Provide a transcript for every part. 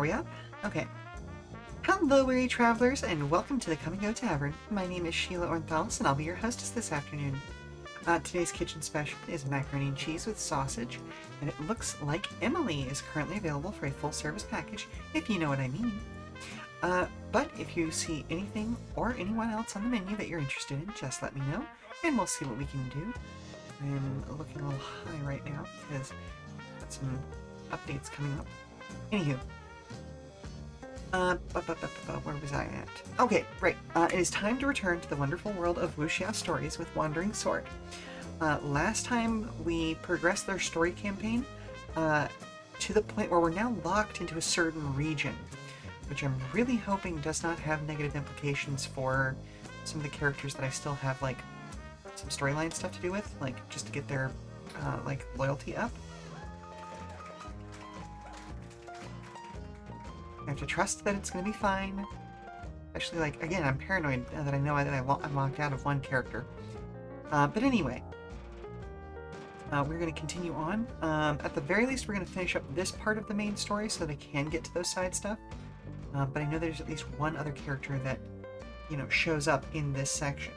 Are we up? Okay. Hello, weary travelers, and welcome to the Come and Go Tavern. My name is Sheela Ornthalis, and I'll be your hostess this afternoon. Today's kitchen special is macaroni and cheese with sausage, and it looks like Emily is currently available for a full-service package, if you know what I mean. But if you see anything or anyone else on the menu that you're interested in, just let me know, and we'll see what we can do. I'm looking a little high right now because I've got some updates coming up. Anywho. Where was I at? Okay, right. It is time to return to the wonderful world of wuxia stories with Wandering Sword. Last time we progressed their story campaign to the point where we're now locked into a certain region, which I'm really hoping does not have negative implications for some of the characters that I still have, like, some storyline stuff to do with, like, just to get their, like, loyalty up. I have to trust that it's going to be fine. Especially, like, again, I'm paranoid that I know that I'm locked out of one character. But anyway, we're going to continue on. At the very least, we're going to finish up this part of the main story so that I can get to those side stuff. But I know there's at least one other character that, you know, shows up in this section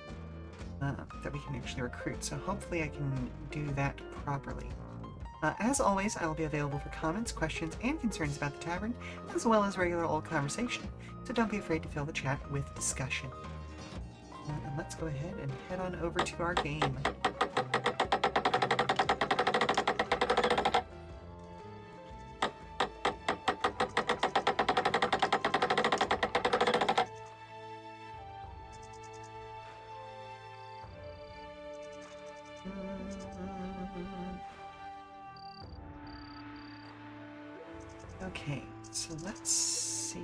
that we can actually recruit. So hopefully I can do that properly. As always, I will be available for comments, questions, and concerns about the tavern, as well as regular old conversation, so don't be afraid to fill the chat with discussion. And let's go ahead and head on over to our game. Okay, so let's see.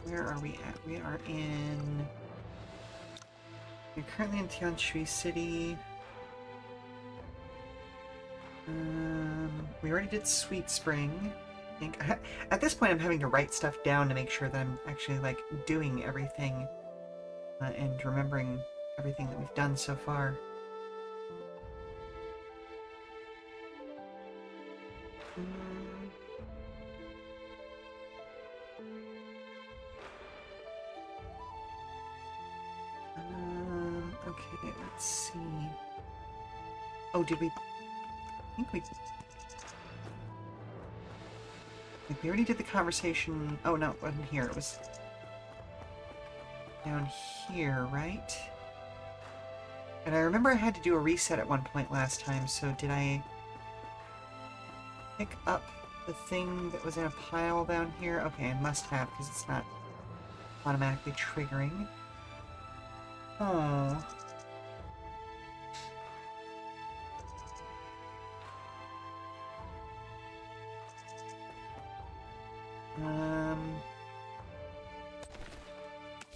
Where are we at? We are in... We're currently in Tianshui City. We already did Sweet Spring. I think. At this point, I'm having to write stuff down to make sure that I'm actually, like, doing everything and remembering everything that we've done so far. Okay, let's see. Oh, did we... I think we... Like, we already did the conversation... Oh, no, it wasn't here. It was... down here, right? And I remember I had to do a reset at one point last time, so did I... pick up the thing that was in a pile down here? Okay, I must have, because it's not automatically triggering. Oh.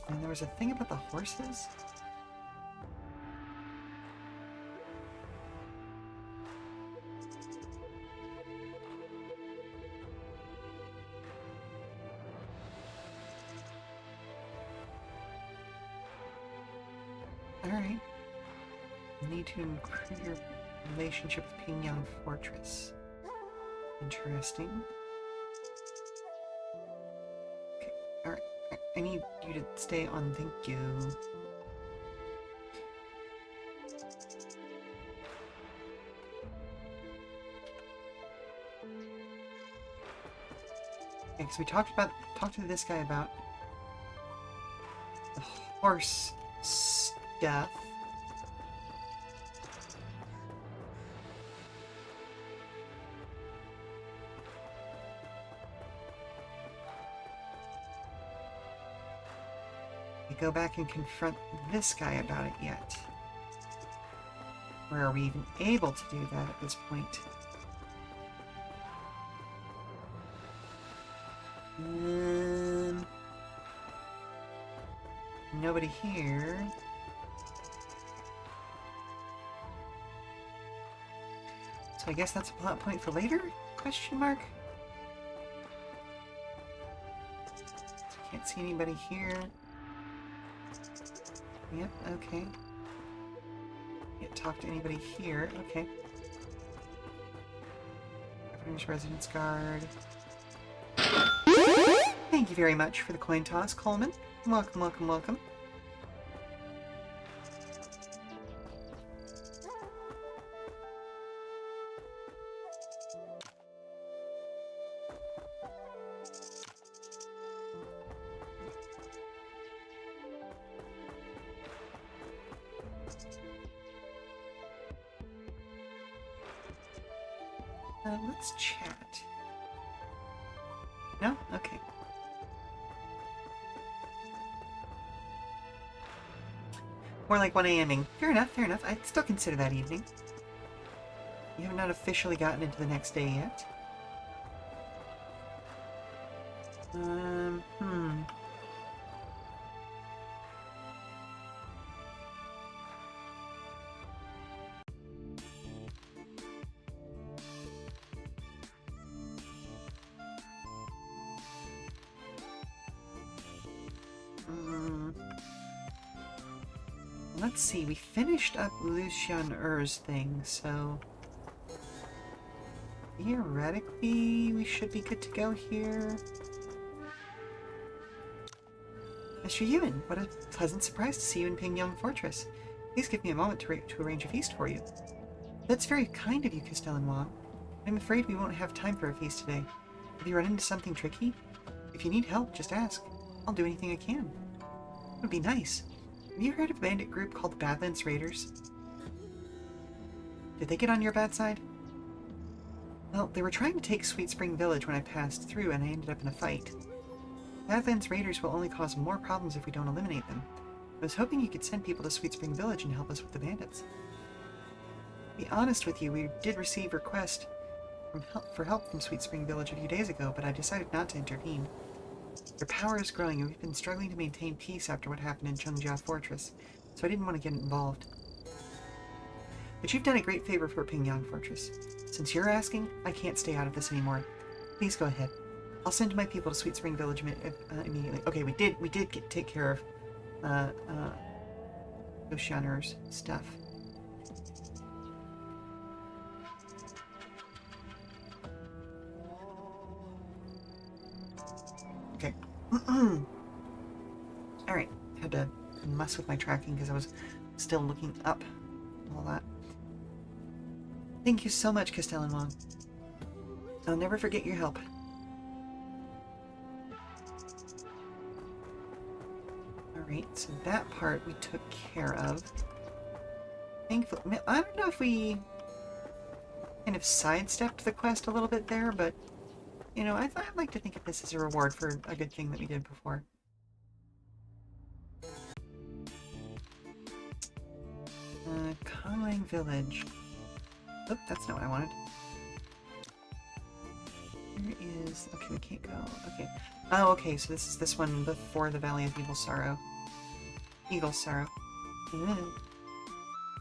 And there was a thing about the horses? Alright. You need to improve your relationship with Pingyang Fortress. Interesting. Okay, alright. I need you to stay on, thank you. Okay, so we talked to this guy about the horse stuff. We go back and confront this guy about it yet. Or are we even able to do that at this point? Nobody here. So I guess that's a plot point for later? Question mark? Can't see anybody here. Yep, okay. Can't talk to anybody here. Okay. Governor's Residence Guard. Thank you very much for the coin toss, Coleman. Welcome, welcome, welcome. Let's chat. No? Okay. More like 1 a.m.ing. Fair enough, fair enough. I'd still consider that evening. You have not officially gotten into the next day yet. Hmm. Let's see, we finished up Lucian Er's thing, so theoretically we should be good to go here. Mr. Ewan, what a pleasant surprise to see you in Pingyang Fortress. Please give me a moment to arrange a feast for you. That's very kind of you, Castellan Wong. I'm afraid we won't have time for a feast today. Have you run into something tricky? If you need help, just ask. I'll do anything I can. It would be nice. Have you heard of a bandit group called the Badlands Raiders? Did they get on your bad side? Well, they were trying to take Sweet Spring Village when I passed through and I ended up in a fight. Badlands Raiders will only cause more problems if we don't eliminate them. I was hoping you could send people to Sweet Spring Village and help us with the bandits. To be honest with you, we did receive requests for help from Sweet Spring Village a few days ago, but I decided not to intervene. Their power is growing, and we've been struggling to maintain peace after what happened in Chungjia Fortress, so I didn't want to get involved. But you've done a great favor for Pingyang Fortress. Since you're asking, I can't stay out of this anymore. Please go ahead. I'll send my people to Sweet Spring Village immediately. Okay, we did take care of Oceaner's stuff. Okay. Alright, had to mess with my tracking because I was still looking up all that. Thank you so much, Castellan Wong. I'll never forget your help. Alright, so that part we took care of. Thankfully, I don't know if we kind of sidestepped the quest a little bit there, but you know, I'd like to think of this as a reward for a good thing that we did before. Conlang Village. Oh, that's not what I wanted. Here is... Okay, we can't go. Okay. Oh, okay, so this is this one before the Valley of Evil Sorrow. Eagle Sorrow.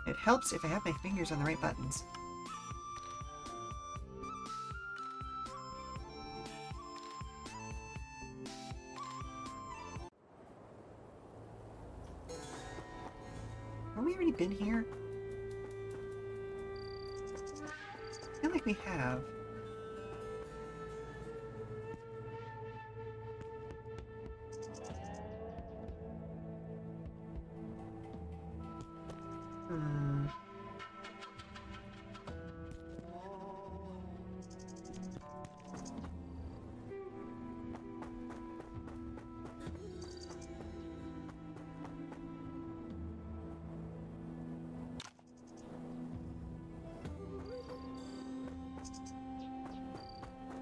It helps if I have my fingers on the right buttons. Have we already been here? I feel like we have.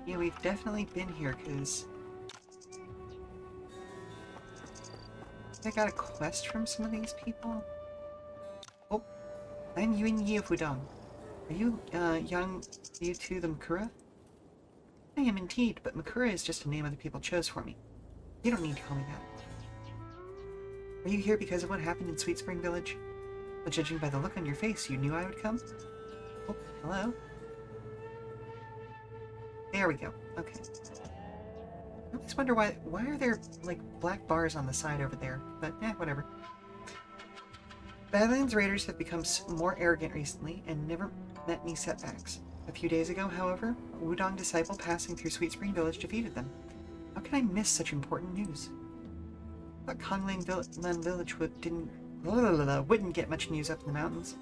Yeah, we've definitely been here, because I got a quest from some of these people. Oh, I'm Yuan Yi of Wudong. Are you, you two the Makura? I am indeed, but Makura is just a name other people chose for me. You don't need to call me that. Are you here because of what happened in Sweet Spring Village? But judging by the look on your face, you knew I would come? Oh, hello? There we go. Okay. I always wonder why are there, like, black bars on the side over there? But, whatever. Badlands Raiders have become more arrogant recently and never met any setbacks. A few days ago, however, a Wudong disciple passing through Sweet Spring Village defeated them. How can I miss such important news? I thought Kongland Village wouldn't get much news up in the mountains.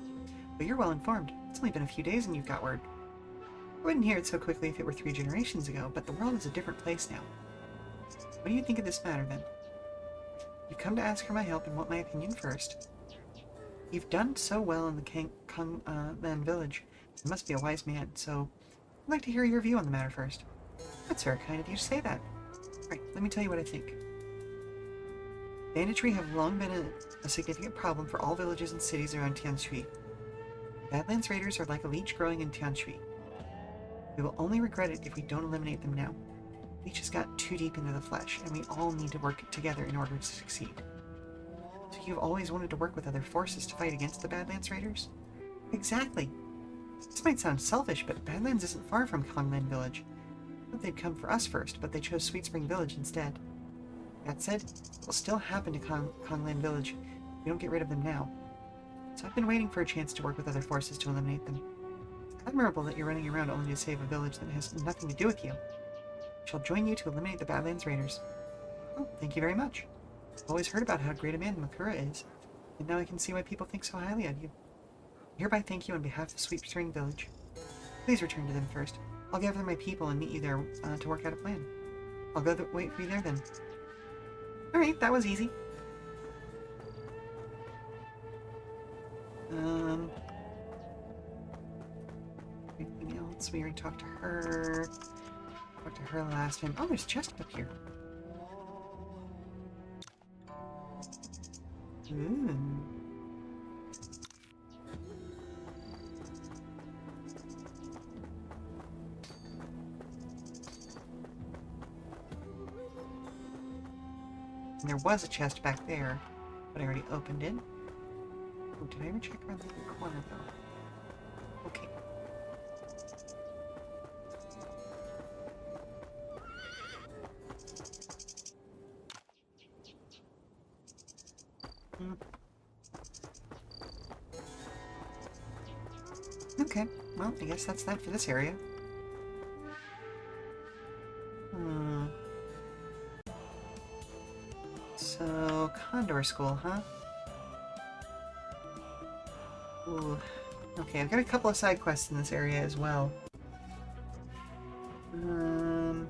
But you're well informed. It's only been a few days and you've got word. I wouldn't hear it so quickly if it were 3 generations ago, but the world is a different place now. What do you think of this matter, then? You've come to ask for my help and want my opinion first. You've done so well in the Kongland Village. You must be a wise man, so I'd like to hear your view on the matter first. That's very kind of you to say that. Right, let me tell you what I think. Banditry have long been a significant problem for all villages and cities around Tianshui. Badlands Raiders are like a leech growing in Tianshui. We will only regret it if we don't eliminate them now. Leech has got too deep into the flesh, and we all need to work together in order to succeed. So you've always wanted to work with other forces to fight against the Badlands Raiders? Exactly. This might sound selfish, but Badlands isn't far from Kongland Village. I thought they'd come for us first, but they chose Sweet Spring Village instead. That said, it will still happen to Kongland Village if we don't get rid of them now. So I've been waiting for a chance to work with other forces to eliminate them. It's admirable that you're running around only to save a village that has nothing to do with you. I shall join you to eliminate the Badlands Raiders. Oh, thank you very much. I've always heard about how great a man Makura is, and now I can see why people think so highly of you. I hereby thank you on behalf of Sweet Spring Village. Please return to them first. I'll gather my people and meet you there to work out a plan. I'll go wait for you there then. Alright, that was easy. Anything else? We already talked to her. Talked to her last time. Oh, there's a chest up here. Ooh. And there was a chest back there, but I already opened it. Oh, did I ever check around the corner, though? Okay. Okay, well, I guess that's that for this area. So, Condor School, huh? Ooh. Okay, I've got a couple of side quests in this area as well. Hang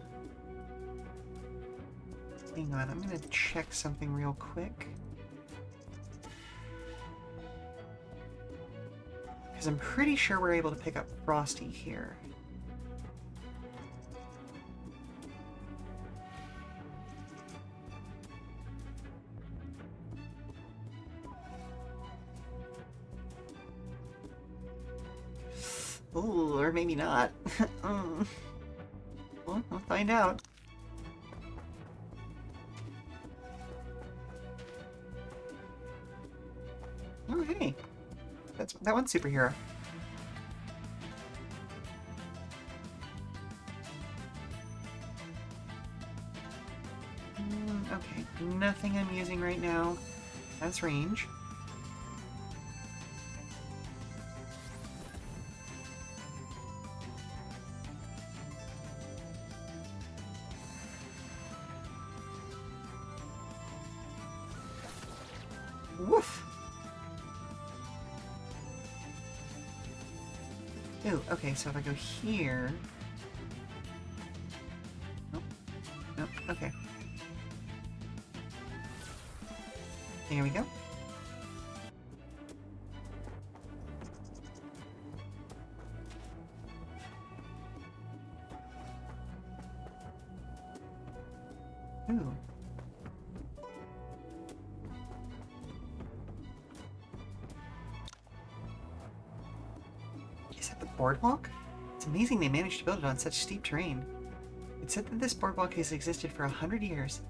on, I'm gonna check something real quick. Because I'm pretty sure we're able to pick up Frosty here. Ooh, or maybe not. Well, we'll find out. Oh, hey. That one's superhero. Okay, nothing I'm using right now has range. Woof! Ooh, okay, so if I go here... Nope. Nope, okay. There we go. Ooh. Is that the boardwalk? It's amazing they managed to build it on such steep terrain. It's said that this boardwalk has existed for 100 years.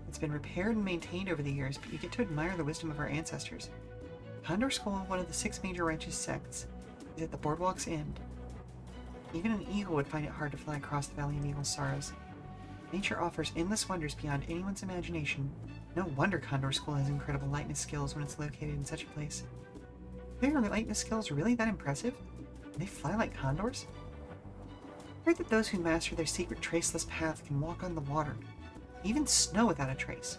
It's been repaired and maintained over the years, but you get to admire the wisdom of our ancestors. Condor School, one of the 6 major righteous sects, is at the boardwalk's end. Even an eagle would find it hard to fly across the Valley of Eagle's Sorrows. Nature offers endless wonders beyond anyone's imagination. No wonder Condor School has incredible lightness skills when it's located in such a place. Are their lightness skills really that impressive? Can they fly like condors? I heard that those who master their secret traceless path can walk on the water. even snow without a trace.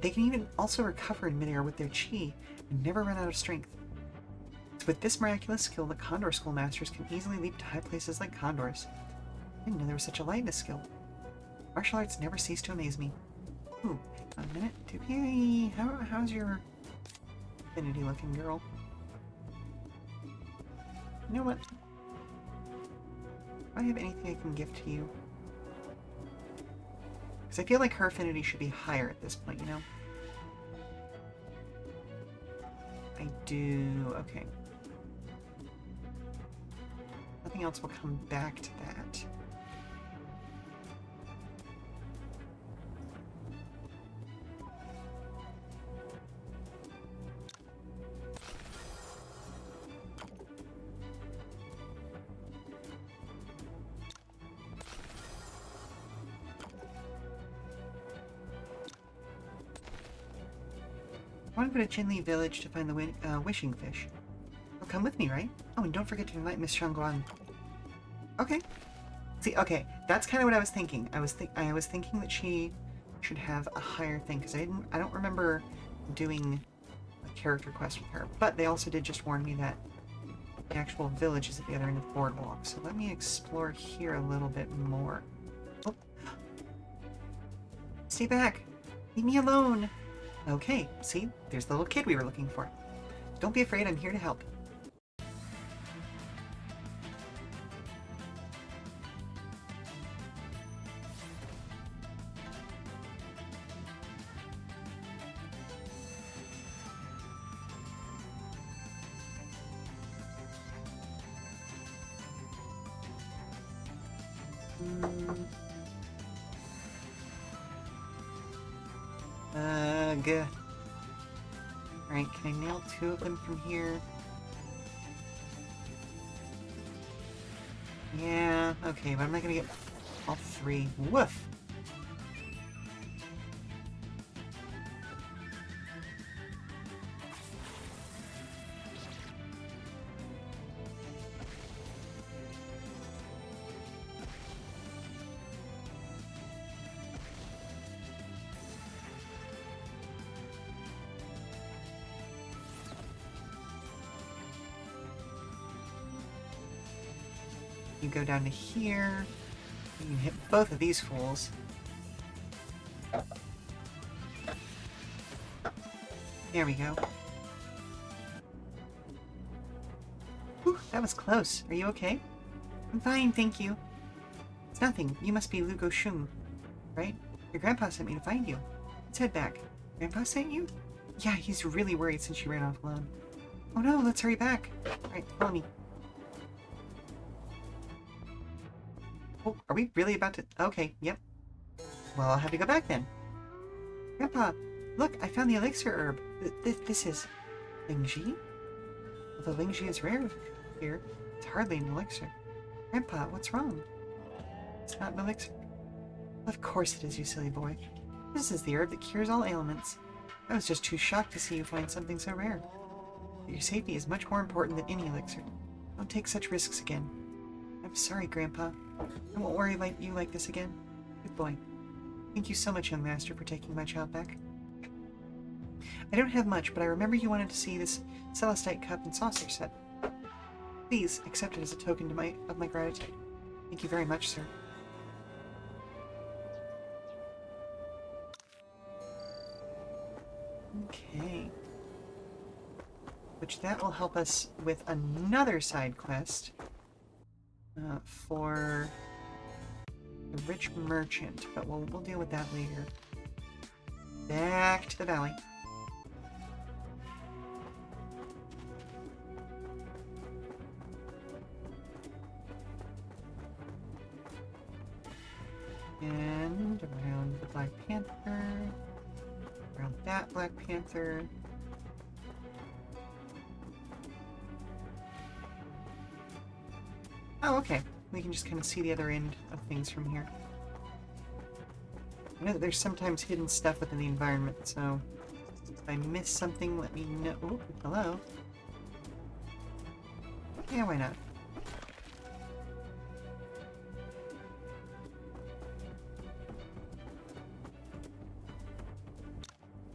They can even also recover in midair with their chi and never run out of strength. With this miraculous skill, the Condor Schoolmasters can easily leap to high places like condors. I didn't know there was such a light in a skill. Martial arts never cease to amaze me. Ooh, a minute. Hey, how's your affinity looking, girl? You know what? Do I have anything I can give to you? Because I feel like her affinity should be higher at this point, you know? I do. Okay. Nothing else will come back to that. I want to go to Chinli Village to find the wishing fish. You'll come with me, right? Oh, and don't forget to invite Miss Shangguan. Okay. See, okay, that's kind of what I was thinking. I was thinking that she should have a higher thing because I don't remember doing a character quest with her. But they also did just warn me that the actual village is at the other end of the boardwalk. So let me explore here a little bit more. Oh. Stay back. Leave me alone. Okay, see? There's the little kid we were looking for. Don't be afraid, I'm here to help. Alright, can I nail 2 of them from here? Yeah, okay, but I'm not gonna get all 3. Woof! You go down to here. You can hit both of these fools. There we go. Whew, that was close. Are you okay? I'm fine, thank you. It's nothing. You must be Lugo Shung, right? Your grandpa sent me to find you. Let's head back. Grandpa sent you? Yeah, he's really worried since you ran off alone. Oh no, let's hurry back. Alright, follow me. Oh, are we really about to... Okay, yep. Well, I'll have to go back then. Grandpa, look, I found the elixir herb. This is... Lingji? Although Lingji is rare here, it's hardly an elixir. Grandpa, what's wrong? It's not an elixir. Of course it is, you silly boy. This is the herb that cures all ailments. I was just too shocked to see you find something so rare. But your safety is much more important than any elixir. Don't take such risks again. I'm sorry, Grandpa. I won't worry about you like this again. Good boy. Thank you so much, young master, for taking my child back. I don't have much, but I remember you wanted to see this Celestite cup and saucer set. Please accept it as a token of my gratitude. Thank you very much, sir. Okay. Which that will help us with another side quest for the rich merchant, but we'll deal with that later. Back to the valley. And around the Black Panther. Around that Black Panther. Oh, okay. We can just kind of see the other end of things from here. I know that there's sometimes hidden stuff within the environment, so if I miss something, let me know. Oh, hello. Yeah, why not?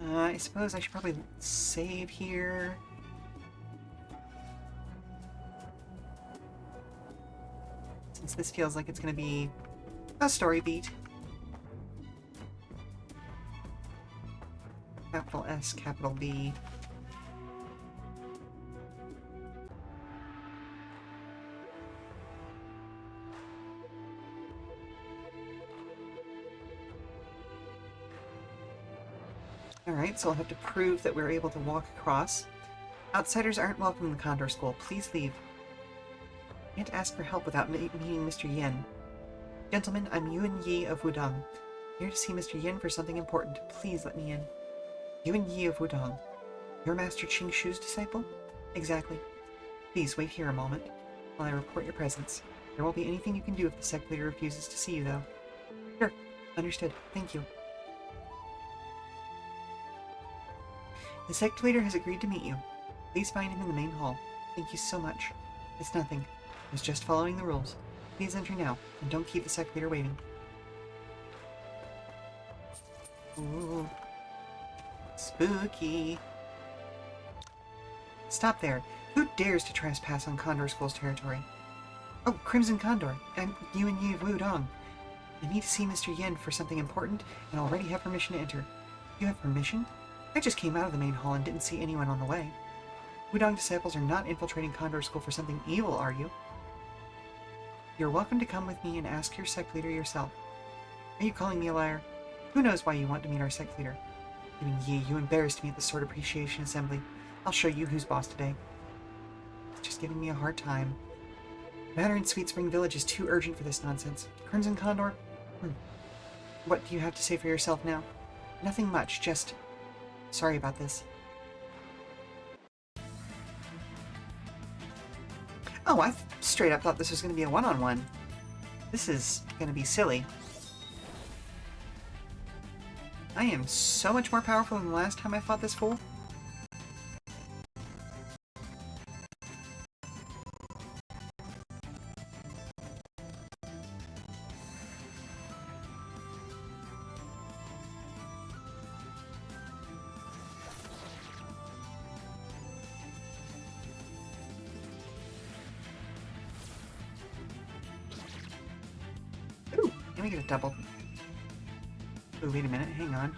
I suppose I should probably save here. Since this feels like it's going to be a story beat. Capital S, capital V. Alright, so I'll have to prove that we're able to walk across. Outsiders aren't welcome in the Condor School. Please leave. Can't ask for help without meeting Mr. Yen. Gentlemen, I'm Yuan Yi of Wudong. Here to see Mr. Yen for something important. Please let me in. Yuan Yi of Wudong. Your Master Qing Shu's disciple? Exactly. Please wait here a moment while I report your presence. There won't be anything you can do if the sect leader refuses to see you, though. Sure. Understood. Thank you. The sect leader has agreed to meet you. Please find him in the main hall. Thank you so much. It's nothing. It's just following the rules. Please enter now, and don't keep the sect leader waiting. Ooh. Spooky. Stop there. Who dares to trespass on Condor School's territory? Oh, Crimson Condor. I'm Yuan Yi of Wudong. I need to see Mr. Yen for something important, and already have permission to enter. You have permission? I just came out of the main hall and didn't see anyone on the way. Wudong disciples are not infiltrating Condor School for something evil, are you? You're welcome to come with me and ask your sect leader yourself. Are you calling me a liar? Who knows why you want to meet our sect leader? Yuan Yi, you embarrassed me at the Sword Appreciation Assembly. I'll show you who's boss today. It's just giving me a hard time. The matter in Sweet Spring Village is too urgent for this nonsense. Crimson Condor? What do you have to say for yourself now? Nothing much, just... Sorry about this. Oh, I straight up thought this was going to be a one-on-one. This is going to be silly. I am so much more powerful than the last time I fought this fool. Ooh, let me get a double. Oh, wait a minute, hang on.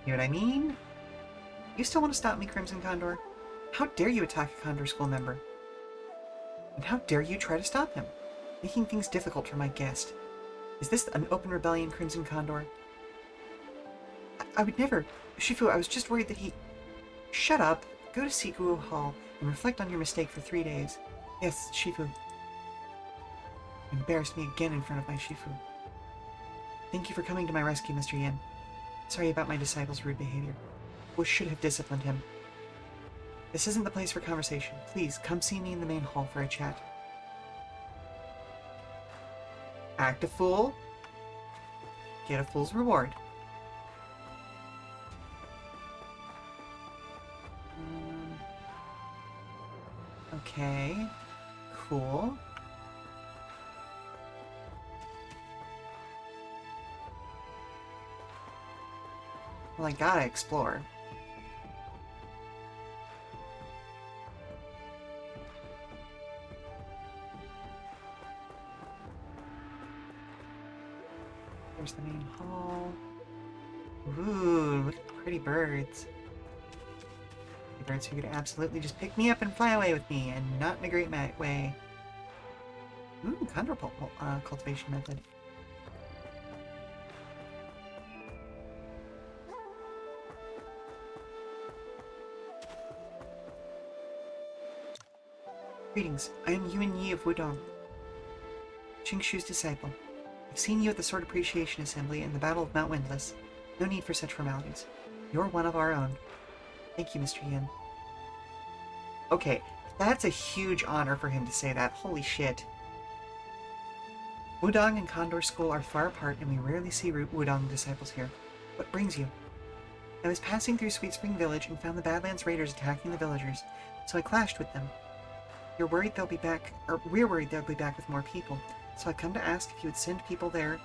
You know what I mean? You still want to stop me, Crimson Condor? How dare you attack a Condor School member? And how dare you try to stop him? Making things difficult for my guest. Is this an open rebellion, Crimson Condor? I would never... Shifu, I was just worried that he... Shut up. Go to Sikuo Hall and reflect on your mistake for 3 days. Yes, Shifu. You embarrassed me again in front of my Shifu. Thank you for coming to my rescue, Mr. Yen. Sorry about my disciple's rude behavior. We should have disciplined him. This isn't the place for conversation. Please, come see me in the main hall for a chat. Act a fool. Get a fool's reward. Okay. Cool. Well, I gotta explore. There's the main hall. Ooh, look at the pretty birds. The birds who could absolutely just pick me up and fly away with me, and not in a great way. Ooh, condor cultivation method. Greetings, I am Yuan Yi of Wudong, Qing Shu's disciple. I've seen you at the Sword Appreciation Assembly and the Battle of Mount Windless. No need for such formalities. You're one of our own. Thank you, Mr. Yen. Okay, that's a huge honor for him to say that. Holy shit. Wudong and Condor School are far apart, and we rarely see Wudong disciples here. What brings you? I was passing through Sweet Spring Village and found the Badlands Raiders attacking the villagers, so I clashed with them. We're worried they'll be back with more people, so I've come to ask if you would send people there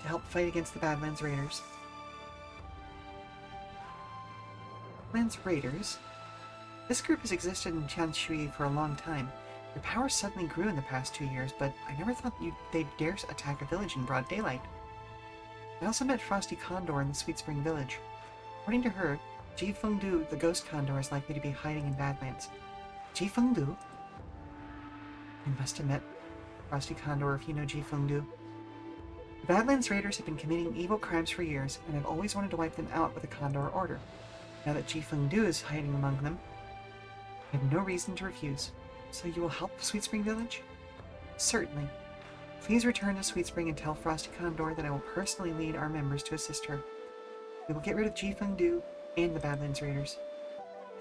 to help fight against the Badlands Raiders. Badlands Raiders? This group has existed in Tianshui for a long time. Their power suddenly grew in the past 2 years, but I never thought they'd dare attack a village in broad daylight. I also met Frosty Condor in the Sweet Spring Village. According to her, Ji Fengdu, the ghost condor, is likely to be hiding in Badlands. Ji Fengdu? You must have met Frosty Condor if you know Ji Fengdu. The Badlands Raiders have been committing evil crimes for years, and I've always wanted to wipe them out with a Condor order. Now that Ji Fengdu is hiding among them, I have no reason to refuse. So you will help Sweet Spring Village? Certainly. Please return to Sweet Spring and tell Frosty Condor that I will personally lead our members to assist her. We will get rid of Ji Fengdu and the Badlands Raiders.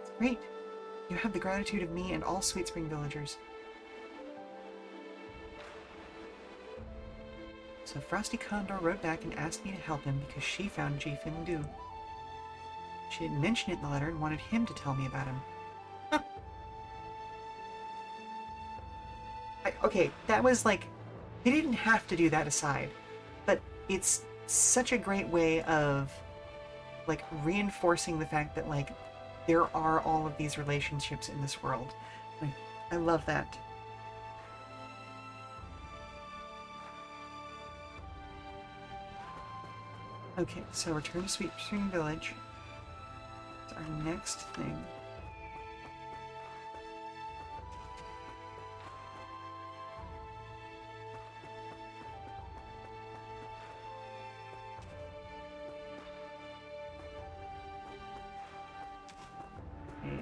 It's great. You have the gratitude of me and all Sweet Spring villagers. So Frosty Condor wrote back and asked me to help him because she found Ji Fengdu. She didn't mention it in the letter and wanted him to tell me about him. Huh. Okay, that was like... They didn't have to do that aside, but it's such a great way of like reinforcing the fact that like there are all of these relationships in this world. I love that. Okay, so return to Sweet Spring Village. It's our next thing.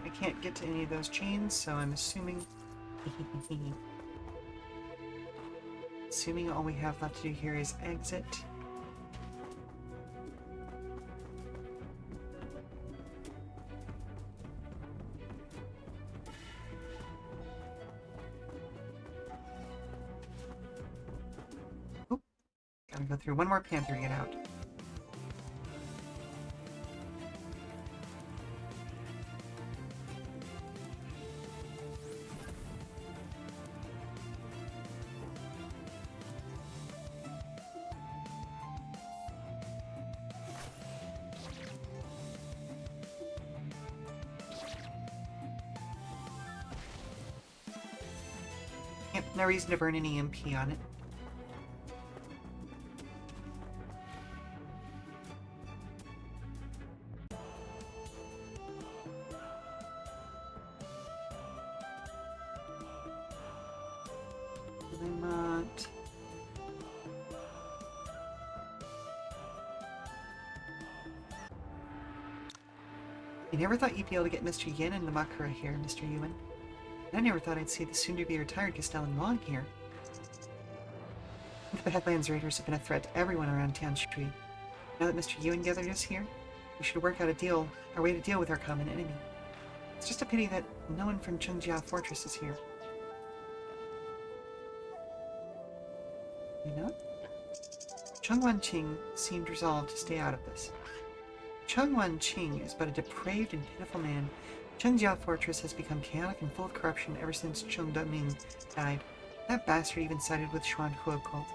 I can't get to any of those chains, so I'm assuming... assuming all we have left to do here is exit. Oop. Gotta go through one more panther to get out. Yep, no reason to burn any MP on it. Not. I never thought you'd be able to get Mr. Yin and the Makura here, Mr. Yuan. I never thought I'd see the soon-to-be-retired Castellan Wong here. The Badlands Raiders have been a threat to everyone around Tianshui. Now that Mr. Yuan gathered us here, we should work out our way to deal with our common enemy. It's just a pity that no one from Chengjia Fortress is here. You know? Cheng Wanqing seemed resolved to stay out of this. Cheng Wanqing is but a depraved and pitiful man. Chengjia Fortress has become chaotic and full of corruption ever since Cheng Deming died. That bastard even sided with Xuanhuo cult.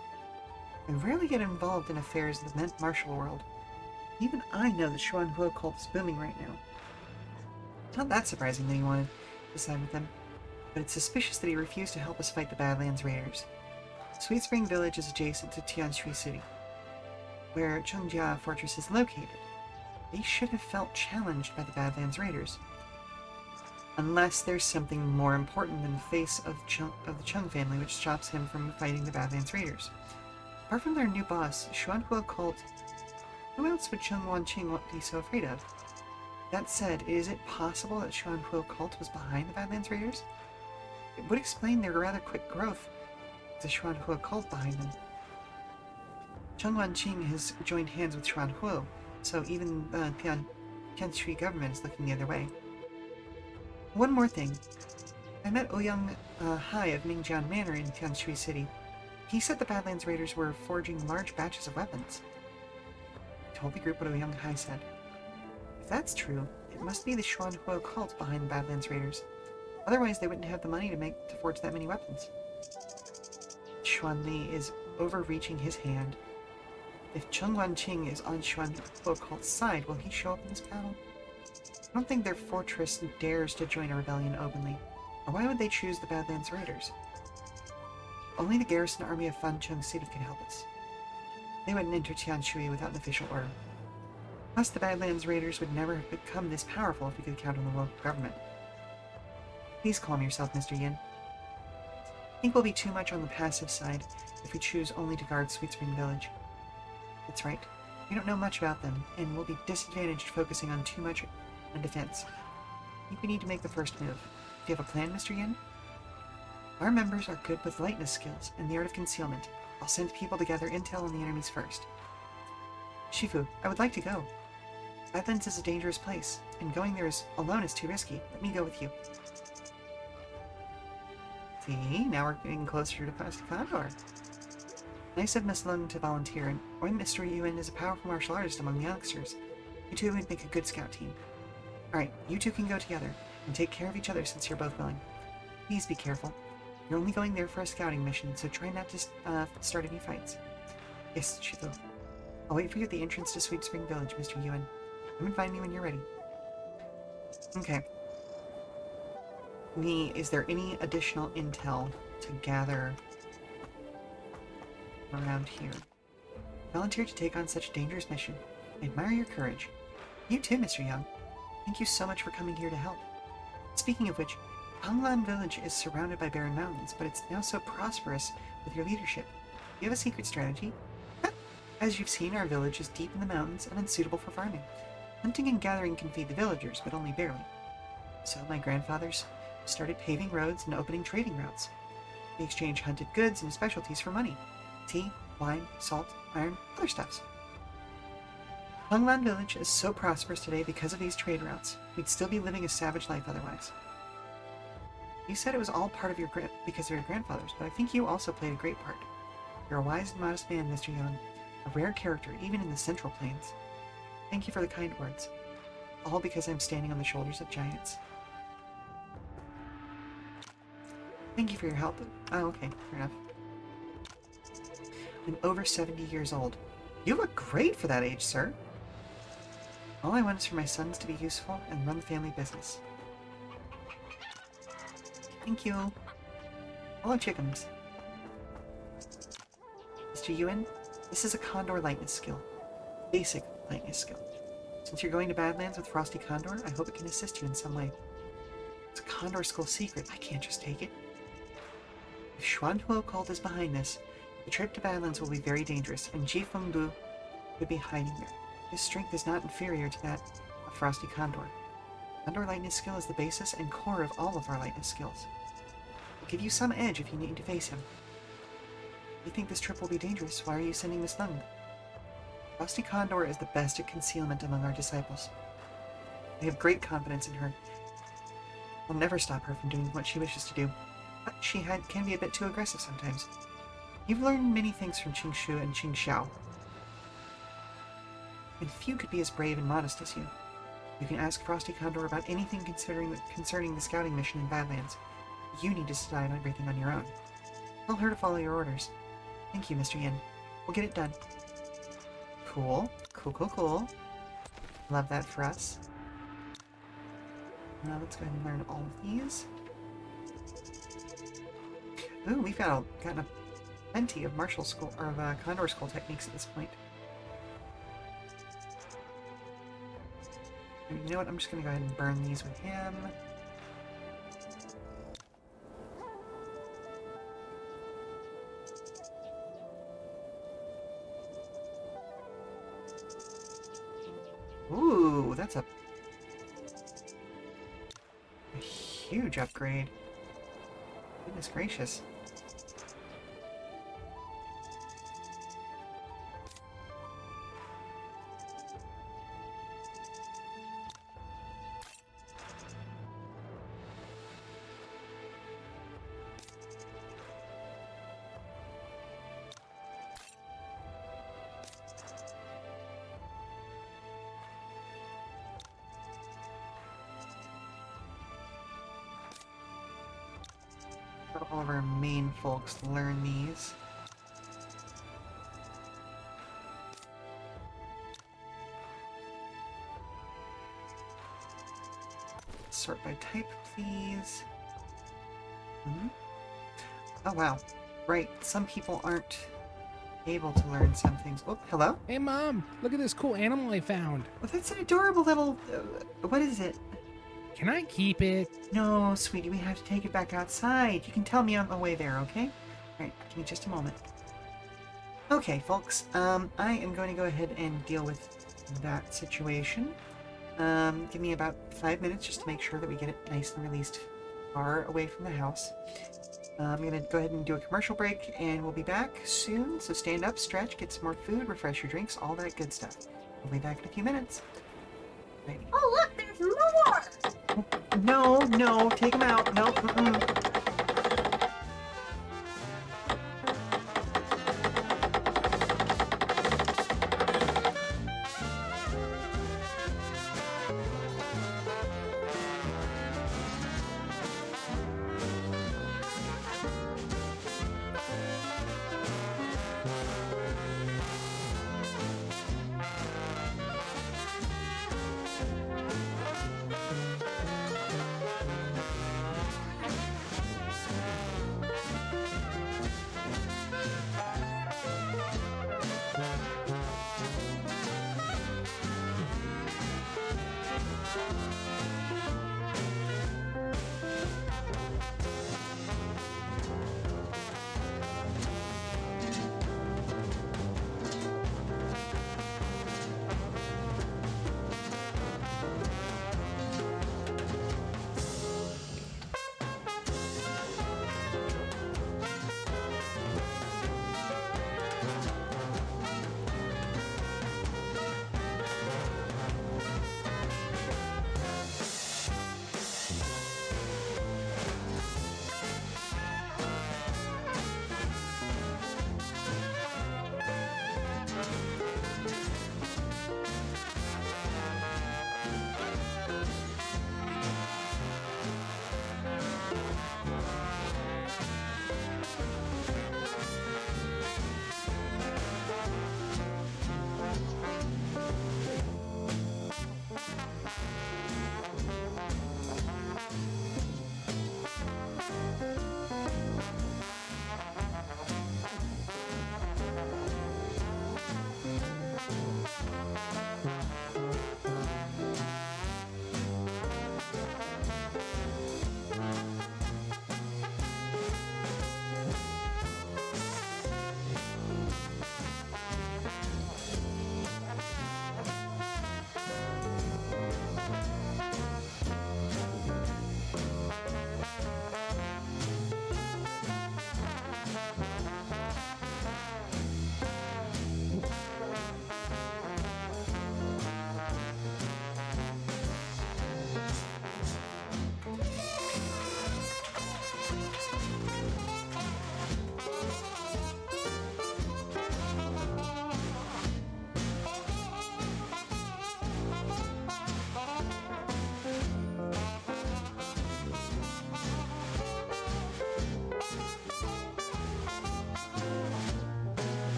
I rarely get involved in affairs of the martial world. Even I know that Xuanhuo cult is booming right now. It's not that surprising that he wanted to side with them, but it's suspicious that he refused to help us fight the Badlands Raiders. Sweet Spring Village is adjacent to Tianshui City, where Chengjia Fortress is located. They should have felt challenged by the Badlands Raiders. Unless there's something more important than the face of the Chung family which stops him from fighting the Badlands Raiders. Apart from their new boss, Xuanhuo cult, who else would Cheng Wanqing be so afraid of? That said, is it possible that Xuanhuo cult was behind the Badlands Raiders? It would explain their rather quick growth, with the Xuanhuo cult behind them. Cheng Wanqing has joined hands with Xuanhuo, so even the Tianshui government is looking the other way. One more thing. I met Ouyang Hai of Mingjian Manor in Tianshui City. He said the Badlands Raiders were forging large batches of weapons. I told the group what Ouyang Hai said. If that's true, it must be the Xuanhuo cult behind the Badlands Raiders. Otherwise, they wouldn't have the money to forge that many weapons. Xuan Li is overreaching his hand. If Cheng Wanqing is on Xuanhuo cult's side, will he show up in this battle? I don't think their fortress dares to join a rebellion openly. Or why would they choose the Badlands Raiders? Only the garrison army of Fancheng City can help us. They wouldn't enter Tianshui without an official order. Plus, the Badlands Raiders would never have become this powerful if we could count on the local government. Please calm yourself, Mr. Yin. I think we'll be too much on the passive side if we choose only to guard Sweet Spring Village. That's right. We don't know much about them, and we'll be disadvantaged focusing on too much on defense. I think we need to make the first move. Do you have a plan, Mr. Yin? Our members are good with lightness skills and the art of concealment. I'll send people to gather intel on the enemies first. Shifu, I would like to go. Badlands is a dangerous place, and going there alone is too risky. Let me go with you. See, now we're getting closer to Frosty Condor. Nice of Miss Lung to volunteer, and Mr. Yuan is a powerful martial artist among the youngsters. You two would make a good scout team. Alright, you two can go together, and take care of each other since you're both willing. Please be careful. You're only going there for a scouting mission, so try not to start any fights. Yes, Shifu. I'll wait for you at the entrance to Sweet Spring Village, Mr. Yuan. Come and find me when you're ready. Okay. Is there any additional intel to gather around here? Volunteered to take on such a dangerous mission. I admire your courage. You too, Mr. Young. Thank you so much for coming here to help. Speaking of which, Honglan Village is surrounded by barren mountains, but it's now so prosperous with your leadership. Do you have a secret strategy? As you've seen, our village is deep in the mountains and unsuitable for farming. Hunting and gathering can feed the villagers, but only barely. So my grandfathers started paving roads and opening trading routes. We exchange hunted goods and specialties for money. Tea, wine, salt, iron, other stuffs. Honglan Village is so prosperous today because of these trade routes. We'd still be living a savage life otherwise. You said it was all part of because of your grandfathers, but I think you also played a great part. You're a wise and modest man, Mr. Young. A rare character, even in the Central Plains. Thank you for the kind words. All because I'm standing on the shoulders of giants. Thank you for your help. Oh, okay, fair enough. I'm over 70 years old. You look great for that age, sir. All I want is for my sons to be useful and run the family business. Thank you. Hello, chickens. Mr. Yuan, this is a Condor lightness skill. Basic lightness skill. Since you're going to Badlands with Frosty Condor, I hope it can assist you in some way. It's a Condor Skull secret. I can't just take it. If Xuanhuo cult is behind this, the trip to Badlands will be very dangerous, and Ji Fengbu could be hiding there. His strength is not inferior to that of Frosty Condor. Condor lightness skill is the basis and core of all of our lightness skills. It'll give you some edge if you need to face him. If you think this trip will be dangerous, why are you sending Miss Lung? Frosty Condor is the best at concealment among our disciples. I have great confidence in her. I'll never stop her from doing what she wishes to do, but she can be a bit too aggressive sometimes. You've learned many things from Qing Shu and Qing Xiao, and few could be as brave and modest as you. You can ask Frosty Condor about anything concerning the scouting mission in Badlands. You need to decide everything on your own. Tell her to follow your orders. Thank you, Mr. Yin. We'll get it done. Cool. Cool. Love that for us. Now let's go ahead and learn all of these. Ooh, we've gotten plenty of martial school or Condor School techniques at this point. You know what? I'm just gonna go ahead and burn these with him. Ooh, that's a huge upgrade. Goodness gracious. let all of our main folks learn these. Sort by type, please. Oh, wow. Right, some people aren't able to learn some things. Oh, hello? Hey, Mom, look at this cool animal I found. Oh, that's an adorable little... what is it? Can I keep it? No, sweetie, we have to take it back outside. You can tell me on the way there, okay? Alright, give me just a moment. Okay, folks, I am going to go ahead and deal with that situation. Give me about 5 minutes just to make sure that we get it nice and released far away from the house. I'm going to go ahead and do a commercial break, and we'll be back soon. So stand up, stretch, get some more food, refresh your drinks, all that good stuff. We'll be back in a few minutes. Ready. Oh, look, there's more! No, no, take them out. No, mm-mm.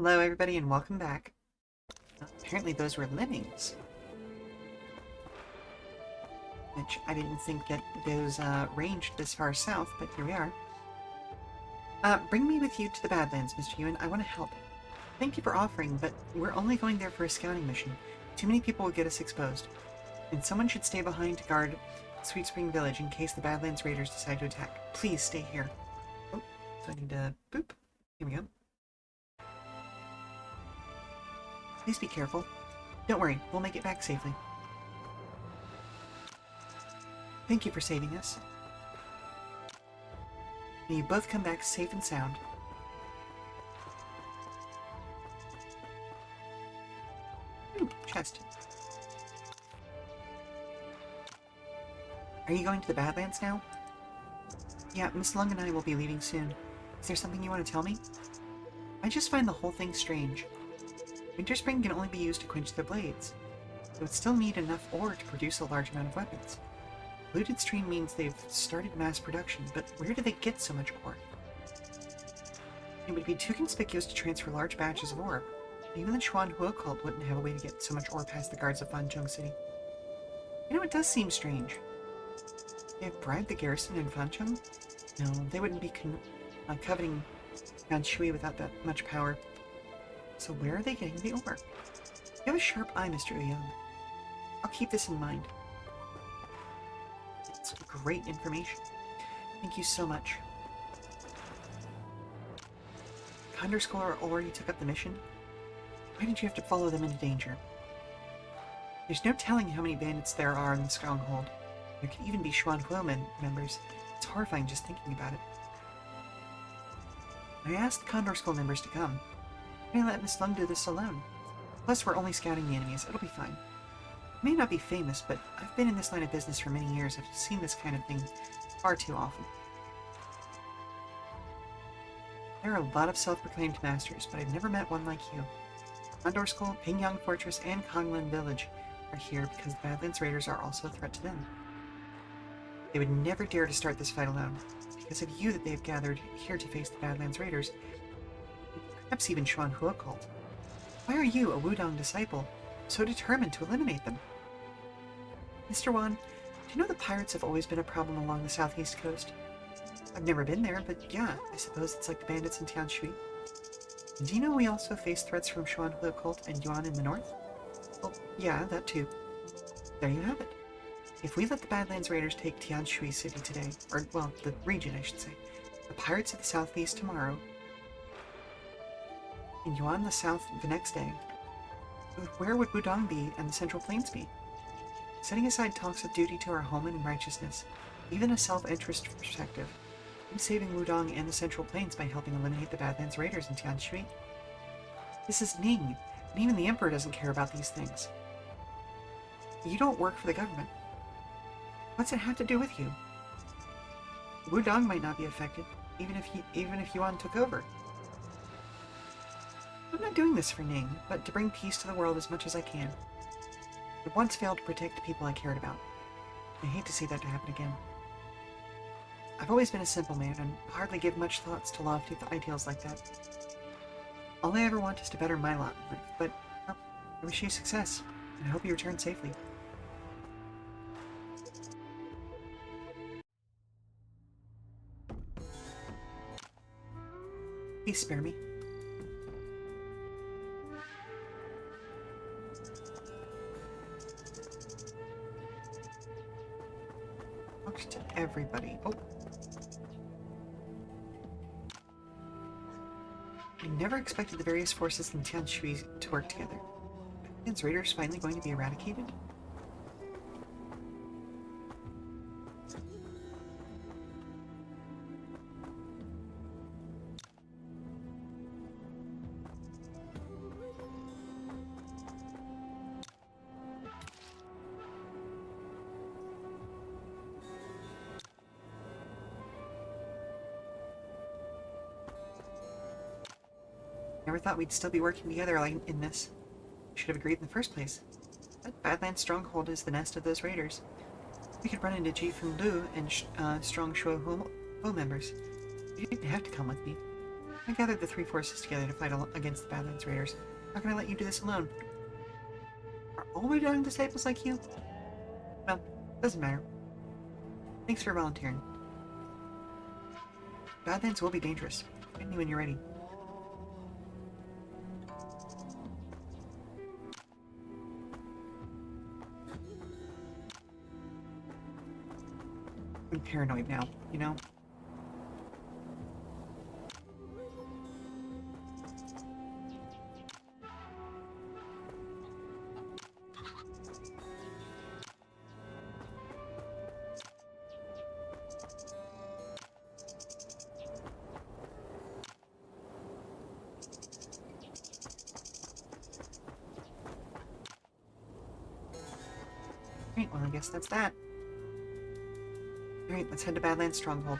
Hello, everybody, and welcome back. Apparently those were lemmings. Which I didn't think that those ranged this far south, but here we are. Bring me with you to the Badlands, Mr. Ewan. I want to help. Thank you for offering, but we're only going there for a scouting mission. Too many people will get us exposed. And someone should stay behind to guard Sweet Spring Village in case the Badlands Raiders decide to attack. Please stay here. Oh, so I need to boop. Here we go. Please be careful. Don't worry, we'll make it back safely. Thank you for saving us. May you both come back safe and sound. Ooh, chest. Are you going to the Badlands now? Yeah, Miss Lung and I will be leaving soon. Is there something you want to tell me? I just find the whole thing strange. Winter Spring can only be used to quench their blades. It would still need enough ore to produce a large amount of weapons. Looted stream means they've started mass production, but where do they get so much ore? It would be too conspicuous to transfer large batches of ore. Even the Chuan Hua cult wouldn't have a way to get so much ore past the guards of Fancheng City. You know, it does seem strange. They have bribed the garrison in Fancheng? No, they wouldn't be coveting Yanshui without that much power. So where are they getting the ore? You have a sharp eye, Mr. Uyang. I'll keep this in mind. It's great information. Thank you so much. Condor Scholar already took up the mission? Why did you have to follow them into danger? There's no telling how many bandits there are in the stronghold. There could even be Xuan Huomen members. It's horrifying just thinking about it. I asked Condor School members to come. I'm gonna let Miss Lung do this alone. Plus, we're only scouting the enemies. It'll be fine. I may not be famous, but I've been in this line of business for many years. I've seen this kind of thing far too often. There are a lot of self-proclaimed masters, but I've never met one like you. Condor School, Pingyang Fortress, and Konglin Village are here because the Badlands Raiders are also a threat to them. They would never dare to start this fight alone. It's because of you that they have gathered here to face the Badlands Raiders. Perhaps even Xuan Hua cult. Why are you, a Wudong disciple, so determined to eliminate them? Mr. Wan, do you know the pirates have always been a problem along the southeast coast? I've never been there, but yeah, I suppose it's like the bandits in Tianshui. And do you know we also face threats from Xuan Hua cult and Yuan in the north? Well, yeah, that too. There you have it. If we let the Badlands Raiders take Tianshui City today, or, well, the region, I should say, the pirates of the southeast tomorrow, and Yuan the south the next day, where would Wudong be and the Central Plains be? Setting aside talks of duty to our homeland and righteousness, even a self-interest perspective, I'm saving Wudong and the Central Plains by helping eliminate the Badlands Raiders in Tianshui. This is Ning, and even the Emperor doesn't care about these things. You don't work for the government. What's it have to do with you? Wudong might not be affected, even if Yuan took over. I'm not doing this for Ning, but to bring peace to the world as much as I can. I once failed to protect the people I cared about. I hate to see that to happen again. I've always been a simple man and hardly give much thoughts to lofty ideals like that. All I ever want is to better my lot in life, but well, I wish you success, and I hope you return safely. Please spare me. Talk to everybody. Oh. I never expected the various forces in Tianshui to work together. Are the Raiders finally going to be eradicated? Never thought we'd still be working together like in this. We should have agreed in the first place. That Badlands stronghold is the nest of those raiders. We could run into Chief and Lu and strong Shuo members. You didn't have to come with me. I gathered the three forces together to fight against the Badlands Raiders. How can I let you do this alone? Are all my young disciples like you? Well, doesn't matter. Thanks for volunteering. Badlands will be dangerous. Get me when you're ready. I'm paranoid now, you know? Great, well, I guess that's that. Alright, let's head to Badlands Stronghold.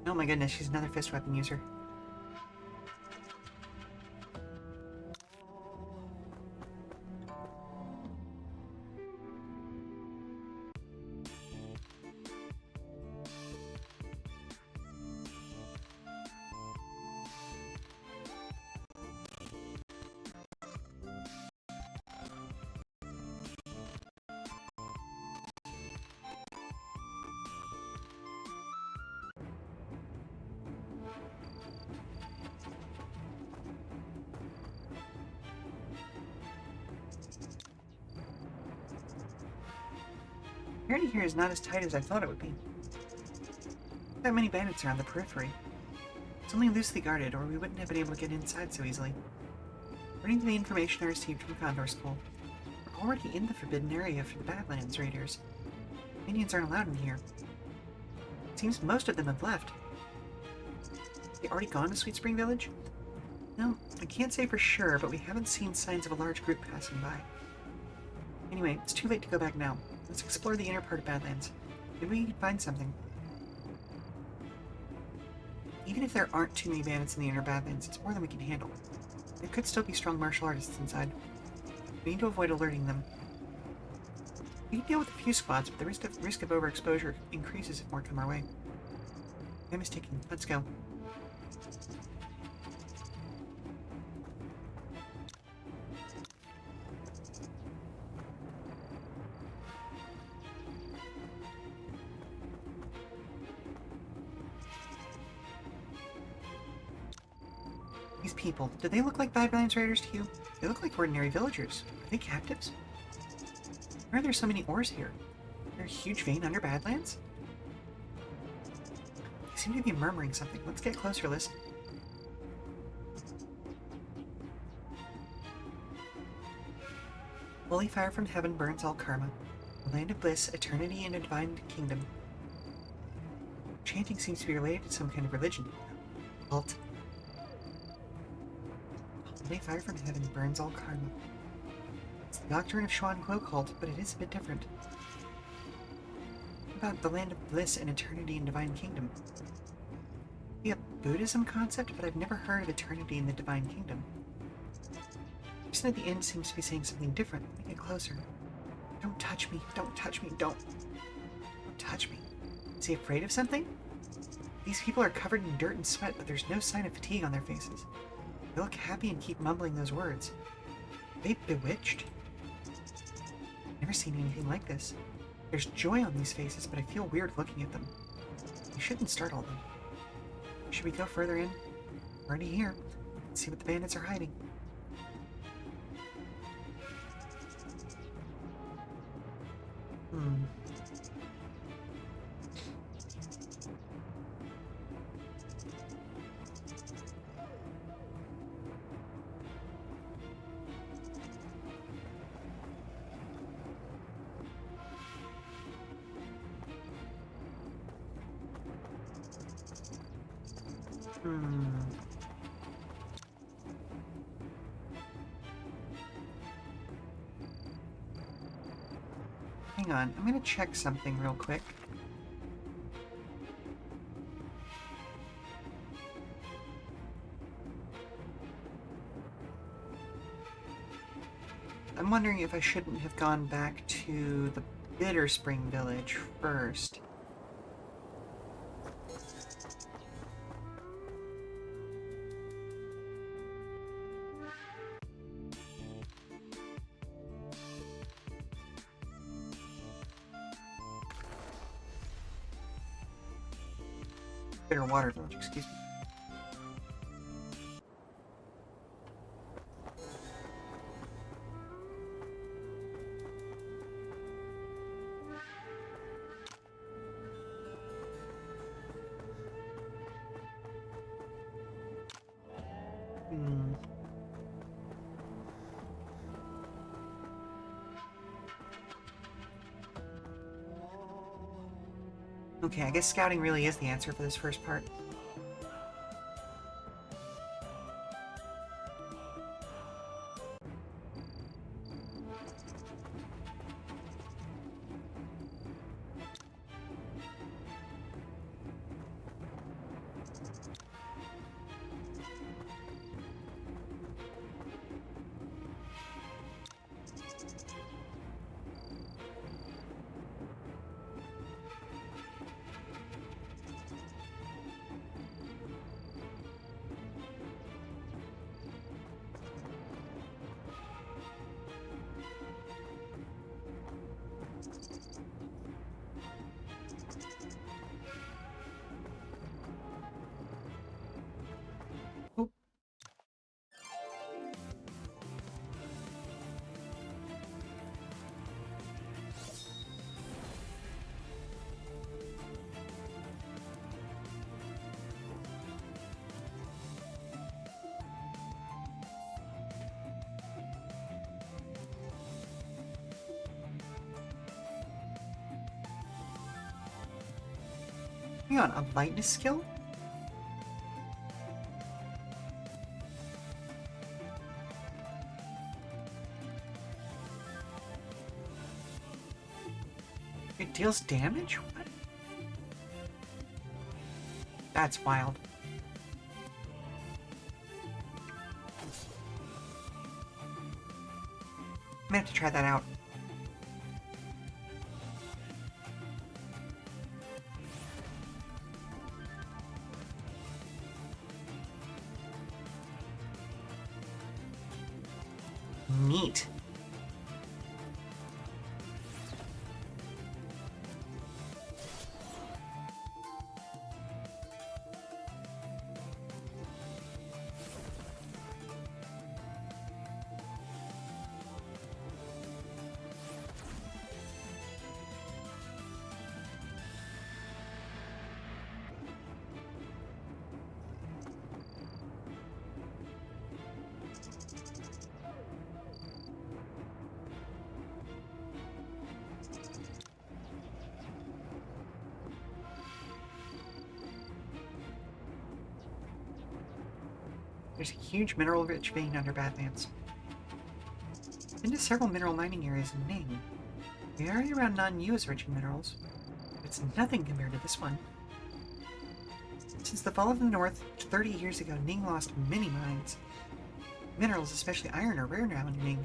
Oh my goodness, she's another fist weapon user. Security here is not as tight as I thought it would be. Not that many bandits around the periphery. It's only loosely guarded, or we wouldn't have been able to get inside so easily. According to the information I received from Condor School, we're already in the forbidden area for the Badlands Raiders. Minions aren't allowed in here. It seems most of them have left. They already gone to Sweet Spring Village? No, I can't say for sure, but we haven't seen signs of a large group passing by. Anyway, it's too late to go back now. Let's explore the inner part of Badlands. Maybe we can find something. Even if there aren't too many bandits in the inner Badlands, it's more than we can handle. There could still be strong martial artists inside. We need to avoid alerting them. We can deal with a few squads, but the risk of overexposure increases if more come our way. I'm mistaken. Let's go. These people, do they look like Badlands Raiders to you? They look like ordinary villagers. Are they captives? Why are there so many ores here? Is there a huge vein under Badlands? They seem to be murmuring something. Let's get closer, listen. Holy fire from heaven burns all karma. A land of bliss, eternity, and a divine kingdom. Chanting seems to be related to some kind of religion. Cult. Holy fire from heaven burns all karma. It's the doctrine of Xuan Kuo cult, but it is a bit different. What about the land of bliss and eternity and divine kingdom? Be a Buddhism concept, but I've never heard of eternity in the divine kingdom. The person at the end seems to be saying something different. Let me get closer. Don't touch me. Don't touch me. Don't touch me. Is he afraid of something? These people are covered in dirt and sweat, but there's no sign of fatigue on their faces. They look happy and keep mumbling those words. Are they bewitched? I've never seen anything like this. There's joy on these faces, but I feel weird looking at them. You shouldn't startle them. Should we go further in? We're already here. Let's see what the bandits are hiding. Hang on, I'm gonna check something real quick. I'm wondering if I shouldn't have gone back to the Bitter Spring Village first. Bitter Water Village, excuse me. Hmm. Okay, I guess scouting really is the answer for this first part. Oh, hang on, a lightness skill? It deals damage? What? That's wild. I'm gonna have to try that out. Neat. There's a huge mineral-rich vein under Badlands. Been to several mineral mining areas in Ning. The area around Nanyu is rich in minerals, but it's nothing compared to this one. Since the fall of the North 30 years ago, Ning lost many mines. Minerals, especially iron, are rare now in Ning.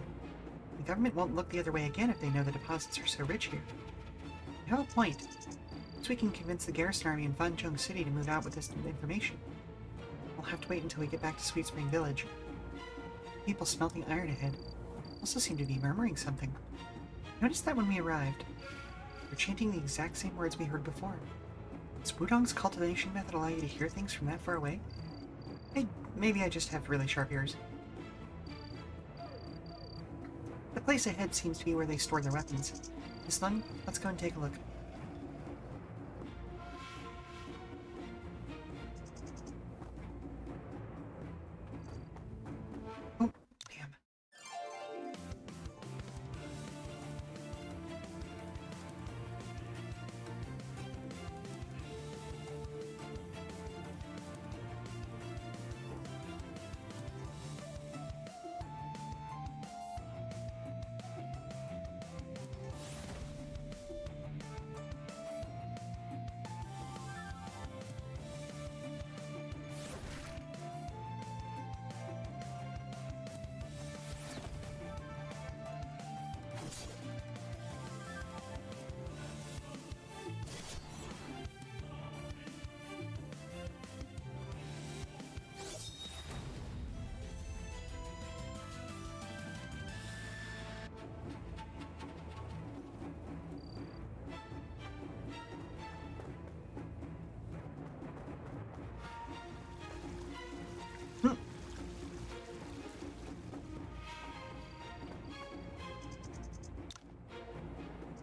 The government won't look the other way again if they know the deposits are so rich here. You have a point. So we can convince the garrison army in Fancheng City to move out with this information. We'll have to wait until we get back to Sweet Spring Village. People smelting iron ahead also seem to be murmuring something. Noticed that when we arrived. They're chanting the exact same words we heard before. Does Wudong's cultivation method allow you to hear things from that far away? Hey, maybe I just have really sharp ears. The place ahead seems to be where they store their weapons. Miss Lund, let's go and take a look. Oh, damn.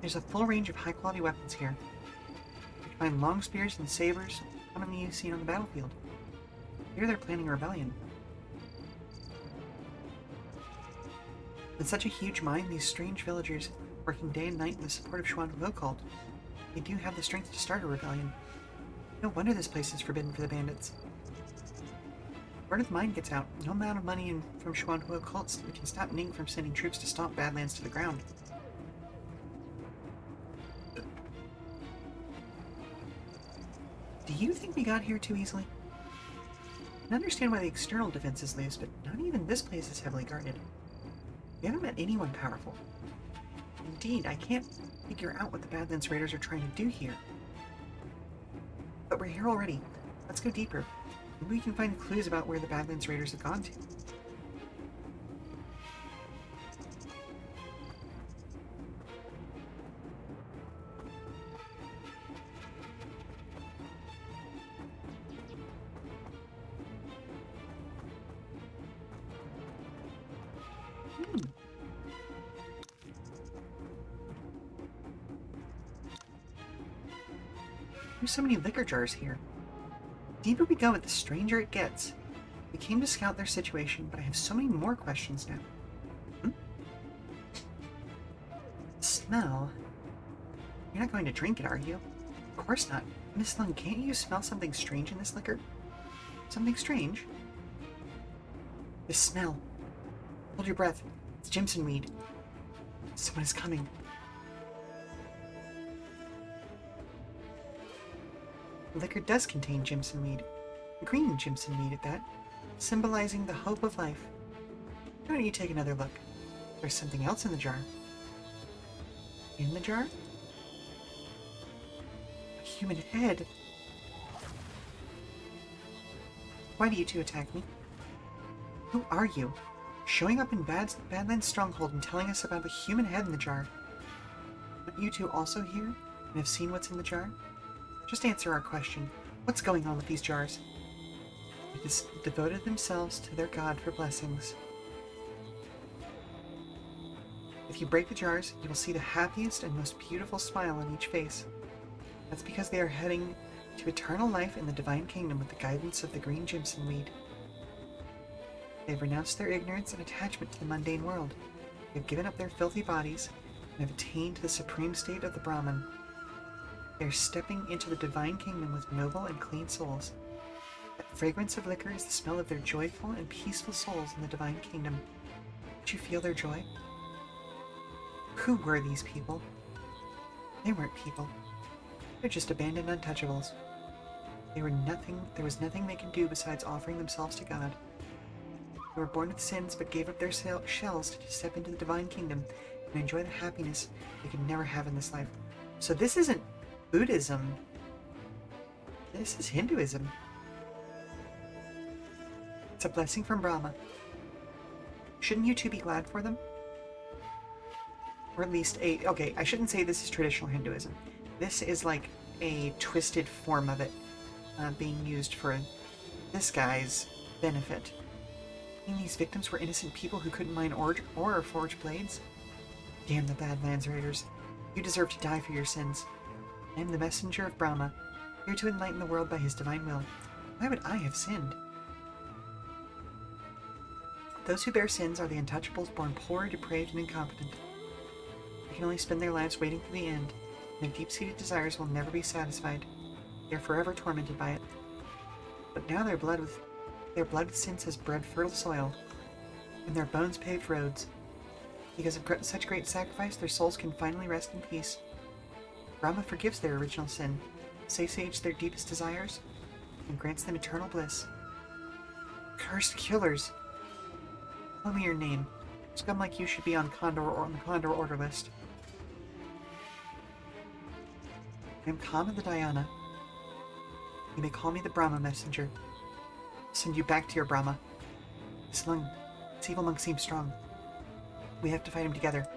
There's a full range of high-quality weapons here. You can find long spears and sabers commonly seen on the battlefield. Here they're planning a rebellion. With such a huge mine, these strange villagers, working day and night in the support of Xuanhuo cult, they do have the strength to start a rebellion. No wonder this place is forbidden for the bandits. Word of the mine gets out. No amount of money from Xuanhuo cults can stop Ning from sending troops to stomp Badlands to the ground. Do you think we got here too easily? I can understand why the external defense is loose, but not even this place is heavily guarded. We haven't met anyone powerful. Indeed, I can't figure out what the Badlands Raiders are trying to do here. But we're here already. Let's go deeper. Maybe we can find clues about where the Badlands Raiders have gone to. There's so many liquor jars here. The deeper we go, the stranger it gets. We came to scout their situation, but I have so many more questions now. Smell? You're not going to drink it, are you? Of course not. Miss Lung, can't you smell something strange in this liquor? Something strange? This smell. Hold your breath. It's Jimson weed. Someone is coming. The liquor does contain Jimson weed. Green Jimson weed at that, symbolizing the hope of life. Why don't you take another look? There's something else in the jar. In the jar? A human head. Why do you two attack me? Who are you? Showing up in Badlands Stronghold and telling us about the human head in the jar. Aren't you two also here and have seen what's in the jar? Just answer our question. What's going on with these jars? They just devoted themselves to their god for blessings. If you break the jars, you will see the happiest and most beautiful smile on each face. That's because they are heading to eternal life in the divine kingdom with the guidance of the green Jimson weed. They've renounced their ignorance and attachment to the mundane world. They've given up their filthy bodies and have attained the supreme state of the Brahman. They are stepping into the divine kingdom with noble and clean souls. That fragrance of liquor is the smell of their joyful and peaceful souls in the divine kingdom. Did you feel their joy? Who were these people? They weren't people. They're just abandoned untouchables. There was nothing they could do besides offering themselves to God. They were born with sins but gave up their shells to step into the divine kingdom and enjoy the happiness they could never have in this life. So this isn't Buddhism. This is Hinduism. It's a blessing from Brahma. Shouldn't you two be glad for them? Or at least okay, I shouldn't say this is traditional Hinduism. This is like a twisted form of it being used for this guy's benefit. I mean, these victims were innocent people who couldn't mine ore or forge blades. Damn the Badlands Raiders. You deserve to die for your sins. I am the messenger of Brahma, here to enlighten the world by his divine will. Why would I have sinned? Those who bear sins are the untouchables born poor, depraved, and incompetent. They can only spend their lives waiting for the end, and their deep-seated desires will never be satisfied. They are forever tormented by it. But now their blood with sins has bred fertile soil, and their bones paved roads. Because of such great sacrifice, their souls can finally rest in peace. Brahma forgives their original sin, satiates their deepest desires, and grants them eternal bliss. Cursed killers! Tell me your name. Scum like you should be on the Condor Order list. I am Kama the Dhyana. You may call me the Brahma Messenger. I'll send you back to your Brahma. This evil monk seems strong. We have to fight him together.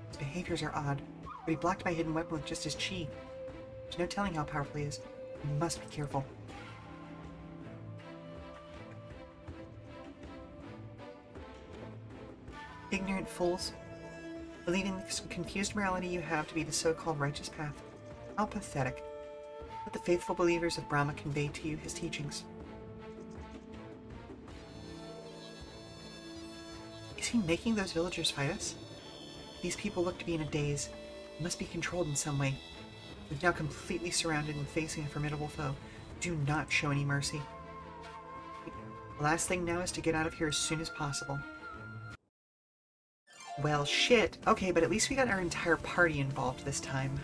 His behaviors are odd, but he blocked my hidden weapon with just his chi. There's no telling how powerful he is. We must be careful. Ignorant fools. Believing this confused morality you have to be the so-called righteous path. How pathetic. Let the faithful believers of Brahma convey to you his teachings. Is he making those villagers fight us? These people look to be in a daze. They must be controlled in some way. We've now completely surrounded and facing a formidable foe. Do not show any mercy. The last thing now is to get out of here as soon as possible. Well, shit. Okay, but at least we got our entire party involved this time.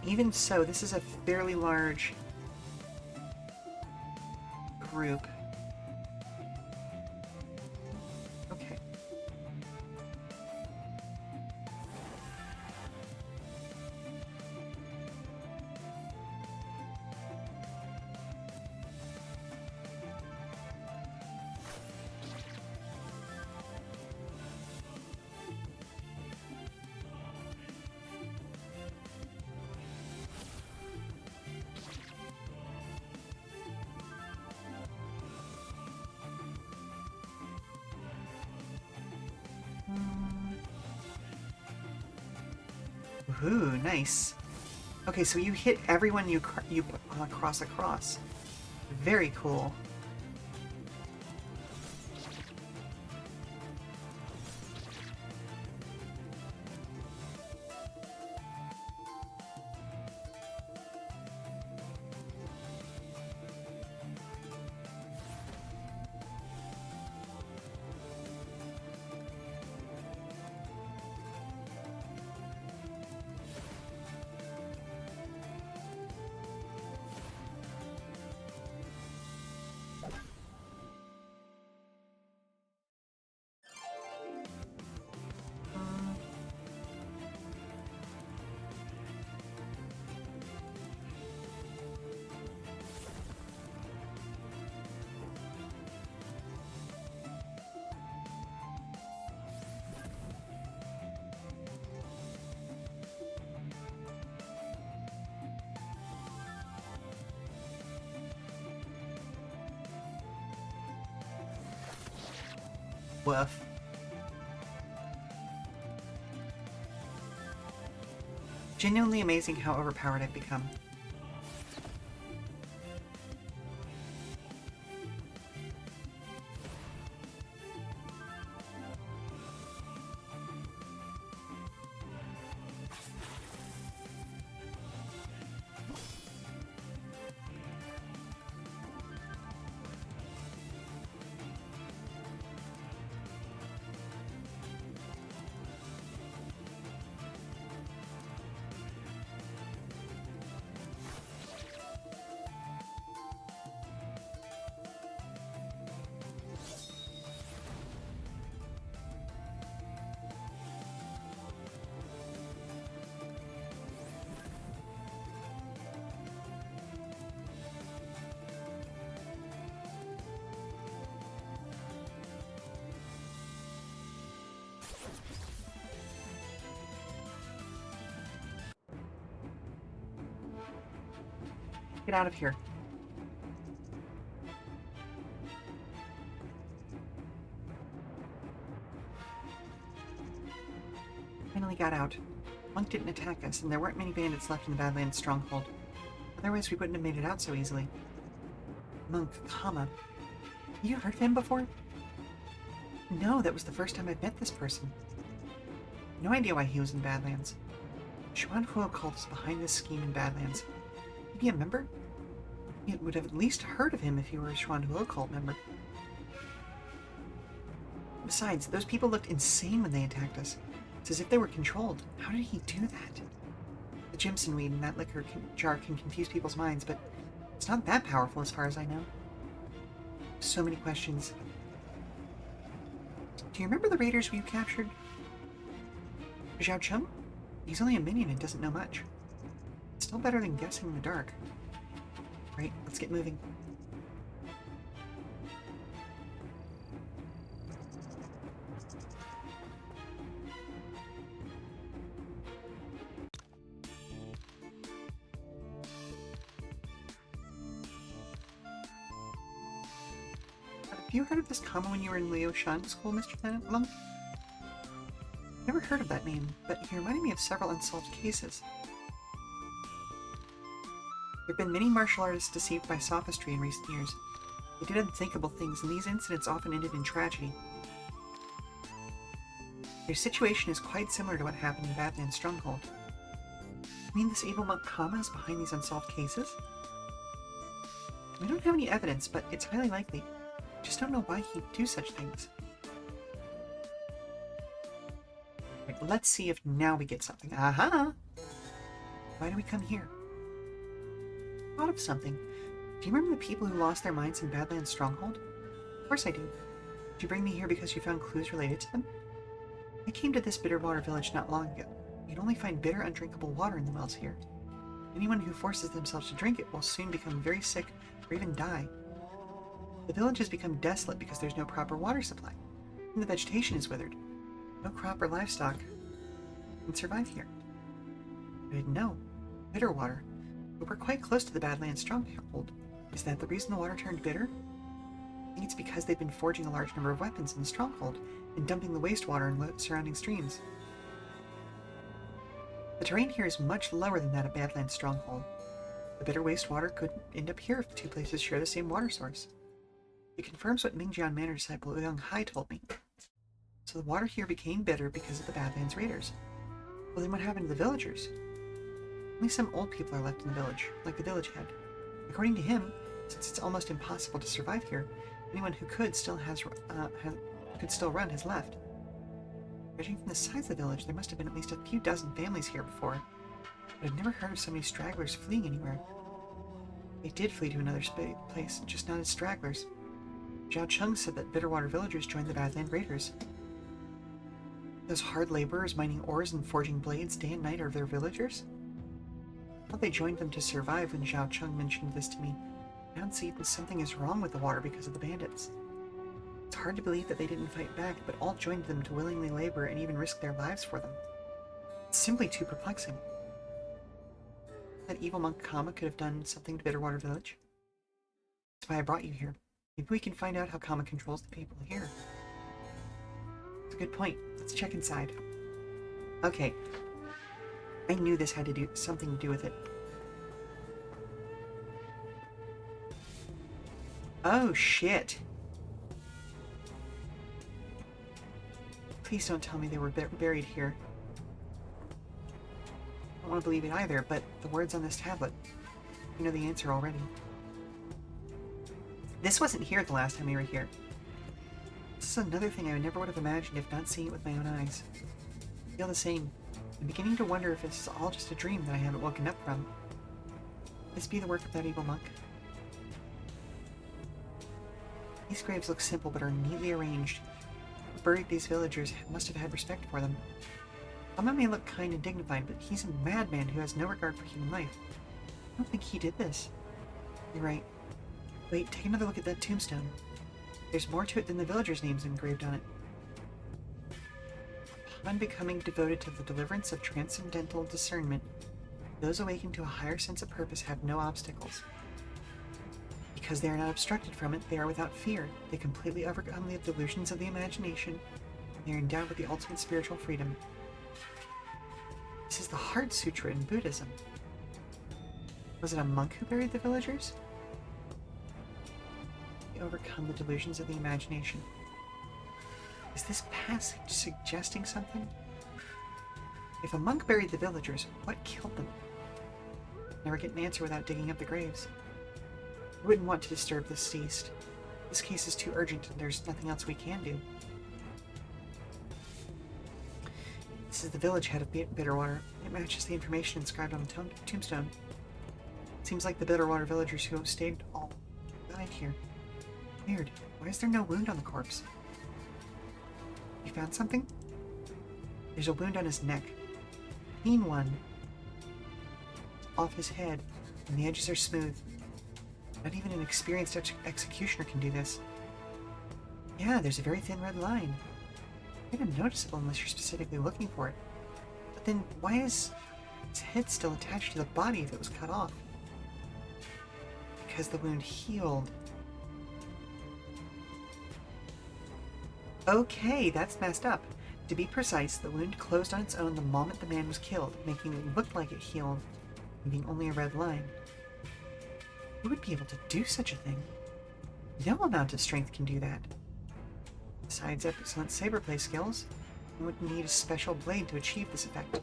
Even so, this is a fairly large group. Okay. Ooh, nice. Okay, so you hit everyone you cross across. Very cool. Woof. Genuinely amazing how overpowered I've become. Get out of here. Finally got out. Monk didn't attack us, and there weren't many bandits left in the Badlands stronghold. Otherwise, we wouldn't have made it out so easily. Monk, Kama. Have you heard of him before? No, that was the first time I'd met this person. No idea why he was in Badlands. Xuan Huo called us behind this scheme in Badlands. Maybe a member? You would have at least heard of him if you were a Xuan Huo cult member. Besides, those people looked insane when they attacked us. It's as if they were controlled. How did he do that? The Jimson weed in that liquor jar can confuse people's minds, but it's not that powerful as far as I know. So many questions. Do you remember the raiders we captured? Zhao Cheng? He's only a minion and doesn't know much. Still better than guessing in the dark. Right, let's get moving. you heard of this common when you were in Leo Shan school, Mr. Monk? Never heard of that name, but you reminded me of several unsolved cases. There have been many martial artists deceived by sophistry in recent years. They did unthinkable things, and these incidents often ended in tragedy. Their situation is quite similar to what happened in Badlands Stronghold. You mean this evil monk Kama is behind these unsolved cases? We don't have any evidence, but it's highly likely. We just don't know why he'd do such things. Right, let's see if now we get something. Aha! Why do we come here? Thought of something. Do you remember the people who lost their minds in Badlands Stronghold? Of course I do. Did you bring me here because you found clues related to them? I came to this Bitterwater village not long ago. You can only find bitter, undrinkable water in the wells here. Anyone who forces themselves to drink it will soon become very sick or even die. The village has become desolate because there's no proper water supply, and the vegetation is withered. No crop or livestock can survive here. I didn't know. Bitterwater. But we're quite close to the Badlands Stronghold. Is that the reason the water turned bitter? I think it's because they've been forging a large number of weapons in the stronghold and dumping the wastewater in surrounding streams. The terrain here is much lower than that of Badlands Stronghold. The bitter wastewater could end up here if the two places share the same water source. It confirms what Mingjian Manor disciple Ouyang Hai told me. So the water here became bitter because of the Badlands Raiders. Well, then what happened to the villagers? Only some old people are left in the village, like the village head. According to him, since it's almost impossible to survive here, anyone who could still run has left. Judging from the size of the village, there must have been at least a few dozen families here before, but I've never heard of so many stragglers fleeing anywhere. They did flee to another place, just not as stragglers. Zhao Cheng said that Bitterwater villagers joined the Badland Raiders. Those hard laborers mining ores and forging blades day and night are their villagers? I thought they joined them to survive when Zhao Cheng mentioned this to me. I don't see that something is wrong with the water because of the bandits. It's hard to believe that they didn't fight back, but all joined them to willingly labor and even risk their lives for them. It's simply too perplexing. That evil monk Kama could have done something to Bitterwater Village. That's why I brought you here. Maybe we can find out how Kama controls the people here. It's a good point. Let's check inside. Okay. I knew this had to do something to do with it. Oh, shit. Please don't tell me they were buried here. I don't want to believe it either, but the words on this tablet, you know the answer already. This wasn't here the last time we were here. This is another thing I never would have imagined if not seeing it with my own eyes. I feel the same. I'm beginning to wonder if this is all just a dream that I haven't woken up from. Could this be the work of that evil monk? These graves look simple but are neatly arranged. Who buried these villagers must have had respect for them. Kama may look kind and dignified, but he's a madman who has no regard for human life. I don't think he did this. You're right. Wait, take another look at that tombstone. There's more to it than the villagers' names engraved on it. Upon becoming devoted to the deliverance of transcendental discernment, those awakened to a higher sense of purpose have no obstacles. Because they are not obstructed from it, they are without fear. They completely overcome the delusions of the imagination. They are endowed with the ultimate spiritual freedom. This is the Heart Sutra in Buddhism. Was it a monk who buried the villagers? They overcome the delusions of the imagination. Is this passage suggesting something? If a monk buried the villagers, what killed them? Never get an answer without digging up the graves. I wouldn't want to disturb the deceased. This case is too urgent and there's nothing else we can do. This is the village head of Bitterwater. It matches the information inscribed on the tombstone. Seems like the Bitterwater villagers who stayed all died here. Weird. Why is there no wound on the corpse? You found something? There's a wound on his neck. Clean one. Off his head, and the edges are smooth. Not even an experienced executioner can do this. Yeah, there's a very thin red line. Kind of noticeable unless you're specifically looking for it. But then, why is his head still attached to the body if it was cut off? Because the wound healed. Okay, that's messed up. To be precise, the wound closed on its own the moment the man was killed, making it look like it healed, leaving only a red line. Who would be able to do such a thing? No amount of strength can do that. Besides excellent saber-play skills, you would need a special blade to achieve this effect.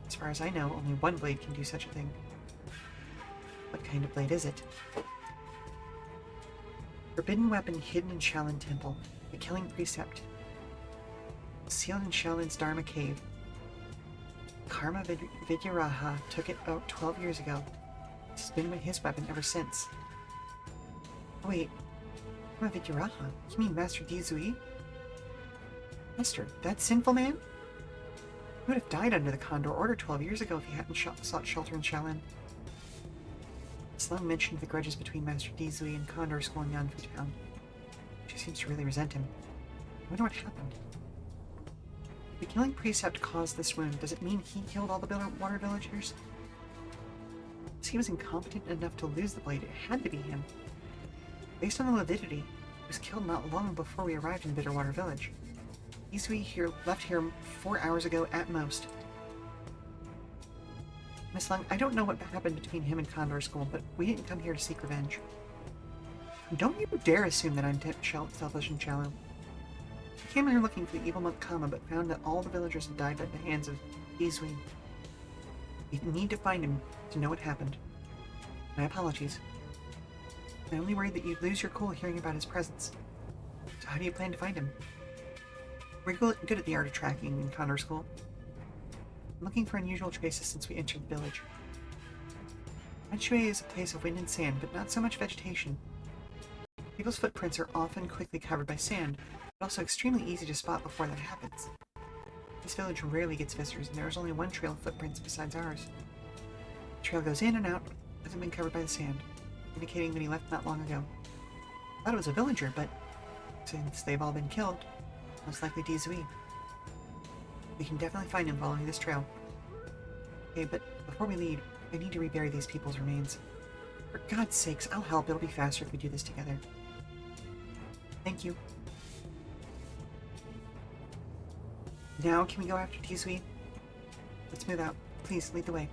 As far as I know, only one blade can do such a thing. What kind of blade is it? Forbidden weapon hidden in Shaolin Temple. The killing precept. Sealed in Shaolin's Dharma cave. Karma Vidyaraja took it out 12 years ago. This has been his weapon ever since. Oh, wait. Karma Vidyaraja? You mean Master Dizui? Master, that sinful man? He would have died under the Condor Order 12 years ago if he hadn't sought shelter in Shaolin. Sloan mentioned the grudges between Master Dizui and Condor School in Yanfu Town. She seems to really resent him. I wonder what happened. If the killing precept caused this wound, does it mean he killed all the water villagers? If he was incompetent enough to lose the blade, it had to be him. Based on the lividity, he was killed not long before we arrived in Bitterwater Village. Dizui left here 4 hours ago at most. Miss Lung, I don't know what happened between him and Condor School, but we didn't come here to seek revenge. Don't you dare assume that I'm selfish and shallow. I came here looking for the evil monk Kama, but found that all the villagers had died at the hands of Dizui. We need to find him to know what happened. My apologies. I'm only worried that you'd lose your cool hearing about his presence. So how do you plan to find him? We're good at the art of tracking in Condor School. I'm looking for unusual traces since we entered the village. Manshui is a place of wind and sand, but not so much vegetation. People's footprints are often quickly covered by sand, but also extremely easy to spot before that happens. This village rarely gets visitors, and there is only one trail of footprints besides ours. The trail goes in and out, hasn't been covered by the sand, indicating that he left not long ago. I thought it was a villager, but since they've all been killed, most likely Dizui. We can definitely find him following this trail. Okay, but before we leave, I need to rebury these people's remains. For God's sakes, I'll help. It'll be faster if we do this together. Thank you. Now, can we go after Dizui? Let's move out. Please, lead the way.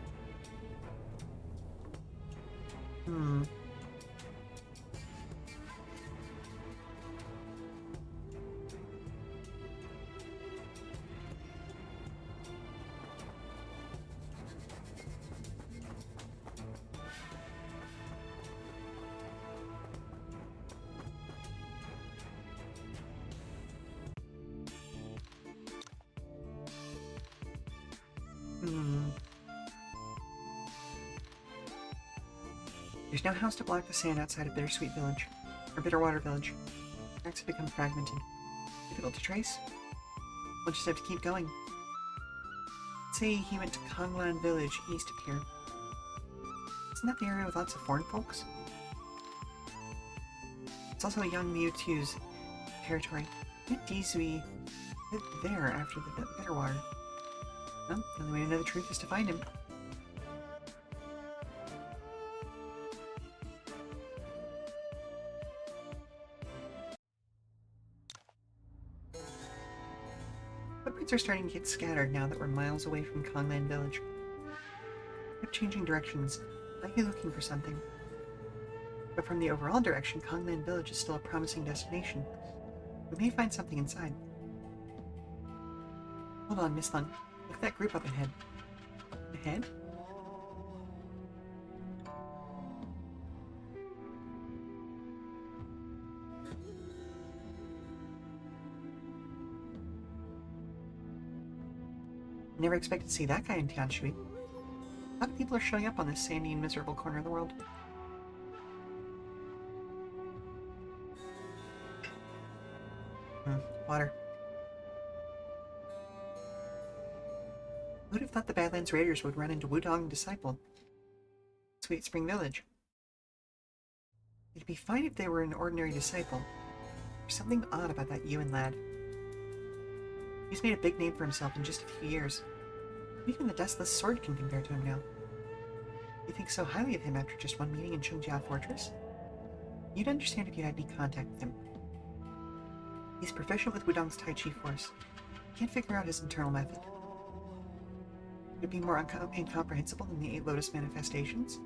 There's no house to block the sand outside of Bittersweet Village, or Bitterwater Village. Tracks have become fragmented. Difficult to trace? We'll just have to keep going. Let's say he went to Konglan Village east of here. Isn't that the area with lots of foreign folks? It's also young Mewtwo's territory. Did Dizui live there after the Bitterwater? Well, the only way to know the truth is to find him. Footprints are starting to get scattered now that we're miles away from Konglan Village. Keep changing directions, likely looking for something. But from the overall direction, Konglan Village is still a promising destination. We may find something inside. Hold on, Miss Lung. Look at that group up ahead. Ahead? Never expected to see that guy in Tianshui. A lot of people are showing up on this sandy and miserable corner of the world. Water. Who'd have thought the Badlands Raiders would run into Wudong Disciple? Sweet Spring Village. It'd be fine if they were an ordinary disciple. There's something odd about that Yuan lad. He's made a big name for himself in just a few years. Even the Dustless Sword can compare to him now. You think so highly of him after just one meeting in Chungjia Fortress? You'd understand if you had any contact with him. He's proficient with Wudong's Tai Chi force. Can't figure out his internal method. Could it be more incomprehensible than the 8 Lotus manifestations?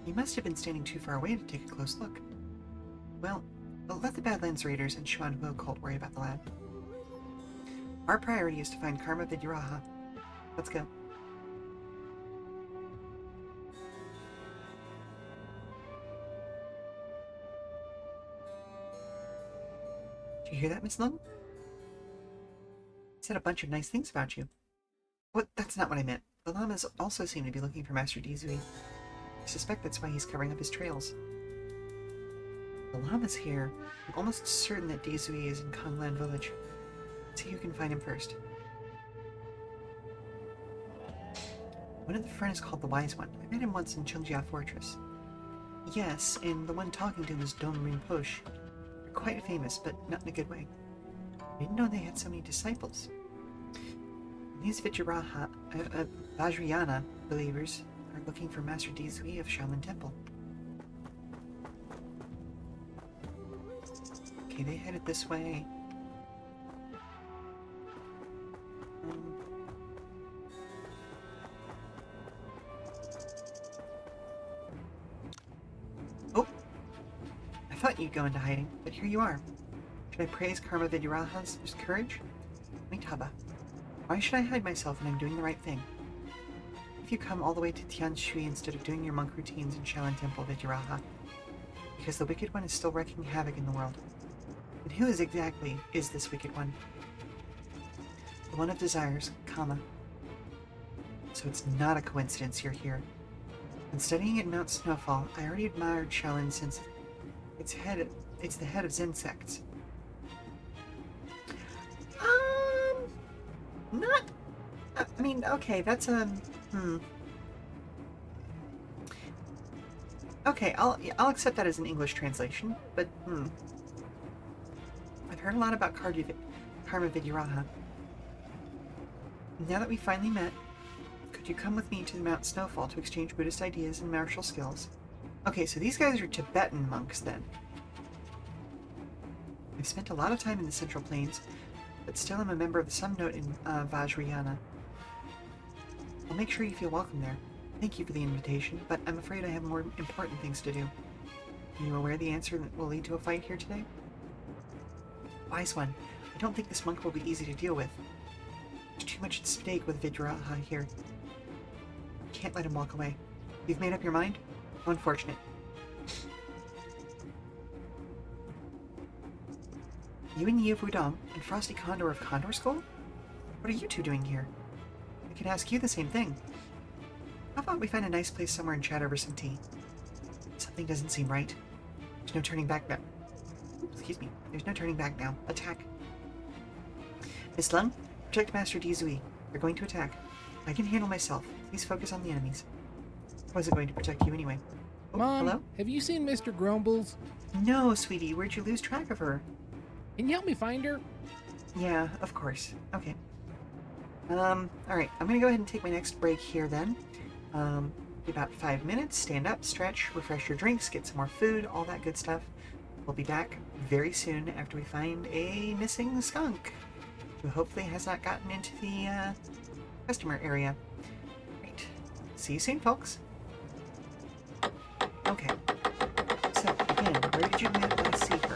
He must have been standing too far away to take a close look. Well, let the Badlands Raiders and Xuanhu cult worry about the lad. Our priority is to find Karma Vidyaraha. Let's go. Did you hear that, Miss Lung? He said a bunch of nice things about you. What? That's not what I meant. The llamas also seem to be looking for Master Dizui. I suspect that's why he's covering up his trails. The llama's here. I'm almost certain that Dizui is in Konglan village. Let's see who can find him first. One of the friend is called the Wise One. I met him once in Chungjia Fortress. Yes, and the one talking to him is Don Rinpoche. They're quite famous, but not in a good way. I didn't know they had so many disciples. These Vajrayana believers are looking for Master Dizui of Shaolin Temple. Okay, they headed this way. Oh! I thought you'd go into hiding, but here you are. Should I praise Karma Vidyaraha's courage? Amitabha. Why should I hide myself when I'm doing the right thing? If you come all the way to Tianshui instead of doing your monk routines in Shaolin Temple Vidyaraha, because the Wicked One is still wreaking havoc in the world. And who exactly is this Wicked One? The one of desires, Kama. So it's not a coincidence you're here. When studying at Mount Snowfall, I already admired Shaolin since it's the head of Zen sects. Not... I mean, okay, that's Okay, I'll accept that as an English translation, but I've heard a lot about Karma Vidyaraha. Now that we finally met, could you come with me to Mount Snowfall to exchange Buddhist ideas and martial skills? Okay, so these guys are Tibetan monks then. I've spent a lot of time in the Central Plains, but still am a member of some note in Vajrayana. I'll make sure you feel welcome there. Thank you for the invitation, but I'm afraid I have more important things to do. Are you aware the answer that will lead to a fight here today? Wise One, I don't think this monk will be easy to deal with. There's too much at stake with Vidyaraha here. Can't let him walk away. You've made up your mind? How unfortunate. You and Yi of Wudong and Frosty Condor of Condor School? What are you two doing here? I could ask you the same thing. How about we find a nice place somewhere and chat over some tea? Something doesn't seem right. There's no turning back now. Excuse me. There's no turning back now. Attack. Miss Lung, protect Master Dizui. They're going to attack. I can handle myself. Please focus on the enemies. I wasn't going to protect you anyway. Oh, Mom, hello? have you seen Mr. Grumbles? No, sweetie. Where'd you lose track of her? Can you help me find her? Yeah, of course. Okay. Alright. I'm gonna go ahead and take my next break here then. Be about 5 minutes. Stand up, stretch, refresh your drinks, get some more food, all that good stuff. We'll be back very soon after we find a missing skunk, who hopefully has not gotten into the, customer area. Right. See you soon, folks. Okay. So, again, where did you last see her?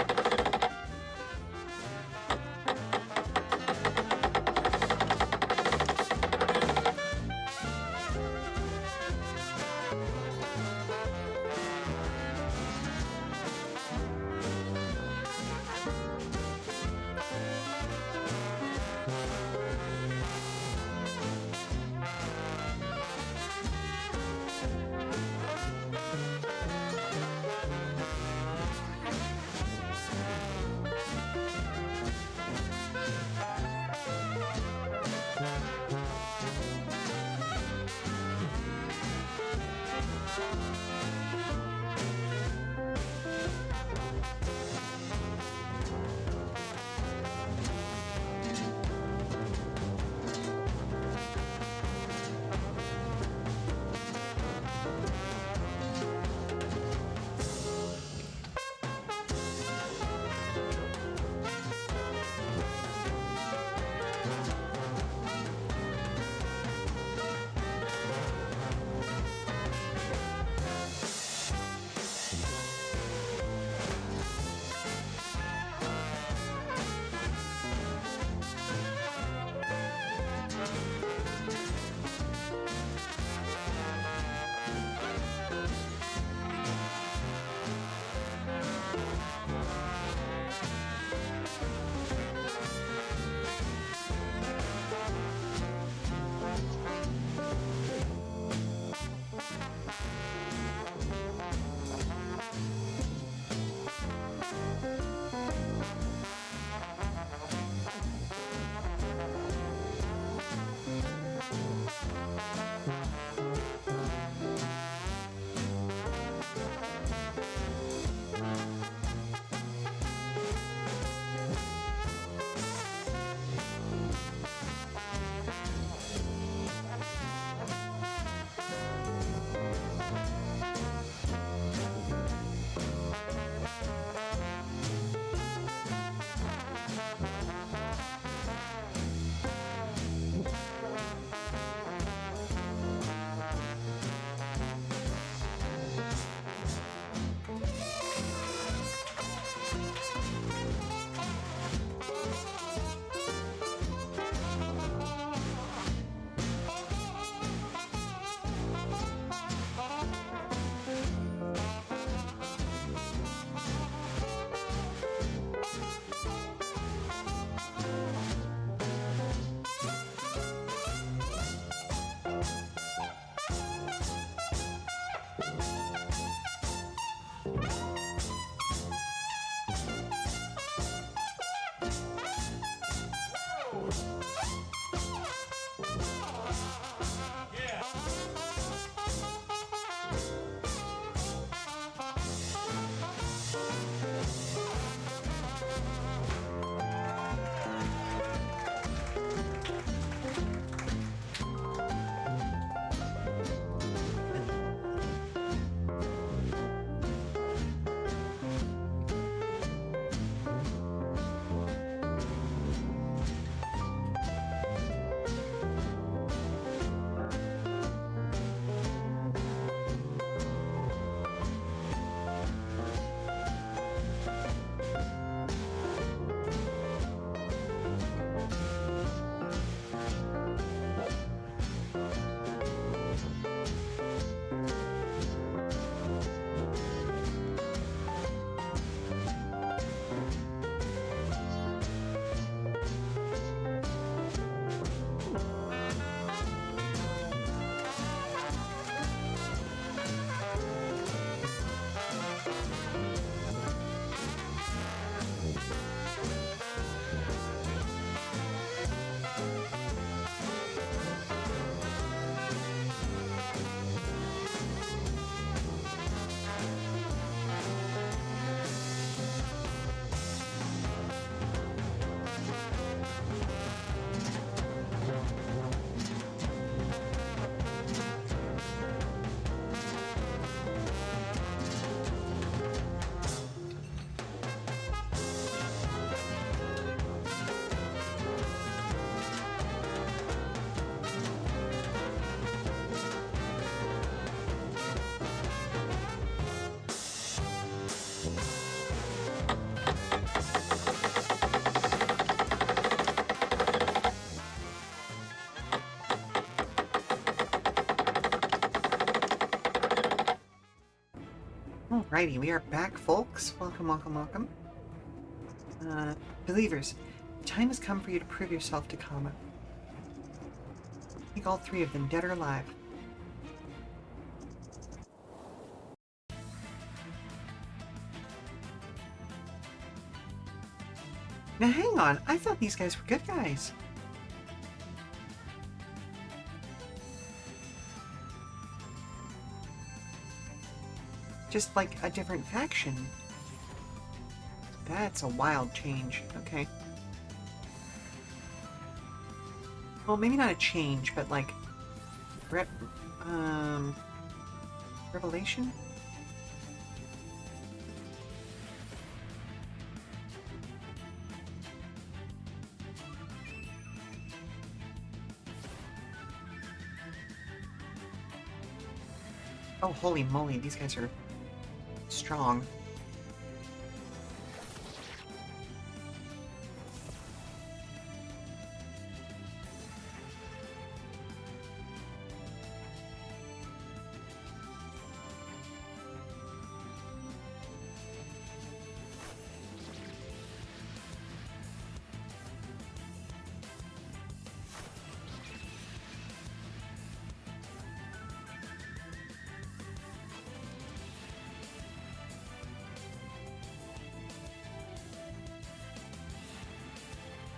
Alrighty, we are back, folks. Welcome, welcome, welcome. Believers, the time has come for you to prove yourself to Kama. Take all three of them, dead or alive. Now hang on, I thought these guys were good guys. Just like a different faction. That's a wild change. Okay. Well, maybe not a change, but like... Revelation? Oh, holy moly, these guys are strong.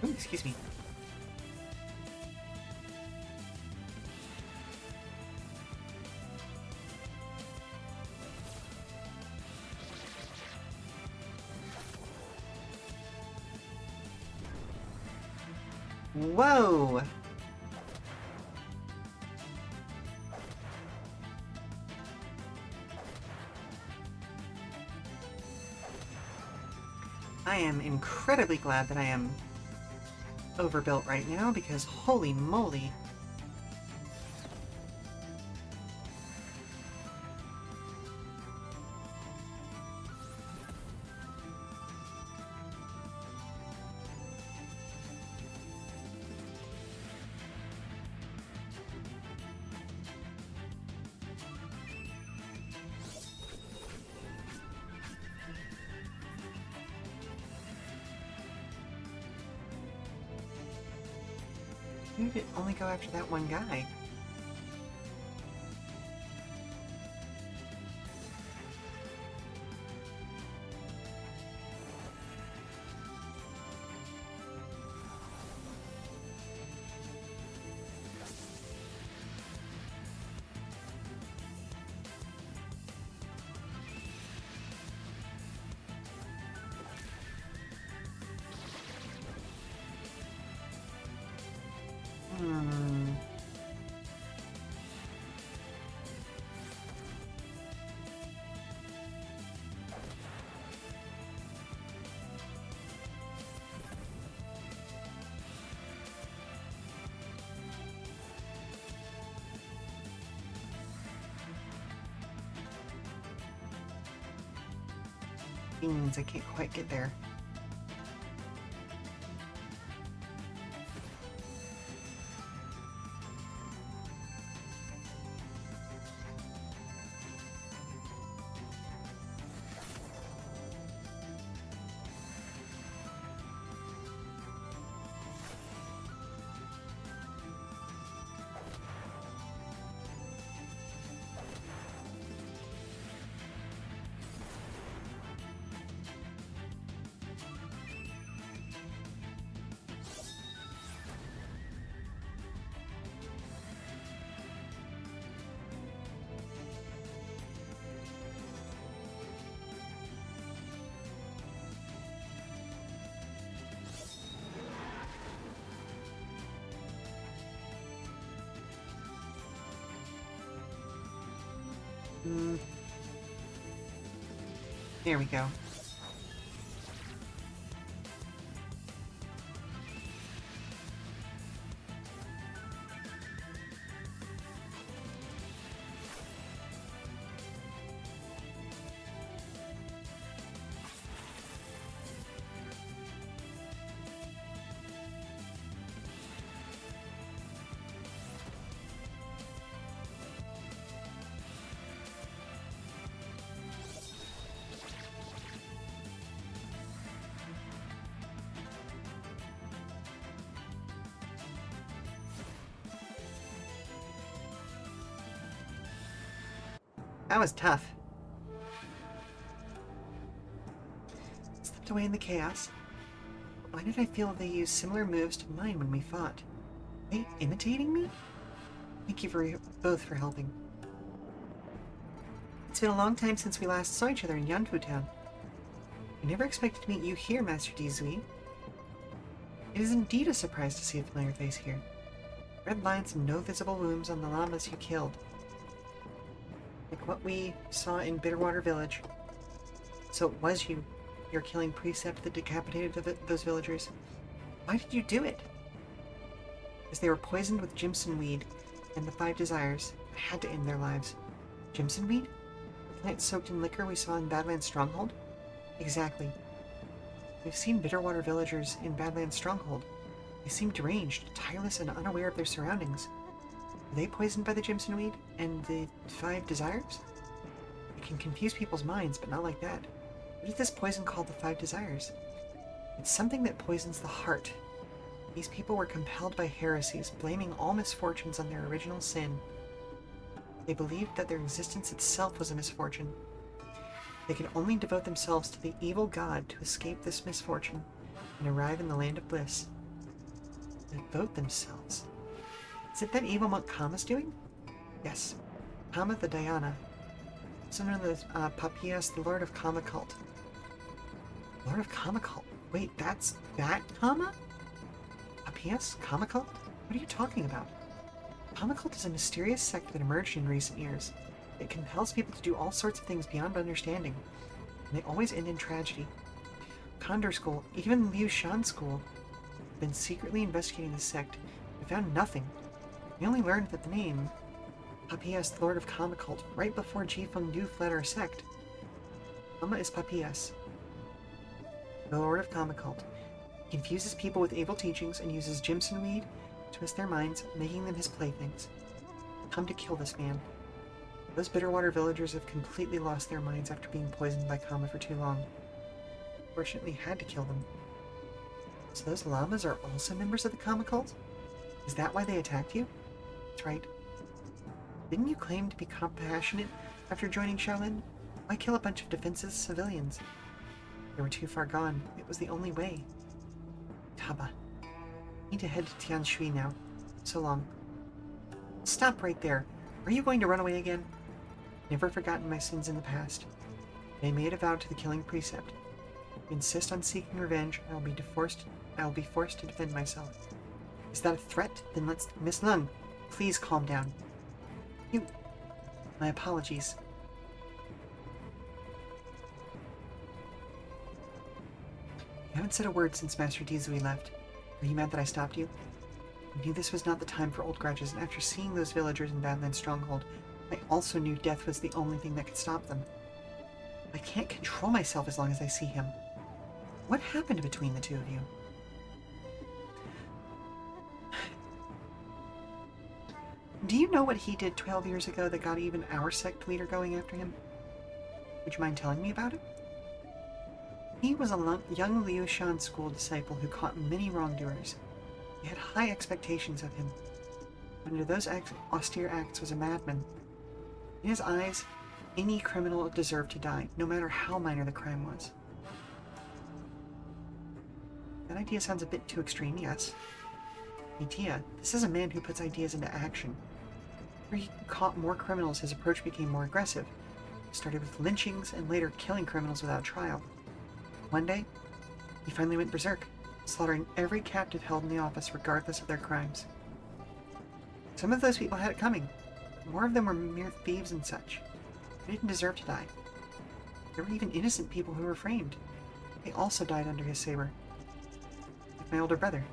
Ooh, excuse me. Whoa! I am incredibly glad that I am overbuilt right now, because holy moly. You could only go after that one guy. Hmm. Beans, I can't quite get there. Hmm. There we go. That was tough. Slipped away in the chaos. Why did I feel they used similar moves to mine when we fought? Are they imitating me? Thank you both for helping. It's been a long time since we last saw each other in Yanfu Town. I never expected to meet you here, Master Dizui. It is indeed a surprise to see a familiar face here. Red lines and no visible wounds on the llamas you killed. Like what we saw in Bitterwater Village. So it was you, your killing precept that decapitated those villagers. Why did you do it? Because they were poisoned with Jimson weed and the 5 desires. I had to end their lives. Jimson weed? The plant soaked in liquor we saw in Badlands Stronghold? Exactly. We've seen Bitterwater villagers in Badlands Stronghold. They seem deranged, tireless, and unaware of their surroundings. Were they poisoned by the Jimson weed and the 5 desires? It can confuse people's minds, but not like that. What is this poison called the 5 desires? It's something that poisons the heart. These people were compelled by heresies, blaming all misfortunes on their original sin. They believed that their existence itself was a misfortune. They could only devote themselves to the evil god to escape this misfortune and arrive in the land of bliss. Devote themselves. Is it that evil monk Kama's doing? Yes. Kama the Dhyana. Also known as Papias, the Lord of Kama Cult. Lord of Kama Cult? Wait, that's that Kama? Papias? Kama Cult? What are you talking about? Kama Cult is a mysterious sect that emerged in recent years. It compels people to do all sorts of things beyond understanding, and they always end in tragedy. Condor School, even Liu Shan School, have been secretly investigating this sect. We found nothing. We only learned that the name, Papias, the Lord of Kama Cult, right before Ji Fengdu fled our sect. Kama is Papias, the Lord of Kama Cult. He confuses people with evil teachings and uses Jimson weed to twist their minds, making them his playthings. Come to kill this man. Those Bitterwater villagers have completely lost their minds after being poisoned by Kama for too long. Fortunately, had to kill them. So those llamas are also members of the Kama Cult? Is that why they attacked you? That's right. Didn't you claim to be compassionate after joining Shaolin? Why kill a bunch of defenseless civilians? They were too far gone. It was the only way. Taba. Need to head to Tianshui now. So long. Stop right there. Are you going to run away again? Never forgotten my sins in the past. I made a vow to the killing precept. If you insist on seeking revenge, I will be forced to defend myself. Is that a threat? Then let's... Miss Lung, please calm down. My apologies. You haven't said a word since Master Dizui left. Are you mad that I stopped you? I knew this was not the time for old grudges, and after seeing those villagers in Badlands Stronghold, I also knew death was the only thing that could stop them. I can't control myself as long as I see him. What happened between the two of you? Do you know what he did 12 years ago that got even our sect leader going after him? Would you mind telling me about it? He was a young Liu Shan school disciple who caught many wrongdoers. He had high expectations of him. Under those austere acts was a madman. In his eyes, any criminal deserved to die, no matter how minor the crime was. That idea sounds a bit too extreme, yes. Hey Tia, this is a man who puts ideas into action. After he caught more criminals, his approach became more aggressive. He started with lynchings and later killing criminals without trial. One day, he finally went berserk, slaughtering every captive held in the office regardless of their crimes. Some of those people had it coming. More of them were mere thieves and such. They didn't deserve to die. There were even innocent people who were framed. They also died under his saber. Like my older brother.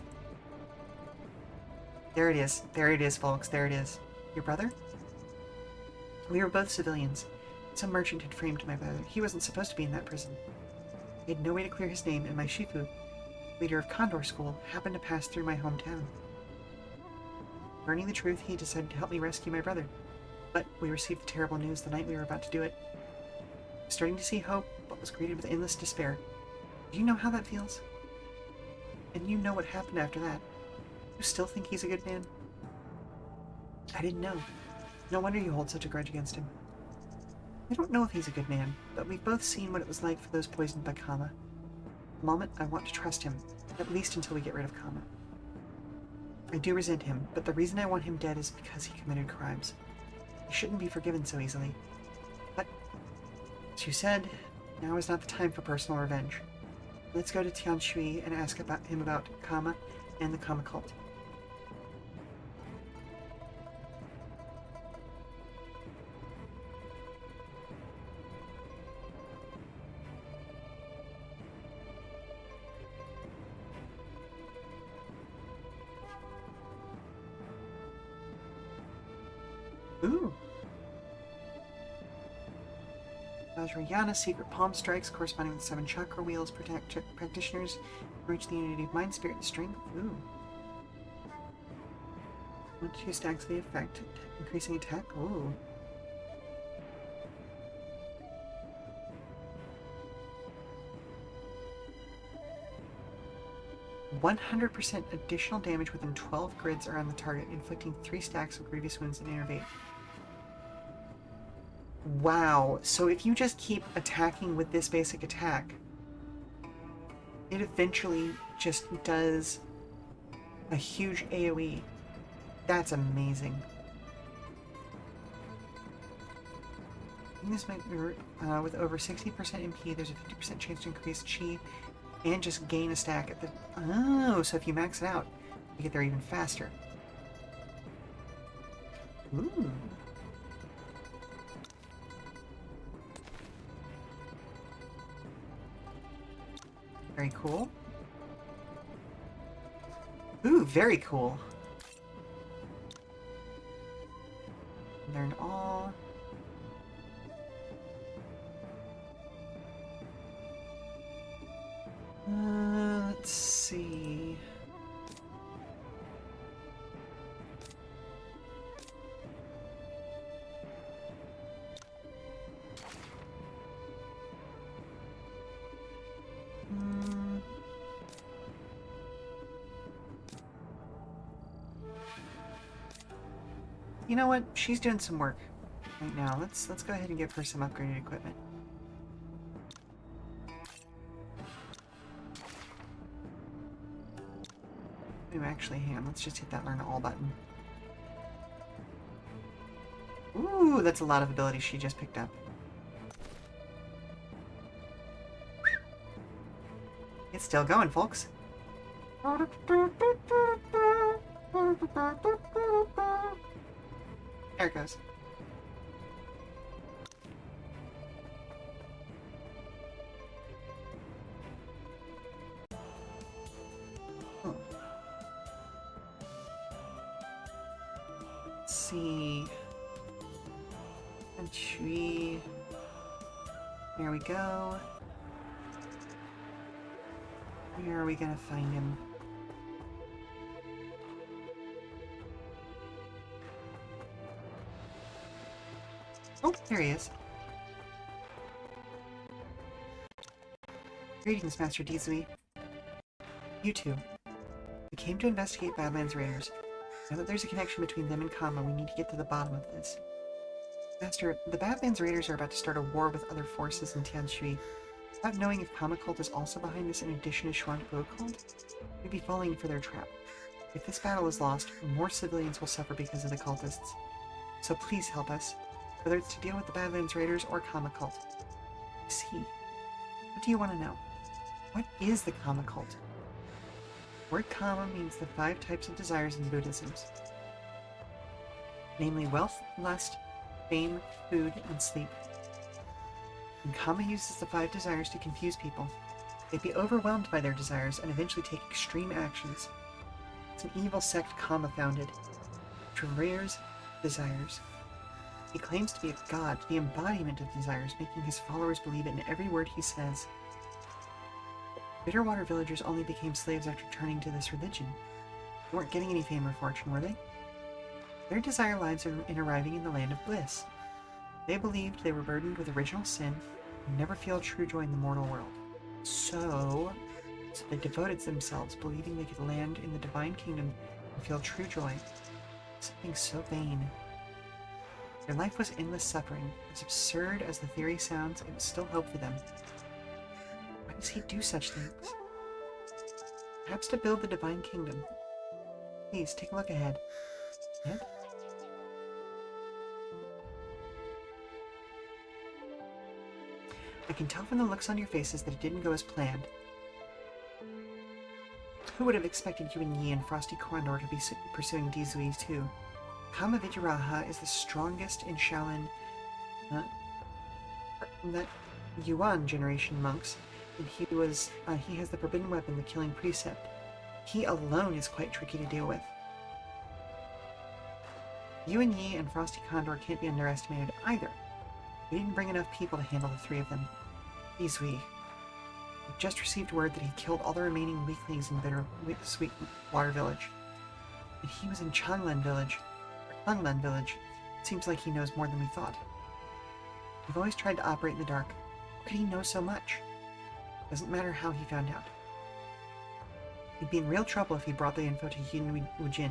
There it is. There it is, folks. There it is. Your brother? We were both civilians. Some merchant had framed my brother. He wasn't supposed to be in that prison. I had no way to clear his name, and my Shifu, leader of Condor School, happened to pass through my hometown. Learning the truth, he decided to help me rescue my brother. But we received terrible news the night we were about to do it. I was starting to see hope, but was greeted with endless despair. Do you know how that feels? And you know what happened after that. You still think he's a good man? I didn't know. No wonder you hold such a grudge against him. I don't know if he's a good man, but we've both seen what it was like for those poisoned by Kama. The moment I want to trust him, at least until we get rid of Kama. I do resent him, but the reason I want him dead is because he committed crimes. He shouldn't be forgiven so easily. But, as you said, now is not the time for personal revenge. Let's go to Tianshui and ask him about Kama and the Kama cult. Ooh. Vajrayana, secret palm strikes corresponding with 7 chakra wheels protect practitioners reach the unity of mind, spirit, and strength. Ooh. 1 to 2 stacks the effect, increasing attack. Ooh. "100% additional damage within 12 grids around the target, inflicting 3 stacks of grievous wounds and innervate." Wow, so if you just keep attacking with this basic attack, it eventually just does a huge AoE. That's amazing. This might be, with over 60% MP, there's a 50% chance to increase chi and just gain a stack at the... Oh, so if you max it out, you get there even faster. Ooh. Very cool. Ooh, very cool. Learn all. Let's see. You know what? She's doing some work right now. Let's go ahead and give her some upgraded equipment. Ooh, actually, hang on. Let's just hit that learn all button. Ooh, that's a lot of abilities she just picked up. It's still going, folks. There it goes. Oh. Let's see. And tree. There we go. Where are we gonna find him? Oh, there he is. Greetings, Master Dizui. You two. We came to investigate Badlands Raiders. Now that there's a connection between them and Kama, we need to get to the bottom of this. Master, the Badlands Raiders are about to start a war with other forces in Tianshui. Without knowing if Kama Cult is also behind this in addition to Xuan Guo Cult, we'd be falling for their trap. If this battle is lost, more civilians will suffer because of the cultists. So please help us, whether it's to deal with the Badlands Raiders or Kama Cult. See, what do you want to know? What is the Kama Cult? The word Kama means the 5 types of desires in Buddhism, namely wealth, lust, fame, food, and sleep. And Kama uses the 5 desires to confuse people. They'd be overwhelmed by their desires and eventually take extreme actions. It's an evil sect Kama founded, which reveres desires. He claims to be a god, the embodiment of desires, making his followers believe it in every word he says. Bitterwater villagers only became slaves after turning to this religion. They weren't getting any fame or fortune, were they? Their desire lies in arriving in the land of bliss. They believed they were burdened with original sin and never feel true joy in the mortal world. So they devoted themselves, believing they could land in the divine kingdom and feel true joy. Something so vain. Their life was endless suffering. As absurd as the theory sounds, it was still hope for them. Why does he do such things? Perhaps to build the divine kingdom. Please, take a look ahead. Ahead? I can tell from the looks on your faces that it didn't go as planned. Who would have expected you and Yi and Frosty Condor to be pursuing Dizui too? Kama Vijayaraja is the strongest in Shaolin that Yuan generation monks, and he has the forbidden weapon, the killing precept. He alone is quite tricky to deal with. You and Yi and Frosty Condor can't be underestimated either. We didn't bring enough people to handle the three of them. Dizui. We've just received word that he killed all the remaining weaklings in Sweet Water Village. And he was in Changlan Village. Seems like he knows more than we thought. We've always tried to operate in the dark. How could he know so much? Doesn't matter how he found out. He'd be in real trouble if he brought the info to Yin Wujin,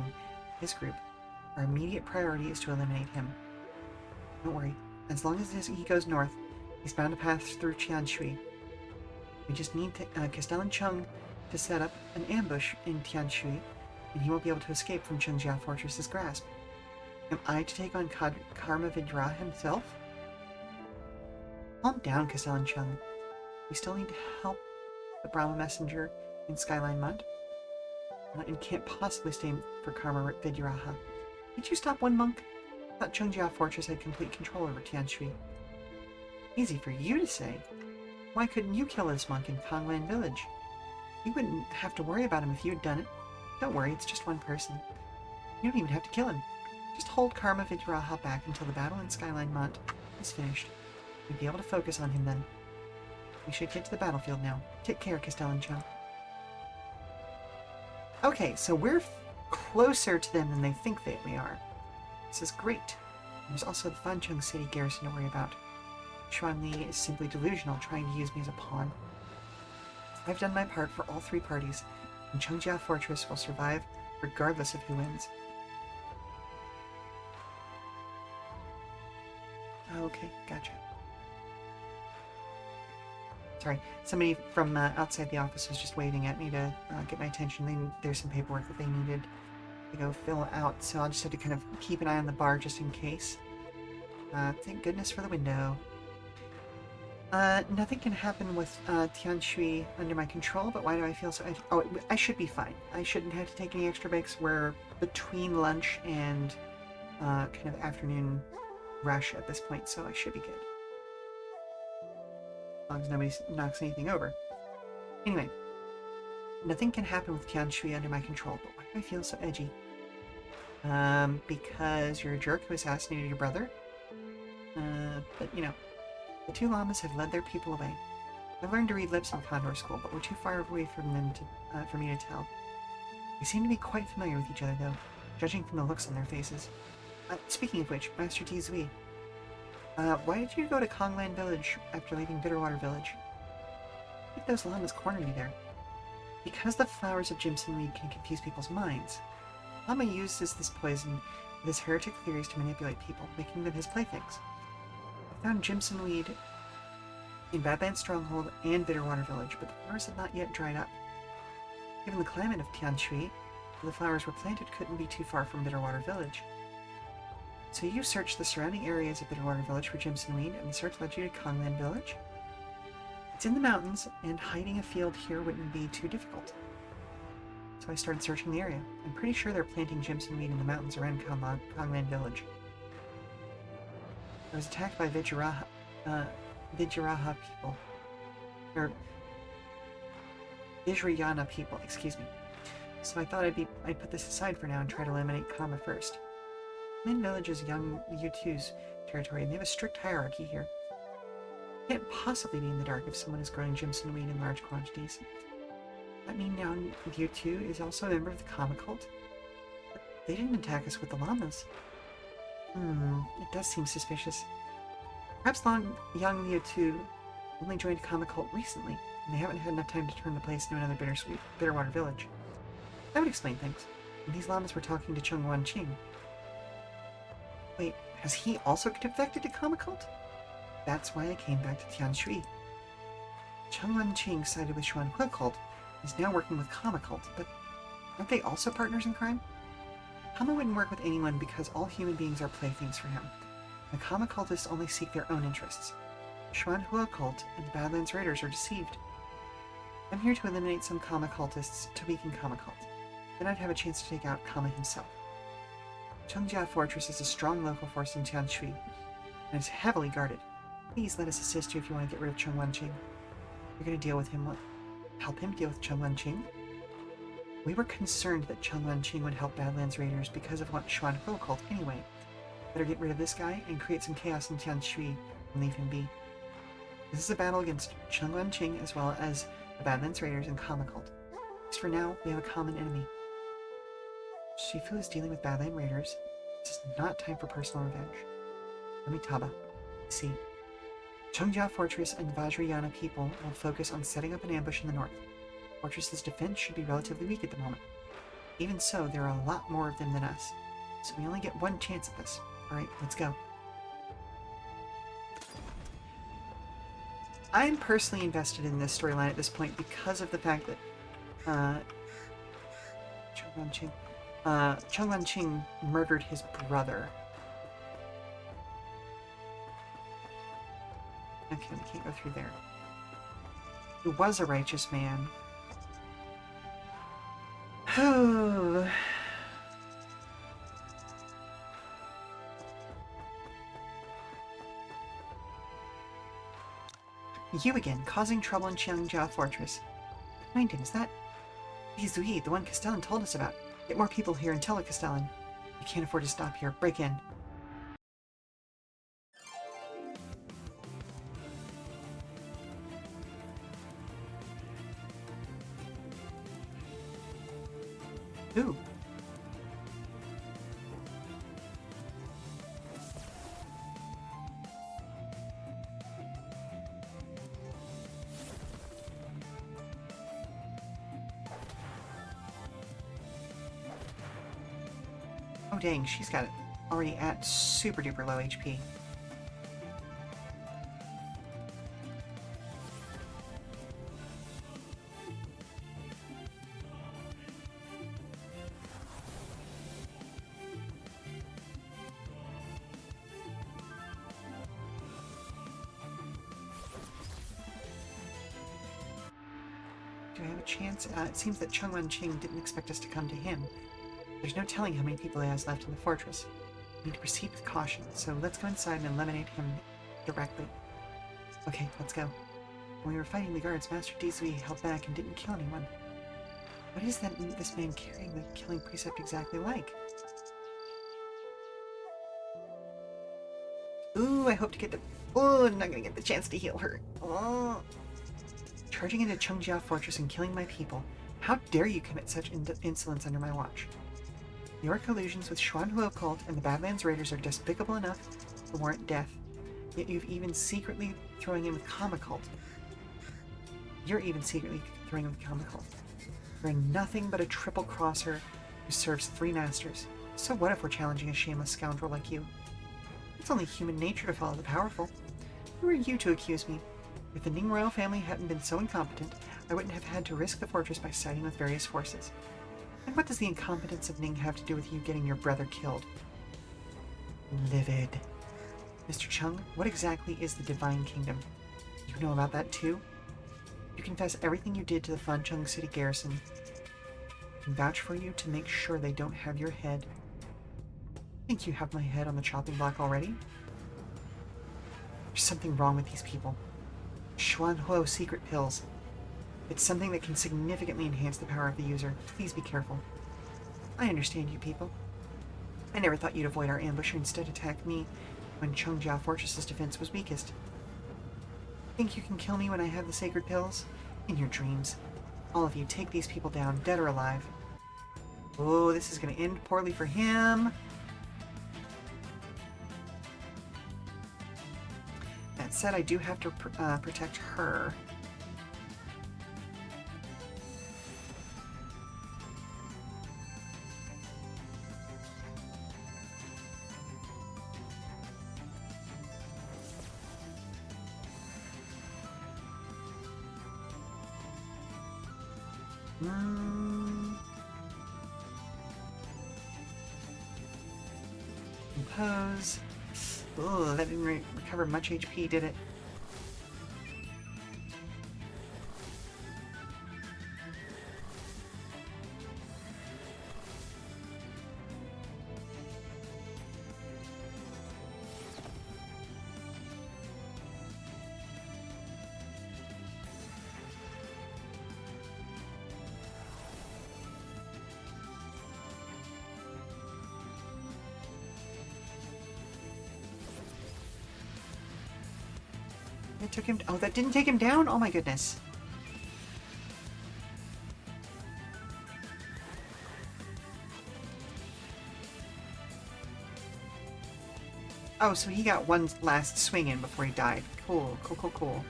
his group. Our immediate priority is to eliminate him. Don't worry. As long as he goes north, he's bound to pass through Tianshui. We just need Castellan Chung to set up an ambush in Tianshui, and he won't be able to escape from Chengjia Fortress's grasp. Am I to take on Karma Vidra himself? Calm down, Castellan Chung. We still need to help the Brahma Messenger in Skyline Mud, and can't possibly stay for Karma Vidyaraha. Did you stop one monk? I thought Chengjia Fortress had complete control over Tianshui. Easy for you to say. Why couldn't you kill this monk in Konglan Village? You wouldn't have to worry about him if you'd done it. Don't worry, it's just one person. You don't even have to kill him. Just hold Karma Vidyaraha back until the battle in Skyline Mont is finished. We'd be able to focus on him then. We should get to the battlefield now. Take care, Castellan Chung. Okay, so we're closer to them than they think that we are. This is great. There's also the Fancheng City garrison to worry about. Xuan Li is simply delusional, trying to use me as a pawn. I've done my part for all three parties, and Chengjia Fortress will survive regardless of who wins. Okay, gotcha. Sorry, somebody from outside the office was just waving at me to get my attention. There's some paperwork that they needed to go fill out, so I'll just have to kind of keep an eye on the bar just in case. Thank goodness for the window. Nothing can happen with Tianshui under my control, but why do I feel so... I should be fine. I shouldn't have to take any extra breaks. We're between lunch and kind of afternoon rush at this point, so I should be good. As long as nobody knocks anything over. Anyway, nothing can happen with Tianshui under my control, but why do I feel so edgy? Because you're a jerk who assassinated your brother? But you know, the two llamas have led their people away. I've learned to read lips in Condor School, but we're too far away from them for me to tell. They seem to be quite familiar with each other, though, judging from the looks on their faces. Speaking of which, Master Dizui, why did you go to Konglan Village after leaving Bitterwater Village? I think those llamas cornered you there. Because the flowers of Jimson Weed can confuse people's minds, Lama uses this poison with his heretic theories to manipulate people, making them his playthings. I found Jimson Weed in Badland Stronghold and Bitterwater Village, but the flowers had not yet dried up. Given the climate of Tianshui, where the flowers were planted couldn't be too far from Bitterwater Village. So you searched the surrounding areas of Bitterwater Village for Jimson Weed, and the search led you to Konglan Village? It's in the mountains, and hiding a field here wouldn't be too difficult. So I started searching the area. I'm pretty sure they're planting Jimson Weed in the mountains around Konglan Village. I was attacked by Vijayaraja people. Or Vijrayana people, excuse me. So I thought I'd put this aside for now and try to eliminate Kama first. Konglan Village is young U2's territory, and they have a strict hierarchy here. Can't possibly be in the dark if someone is growing Jimson Weed in large quantities. That mean now U2 is also a member of the Kama cult? But they didn't attack us with the llamas. It does seem suspicious. Perhaps young U2 only joined Kama cult recently, and they haven't had enough time to turn the place into another Bitterwater Village. That would explain things. And these llamas were talking to Chung Wan Ching. Wait, has he also defected to Kama Cult? That's why I came back to Tianshui. Cheng Wenqing sided with Xuanhua Cult and is now working with Kama Cult, but aren't they also partners in crime? Kama wouldn't work with anyone because all human beings are playthings for him. The Kama cultists only seek their own interests. Xuanhua Cult and the Badlands Raiders are deceived. I'm here to eliminate some Kama cultists to weaken Kama Cult. Then I'd have a chance to take out Kama himself. Chengjia Fortress is a strong local force in Tianshui, and it's heavily guarded. Please let us assist you if you want to get rid of Cheng Wenqing. You're going to deal with him. Help him deal with Cheng Wenqing? We were concerned that Cheng Wenqing would help Badlands Raiders because of what Xuanhua Cult anyway. Better get rid of this guy and create some chaos in Tianshui and leave him be. This is a battle against Cheng Wenqing as well as the Badlands Raiders and Kama Cult. Just for now, we have a common enemy. Shifu is dealing with Badland Raiders. This is not time for personal revenge. Amitabha. See. Chengjia Fortress and Vajrayana people will focus on setting up an ambush in the north. Fortress's defense should be relatively weak at the moment. Even so, there are a lot more of them than us, so we only get one chance at this. Alright, let's go. I'm personally invested in this storyline at this point because of the fact that Cheng Wenqing murdered his brother. Okay, we can't go through there. He was a righteous man. Oh. You again, causing trouble in Chengjia Fortress. Mind him, is that Zui, the one Castellan told us about? Get more people here and tell it, Castellan. You can't afford to stop here. Break in. Who? Oh dang, she's got it already at super duper low HP. Do I have a chance? It seems that Cheng Wenqing didn't expect us to come to him. There's no telling how many people he has left in the fortress. We need to proceed with caution, so let's go inside and eliminate him directly. Okay, let's go. When we were fighting the guards, Master Dizui held back and didn't kill anyone. What is this man carrying the killing precept exactly like? Ooh, I hope to get the... Oh, I'm not gonna get the chance to heal her. Oh. Charging into Chengjia Fortress and killing my people. How dare you commit such insolence under my watch? Your collusions with Xuanhua Cult and the Badlands Raiders are despicable enough to warrant death. Yet you've even secretly throwing in with Kama Cult. You're even secretly throwing in with Kama Cult. You're nothing but a triple crosser who serves three masters. So what if we're challenging a shameless scoundrel like you? It's only human nature to follow the powerful. Who are you to accuse me? If the Ning royal family hadn't been so incompetent, I wouldn't have had to risk the fortress by siding with various forces. And what does the incompetence of Ning have to do with you getting your brother killed? Livid. Mr. Chung, what exactly is the Divine Kingdom? You know about that too? You confess everything you did to the Fancheng City garrison. I can vouch for you to make sure they don't have your head. Think you have my head on the chopping block already? There's something wrong with these people. Xuanhua secret pills. It's something that can significantly enhance the power of the user. Please be careful. I understand you people. I never thought you'd avoid our ambush or instead attack me when Chengjia Fortress's defense was weakest. Think you can kill me when I have the sacred pills? In your dreams. All of you, take these people down, dead or alive. Oh, this is going to end poorly for him. That said, I do have to protect her. Hmm. Compose. Oh, that didn't recover much HP, did it? It took him. Oh, that didn't take him down? Oh my goodness. Oh, so he got one last swing in before he died. Cool, cool, cool, cool.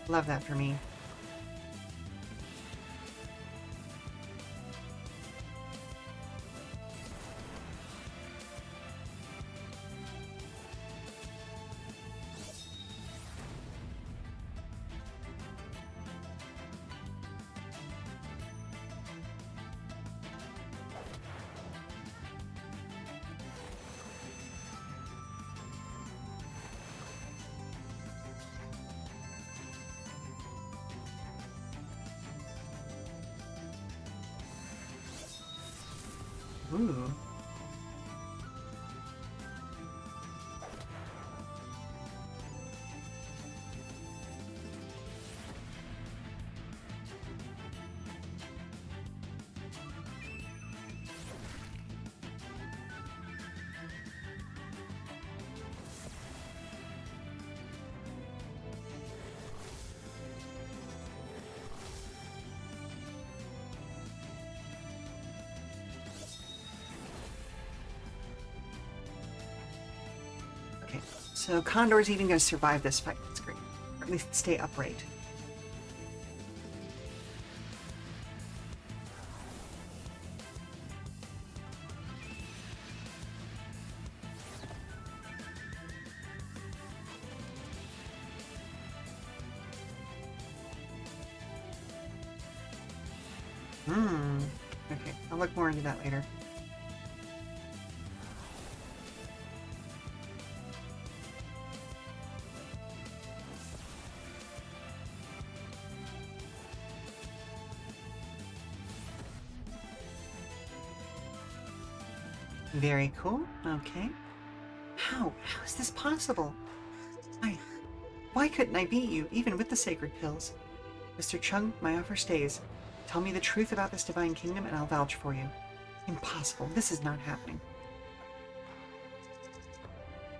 Love that for me. Ooh. Okay, so Condor's even going to survive this fight. That's great. Or at least stay upright. Okay, I'll look more into that later. Very cool. Okay. How? How is this possible? Why couldn't I beat you, even with the sacred pills? Mr. Chung, my offer stays. Tell me the truth about this divine kingdom and I'll vouch for you. Impossible. This is not happening.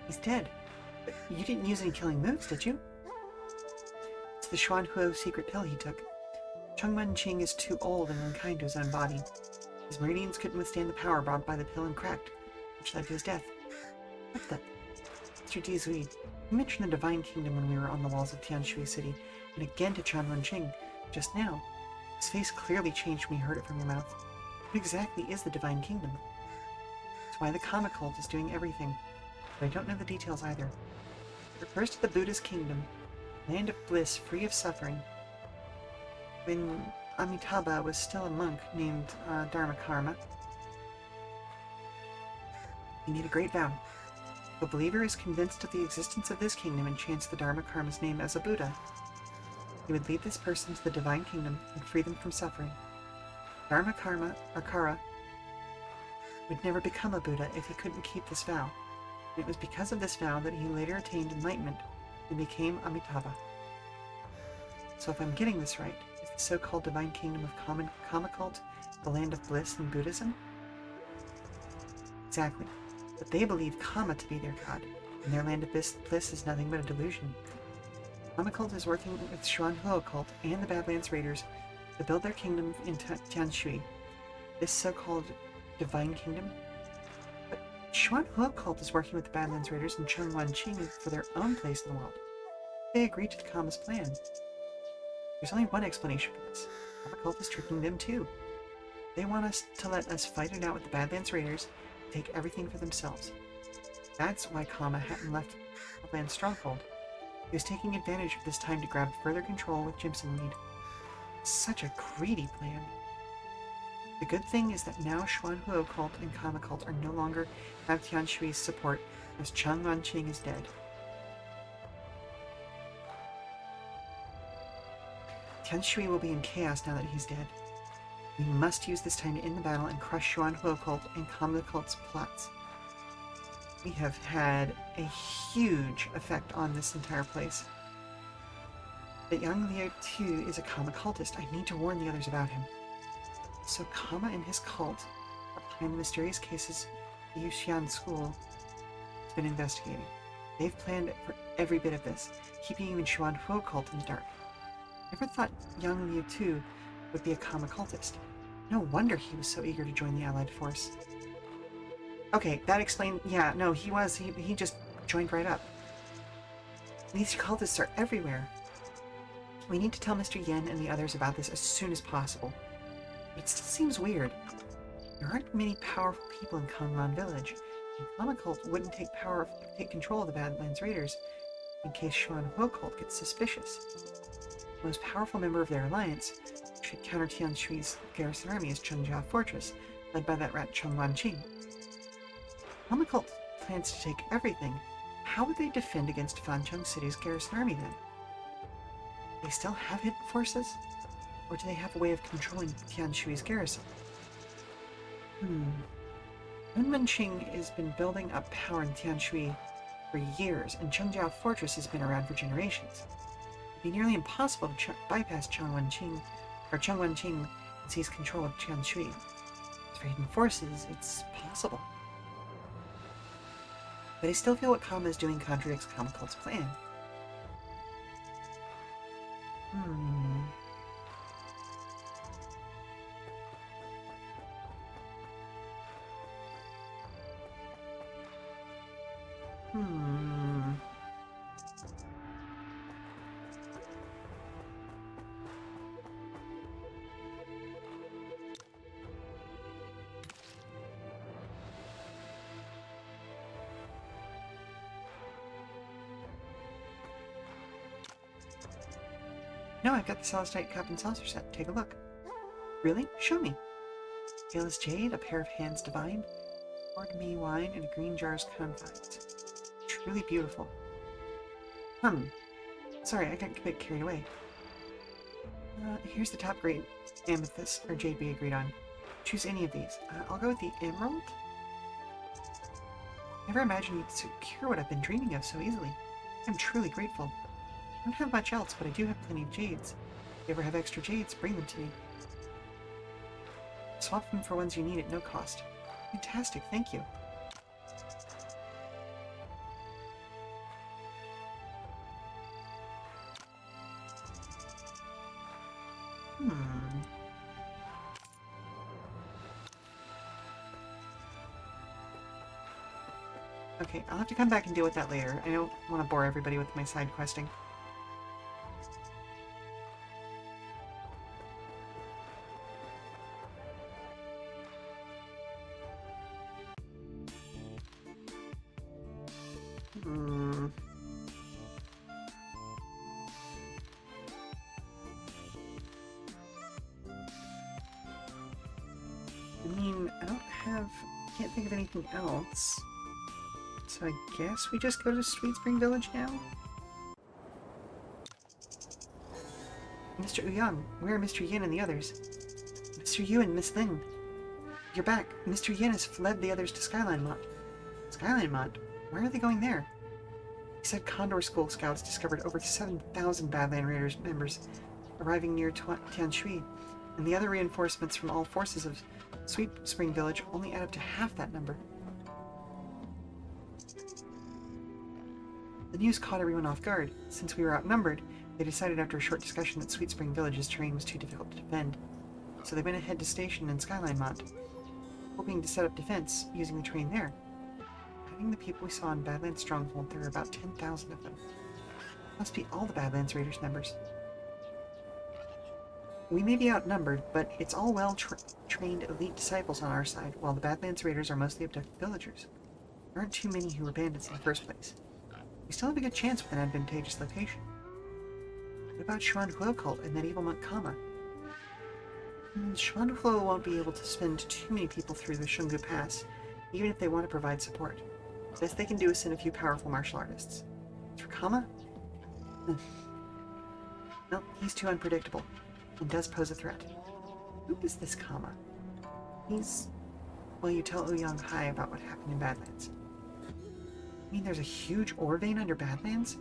He's dead. But you didn't use any killing moves, did you? It's the Xuanhuo secret pill he took. Chung Manqing is too old and unkind to his own body. His meridians couldn't withstand the power brought by the pill and cracked, which led to his death. What the? Mr. Dizui, you mentioned the Divine Kingdom when we were on the walls of Tianshui City, and again to Chan Wenqing, just now. His face clearly changed when he heard it from your mouth. What exactly is the Divine Kingdom? It's why the Kama cult is doing everything, but I don't know the details either. It refers to the Buddha's kingdom, land of bliss free of suffering. When Amitabha was still a monk named Dharmakarma, he made a great vow. If a believer is convinced of the existence of this kingdom and chants the Dharmakarma's name as a Buddha, he would lead this person to the divine kingdom and free them from suffering. Dharmakarma, or Kara, would never become a Buddha if he couldn't keep this vow. And it was because of this vow that he later attained enlightenment and became Amitabha. So if I'm getting this right, is the so-called divine kingdom of Kama cult the land of bliss in Buddhism? Exactly. But they believe Kama to be their god, and their land of bliss is nothing but a delusion. Kama cult is working with Xuanhuo cult and the Badlands Raiders to build their kingdom in Tianshui, this so-called divine kingdom. But Xuanhuo cult is working with the Badlands Raiders and Chung Wanqing for their own place in the world. They agreed to the Kama's plan. There's only one explanation for this. Kama cult is tricking them too. They want us to let us fight it out with the Badlands Raiders and take everything for themselves. That's why Kama hadn't left Badlands Stronghold. He was taking advantage of this time to grab further control with Jimson Lead. Such a greedy plan. The good thing is that now Xuanhuo cult and Kama cult are no longer have Tian Shui's support, as Cheng Wanqing is dead. Tian Shui will be in chaos now that he's dead. We must use this time to end the battle and crush Xuanhuo cult and Kama cult's plots. We have had a huge effect on this entire place. That Yang Liu too is a Kama cultist. I need to warn the others about him. So Kama and his cult are behind the mysterious cases the Yuxian school has been investigating. They've planned for every bit of this, keeping even Xuanhuo cult in the dark. Never thought Yang Liu too would be a Kama cultist. No wonder he was so eager to join the Allied force. Okay, that explained. Yeah, no, he was. He just joined right up. These cultists are everywhere. We need to tell Mr. Yen and the others about this as soon as possible. But it still seems weird. There aren't many powerful people in Kanglan Village, and Kama cult wouldn't take control of the Badlands Raiders in case Xuanhuo cult gets suspicious. The most powerful member of their alliance should counter Tian Shui's garrison army is Chengjia Fortress, led by that rat Cheng Wanqing. Kama cult plans to take everything. How would they defend against Fancheng City's garrison army then? They still have hidden forces? Or do they have a way of controlling Tian Shui's garrison? Cheng Wanqing has been building up power in Tian Shui for years, and Chengjia Fortress has been around for generations. It'd be nearly impossible to bypass Cheng Wanqing and seize control of Tian Shui. As for hidden forces, it's possible. But I still feel what Kama is doing contradicts Kama cult's plan. No, I've got the Celestite cup and saucer set. Take a look. Really? Show me. Pale as jade, a pair of hands divine, poured me wine in a green jar's confines. Truly beautiful. Sorry, I got a bit carried away. Here's the top grade amethyst or jade we agreed on. Choose any of these. I'll go with the emerald. Never imagined you'd secure what I've been dreaming of so easily. I'm truly grateful. I don't have much else, but I do have plenty of jades. If you ever have extra jades, bring them to me. Swap them for ones you need at no cost. Fantastic, thank you. Okay, I'll have to come back and deal with that later. I don't want to bore everybody with my side questing. I mean, can't think of anything else. So I guess we just go to Sweet Spring Village now? Mr. Ouyang, where are Mr. Yin and the others? Mr. Yu and Miss Ling. You're back. Mr. Yin has fled the others to Skyline Mont. Skyline Mont? Where are they going there? He said Condor School Scouts discovered over 7,000 Badland Raiders members arriving near Tian Shui, and the other reinforcements from all forces of Sweet Spring Village only add up to half that number. The news caught everyone off guard. Since we were outnumbered, they decided after a short discussion that Sweet Spring Village's terrain was too difficult to defend. So they went ahead to station in Skyline Mont, hoping to set up defense using the terrain there. Counting the people we saw in Badlands Stronghold, there were about 10,000 of them. Must be all the Badlands Raiders members. We may be outnumbered, but it's all well-trained elite disciples on our side, while the Badlands Raiders are mostly abducted villagers. There aren't too many who were bandits in the first place. We still have a good chance with an advantageous location. What about Xuanhuo cult and that evil monk Kama? Shuanhuo won't be able to send too many people through the Shungu Pass, even if they want to provide support. The best they can do is send a few powerful martial artists. As for Kama? Well, he's too unpredictable, and does pose a threat. Who is this Kama? He's... Well, you tell Ouyang Hai about what happened in Badlands. You mean there's a huge ore vein under Badlands?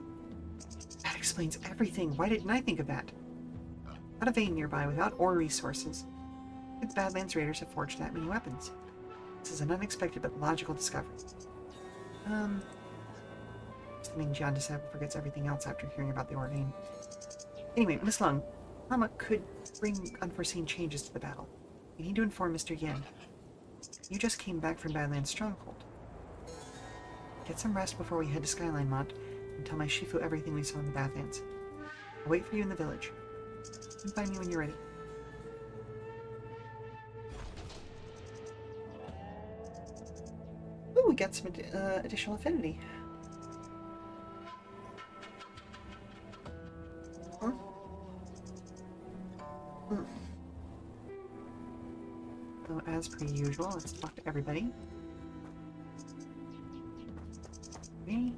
That explains everything. Why didn't I think of that? Not a vein nearby without ore resources. The Badlands Raiders have forged that many weapons. This is an unexpected but logical discovery. Something Jian Disciple forgets everything else after hearing about the ore vein. Anyway, Miss Lung, Mama could bring unforeseen changes to the battle. You need to inform Mr. Yin. You just came back from Badlands Stronghold. Get some rest before we head to Skyline Mont and tell my Shifu everything we saw in the Badlands. I'll wait for you in the village. You can find me when you're ready. Ooh, we got some additional affinity. Huh? So, as per usual, let's talk to everybody. Me.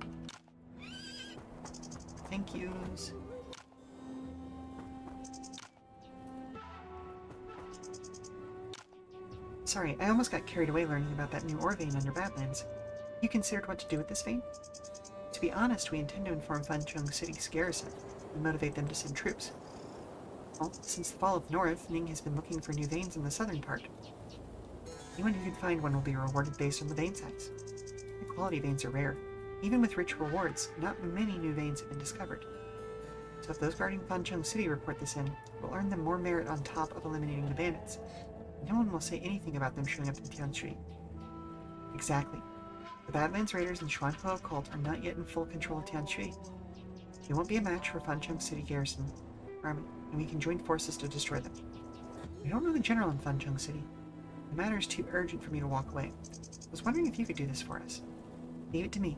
Thank yous. Sorry, I almost got carried away learning about that new ore vein under Badlands. You considered what to do with this vein? To be honest, we intend to inform Fancheng City's garrison and motivate them to send troops. Well, since the fall of North, Ning has been looking for new veins in the southern part. Anyone who can find one will be rewarded based on the vein size. High quality veins are rare. Even with rich rewards, not many new veins have been discovered. So if those guarding Fancheng City report this in, we'll earn them more merit on top of eliminating the bandits. No one will say anything about them showing up in Tianshui. Exactly. The Badlands Raiders and Xuanhua cult are not yet in full control of Tianshui. They won't be a match for Fancheng City garrison army, and we can join forces to destroy them. We don't know the general in Fancheng City. The matter is too urgent for me to walk away. I was wondering if you could do this for us. Leave it to me.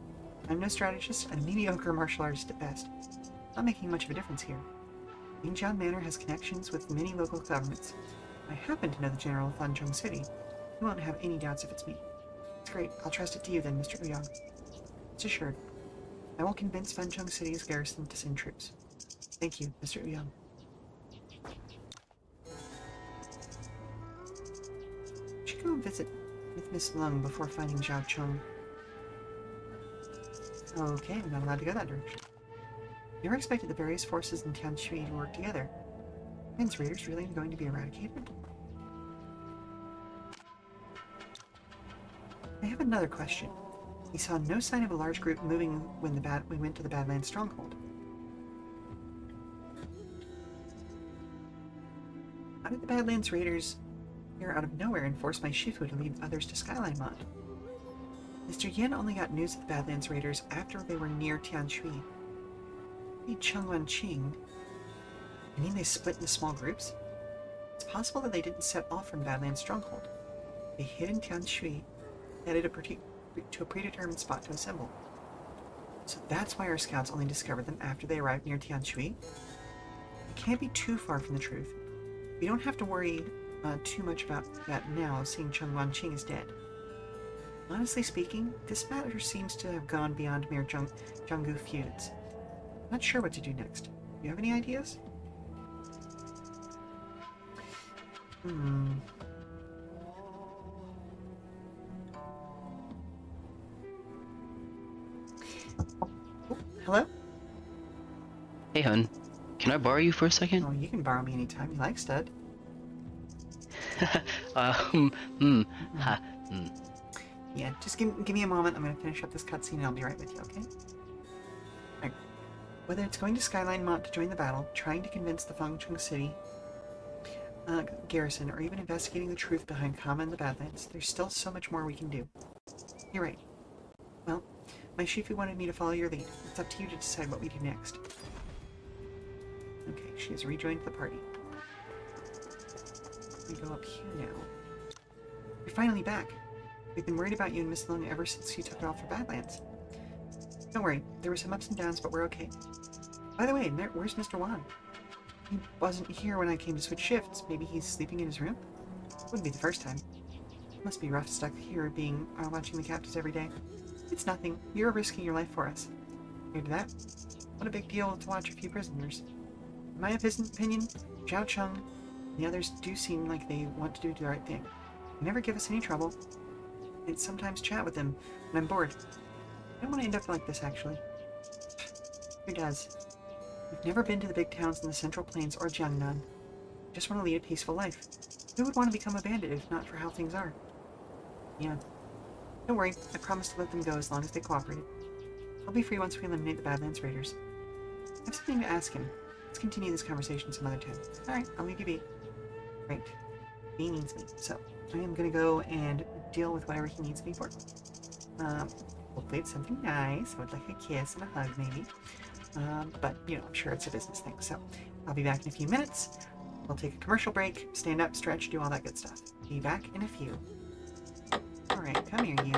I'm no strategist and a mediocre martial artist at best. Not making much of a difference here. Ningjian Manor has connections with many local governments. I happen to know the general of Fancheng City. You won't have any doubts if it's me. It's great. I'll trust it to you then, Mr. Ouyang. It's assured. I will convince Fancheng City's garrison to send troops. Thank you, Mr. Ouyang. I should go visit with Miss Lung before finding Zhao Cheng. Okay, I'm not allowed to go that direction. Never expected the various forces in Tianshui to work together. Men's raiders really going to be eradicated? I have another question. We saw no sign of a large group moving when we went to the Badlands Stronghold. How did the Badlands Raiders appear out of nowhere and force my Shifu to lead others to Skyline Mod? Mr. Yin only got news of the Badlands Raiders after they were near Tianshui. Hey, Chengwan Qing. You mean they split into small groups? It's possible that they didn't set off from Badlands Stronghold. They hid in Tianshui, headed to a predetermined spot to assemble. So that's why our scouts only discovered them after they arrived near Tianshui? It can't be too far from the truth. We don't have to worry too much about that now, seeing Chengwan Qing is dead. Honestly speaking, this matter seems to have gone beyond mere Jianggu feuds. Not sure what to do next. Do you have any ideas? Oh, hello? Hey, hun. Can I borrow you for a second? Oh, you can borrow me anytime you like, stud. Yeah, just give me a moment. I'm going to finish up this cutscene and I'll be right with you, okay? Alright. Whether it's going to Skyline Mont to join the battle, trying to convince the Fangcheng City garrison, or even investigating the truth behind Kama and the Badlands, there's still so much more we can do. You're right. Well, my Shifu wanted me to follow your lead. It's up to you to decide what we do next. Okay, she has rejoined the party. We go up here now. You're finally back. We've been worried about you and Miss Lung ever since you took it off for Badlands. Don't worry, there were some ups and downs, but we're okay. By the way, where's Mr. Wan? He wasn't here when I came to switch shifts. Maybe he's sleeping in his room? Wouldn't be the first time. Must be rough stuck here being watching the captives every day. It's nothing. You're risking your life for us. Hear to that? What a big deal to watch a few prisoners. In my opinion, Zhao Cheng and the others do seem like they want to do the right thing. They never give us any trouble. I sometimes chat with them when I'm bored. I don't want to end up like this, actually. Who does? We've never been to the big towns in the Central Plains or Jiangnan. Just want to lead a peaceful life. Who would want to become a bandit if not for how things are? Yeah. Don't worry, I promise to let them go as long as they cooperate. I'll be free once we eliminate the Badlands Raiders. I have something to ask him. Let's continue this conversation some other time. Alright, I'll leave you be. Right. He needs me, so I am gonna go and deal with whatever he needs me for. Hopefully it's something nice. I would like a kiss and a hug, maybe. But, you know, I'm sure it's a business thing, so I'll be back in a few minutes. We'll take a commercial break, stand up, stretch, do all that good stuff. Be back in a few. Alright, come here, you.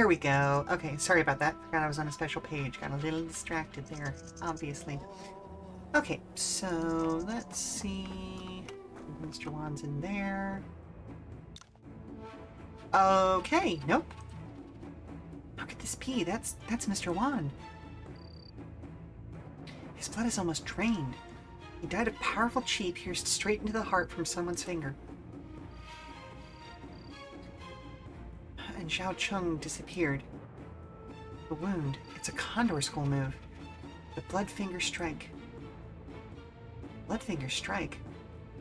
we go. Okay, sorry about that. Forgot I was on a special page. Got a little distracted there, obviously. Okay, so let's see. Mr. Wan's in there. Okay, nope. How could this be? That's Mr. Wan. His blood is almost drained. He died of powerful chi pierced straight into the heart from someone's finger. And Zhao Chung disappeared. The wound, it's a Condor School move. The Blood Finger Strike. Blood Finger Strike?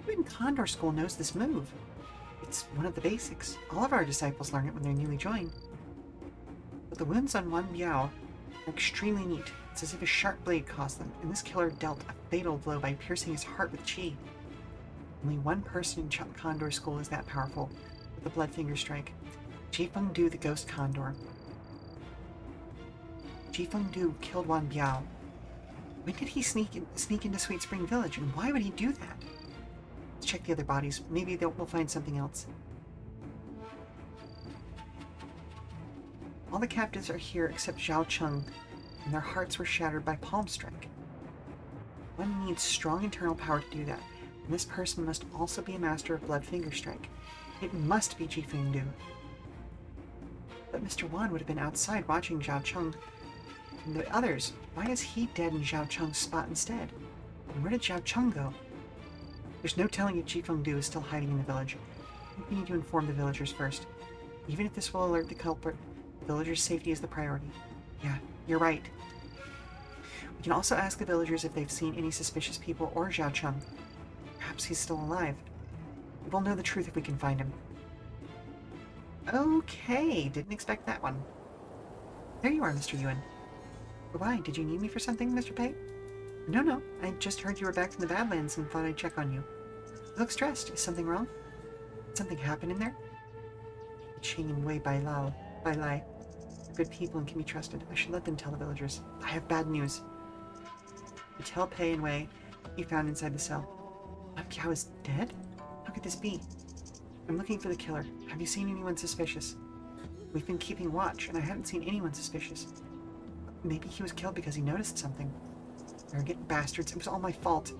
Who in Condor School knows this move? It's one of the basics. All of our disciples learn it when they're newly joined. But the wounds on Wan Biao are extremely neat. It's as if a sharp blade caused them, and this killer dealt a fatal blow by piercing his heart with chi. Only one person in Condor School is that powerful, with the Blood Finger Strike. Jifeng Du, the Ghost Condor. Jifeng Du killed Wan Biao. When did he sneak into Sweet Spring Village, and why would he do that? Let's check the other bodies. Maybe we'll find something else. All the captives are here except Zhao Chung, and their hearts were shattered by Palm Strike. One needs strong internal power to do that, and this person must also be a master of Blood Finger Strike. It must be Jifeng Du. But Mr. Wan would have been outside watching Zhao Chung and the others. Why is he dead in Zhao Chung's spot instead? And where did Zhao Chung go? There's no telling if Jifeng Du is still hiding in the village. I think we need to inform the villagers first. Even if this will alert the culprit, the villagers' safety is the priority. Yeah, you're right. We can also ask the villagers if they've seen any suspicious people or Zhao Chung. Perhaps he's still alive. We'll know the truth if we can find him. Okay, didn't expect that one. There you are, Mr. Yuan. Why, did you need me for something, Mr. Pei? No, I just heard you were back from the Badlands and thought I'd check on you. You look stressed. Is something wrong? Did something happen in there? Qing and Wei Bai Lai. They're good people and can be trusted. I should let them tell the villagers. I have bad news. You tell Pei and Wei you found inside the cell. Biao is dead? How could this be? I'm looking for the killer. Have you seen anyone suspicious? We've been keeping watch, and I haven't seen anyone suspicious. Maybe he was killed because he noticed something. Arrogant bastards. It was all my fault.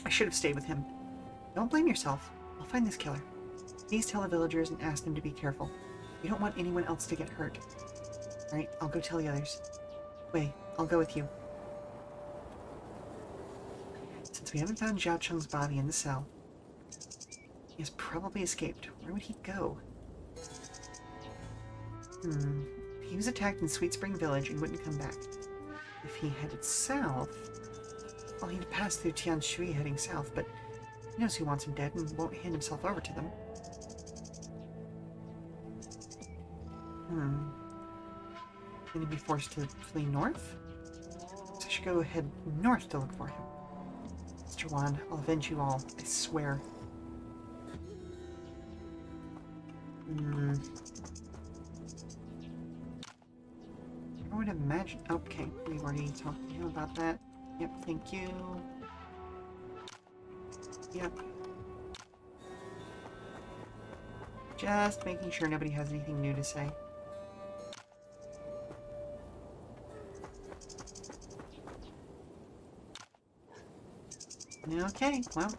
I should have stayed with him. Don't blame yourself. I'll find this killer. Please tell the villagers and ask them to be careful. We don't want anyone else to get hurt. Alright, I'll go tell the others. Wei, I'll go with you. Since we haven't found Zhao Chung's body in the cell, he has probably escaped. Where would he go? He was attacked in Sweet Spring Village and wouldn't come back. If he headed south, well, he'd pass through Tianshui heading south, but he knows who wants him dead and won't hand himself over to them. Can he be forced to flee north? So I should go head north to look for him. Mr. Wan, I'll avenge you all, I swear. I would imagine... Okay, we've already talked to him about that. Yep, thank you. Yep. Just making sure nobody has anything new to say. Okay, well,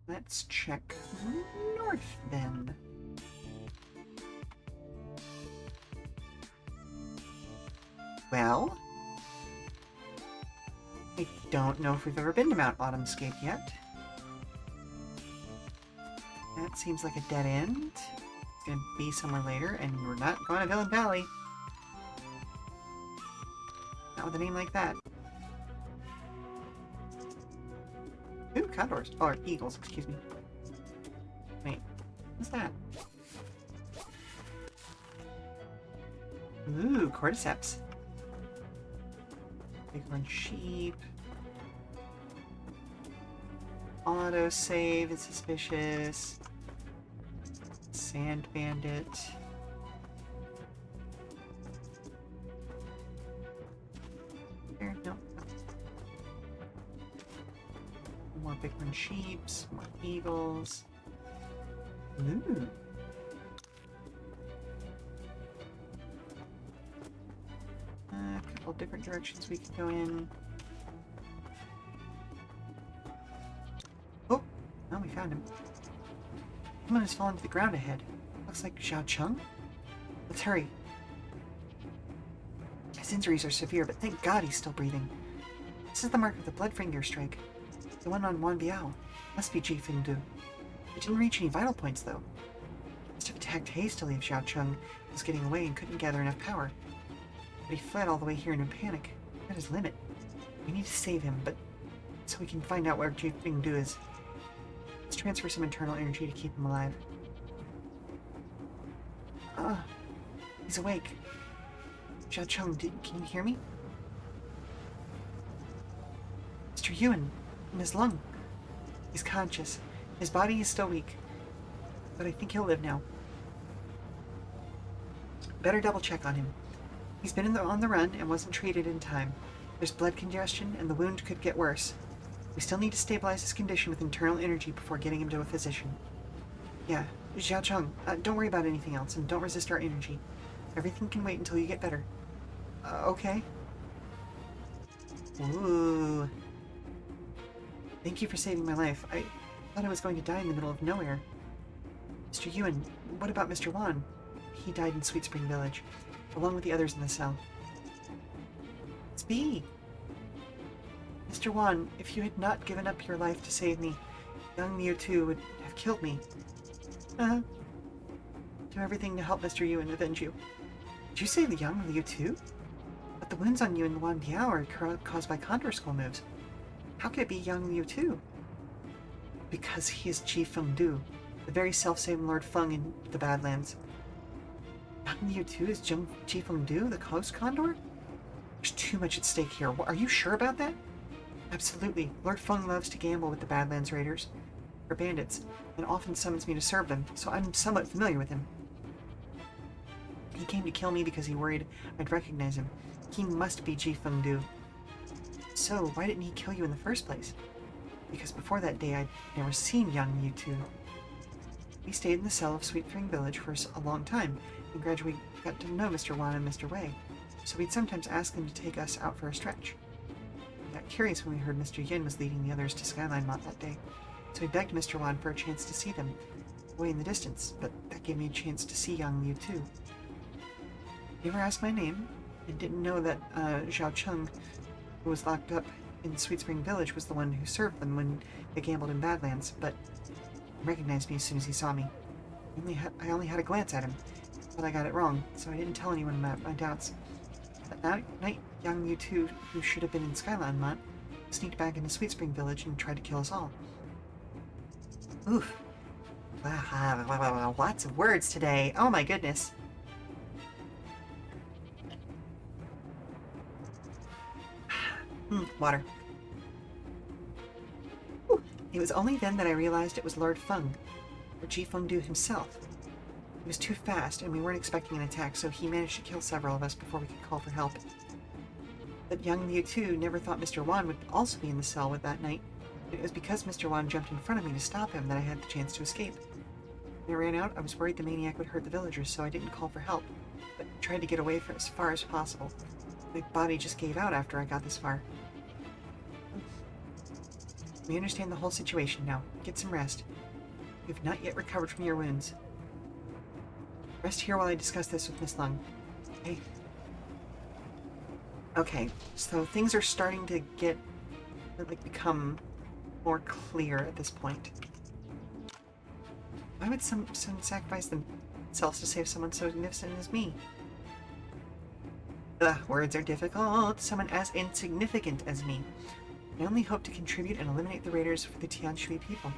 let's check north then. Well, I don't know if we've ever been to Mount Autumnscape yet. That seems like a dead end. It's gonna be somewhere later, and we're not going to Villain Valley. Not with a name like that. Ooh, condors. Or eagles, excuse me. Wait, what's that? Ooh, cordyceps. Bighorn sheep. Autosave is suspicious. Sand bandit. There, no. More bighorn sheeps, more eagles. Ooh. different directions we could go in. Oh, well, we found him. Someone has fallen to the ground ahead. Looks like Xiao Cheng. Let's hurry. His injuries are severe, but thank God he's still breathing. This is the mark of the Bloodfinger strike. The one on Wan Biao. Must be Ji Fengdu. It didn't reach any vital points, though. Must have attacked hastily if Xiao Cheng was getting away and couldn't gather enough power. But he fled all the way here in a panic. At his limit. We need to save him, but so we can find out where Ji Fengdu is. Let's transfer some internal energy to keep him alive. Ah, he's awake. Xiao Cheng, can you hear me? Mr. Yuan, in his lung. He's conscious. His body is still weak. But I think he'll live now. Better double check on him. He's been on the run and wasn't treated in time. There's blood congestion and the wound could get worse. We still need to stabilize his condition with internal energy before getting him to a physician. Yeah, Xiao Cheng, don't worry about anything else and don't resist our energy. Everything can wait until you get better. Okay. Ooh. Thank you for saving my life. I thought I was going to die in the middle of nowhere. Mr. Yuan, what about Mr. Wan? He died in Sweet Spring Village, along with the others in the cell. It's me. Mr. Wan, if you had not given up your life to save me, young Mewtwo would have killed me. Do everything to help Mr. Yuan avenge you. Did you say the young Mewtwo? But the wounds on you in Wan Biao are caused by Condor School moves. How could it be young Mewtwo? Because he is Ji Fengdu, the very self-same Lord Feng in the Badlands. Young Mewtwo is Ji Fengdu, the Coast Condor? There's too much at stake here. Are you sure about that? Absolutely. Lord Feng loves to gamble with the Badlands Raiders, or bandits, and often summons me to serve them, so I'm somewhat familiar with him. He came to kill me because he worried I'd recognize him. He must be Ji Fengdu. So, why didn't he kill you in the first place? Because before that day, I'd never seen young Mewtwo. We stayed in the cell of Sweet Spring Village for a long time, and gradually got to know Mr. Wan and Mr. Wei, so we'd sometimes ask them to take us out for a stretch. We got curious when we heard Mr. Yin was leading the others to Skyline Mont that day, so we begged Mr. Wan for a chance to see them, way in the distance, but that gave me a chance to see young Mewtwo. He never asked my name, and didn't know that Xiao Cheng, who was locked up in Sweet Spring Village, was the one who served them when they gambled in Badlands, but he recognized me as soon as he saw me. I only had a glance at him, but I got it wrong, so I didn't tell anyone about my doubts. That night, young Mewtwo, who should have been in Skyline Mont, sneaked back into Sweet Spring Village and tried to kill us all. Oof. Wow, lots of words today. Oh my goodness. Water. Whew. It was only then that I realized it was Lord Feng, or Ji Fengdu himself. He was too fast, and we weren't expecting an attack, so he managed to kill several of us before we could call for help. But young Mewtwo never thought Mr. Wan would also be in the cell with that night. It was because Mr. Wan jumped in front of me to stop him that I had the chance to escape. When I ran out, I was worried the maniac would hurt the villagers, so I didn't call for help, but tried to get away for as far as possible. My body just gave out after I got this far. We understand the whole situation now. Get some rest. You've not yet recovered from your wounds. Rest here while I discuss this with Miss Lung. Okay? Okay, so things are starting to become more clear at this point. Why would someone sacrifice themselves to save someone so magnificent as me? Ugh, words are difficult. Someone as insignificant as me. I only hope to contribute and eliminate the raiders for the Tianshui people.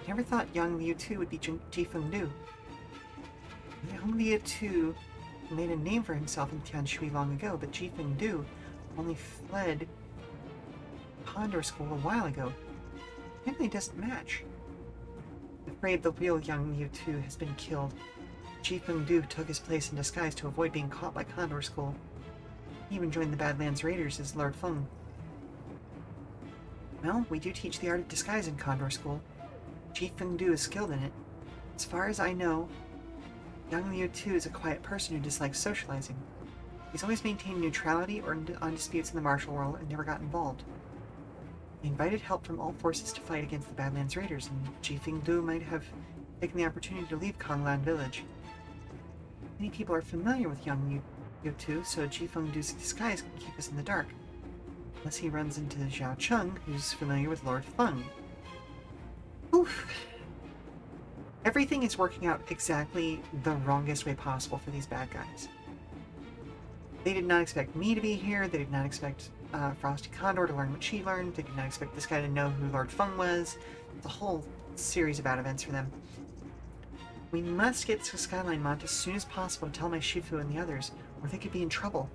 I never thought young Mewtwo would be Ji Fengdu. Young Mewtwo made a name for himself in Tianshui long ago, but Ji Fengdu only fled Condor School a while ago. Apparently doesn't match. I'm afraid the real young Mewtwo has been killed. Ji Fengdu took his place in disguise to avoid being caught by Condor School. He even joined the Badlands Raiders as Lord Feng. Well, we do teach the art of disguise in Condor School. Ji Fengdu is skilled in it. As far as I know, Young Liu too is a quiet person who dislikes socializing. He's always maintained neutrality on disputes in the martial world and never got involved. He invited help from all forces to fight against the Badlands Raiders, and Jifeng Du might have taken the opportunity to leave Konglan village. Many people are familiar with young Liu Tu, so Jifeng Du's disguise can keep us in the dark. Unless he runs into Zhao Cheng, who's familiar with Lord Feng. Oof. Everything is working out exactly the wrongest way possible for these bad guys. They did not expect me to be here. They did not expect Frosty Condor to learn what she learned. They did not expect this guy to know who Lord Feng was. It's a whole series of bad events for them. We must get to Skyline Mont as soon as possible to tell my Shifu and the others, or they could be in trouble.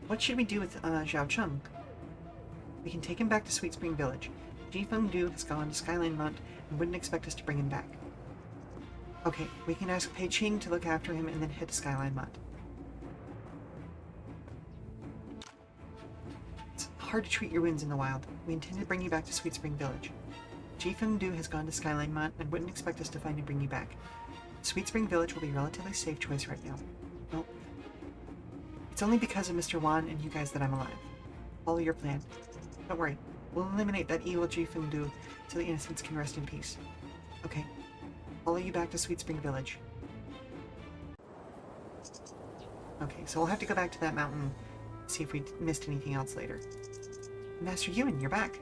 What should we do with Zhao Cheng? We can take him back to Sweet Spring Village. Jifeng Du has gone to Skyline Mont and wouldn't expect us to bring him back. Okay, we can ask Pei Ching to look after him and then head to Skyline Mont. It's hard to treat your wounds in the wild. We intend to bring you back to Sweet Spring Village. Jifeng Du has gone to Skyline Mont and wouldn't expect us to find and bring you back. Sweet Spring Village will be a relatively safe choice right now. Well, it's only because of Mr. Wan and you guys that I'm alive. Follow your plan. Don't worry, we'll eliminate that evil Jifeng Du so the innocents can rest in peace. Okay, follow you back to Sweet Spring Village. Okay, so we'll have to go back to that mountain, see if we missed anything else later. Master Yuan, you're back.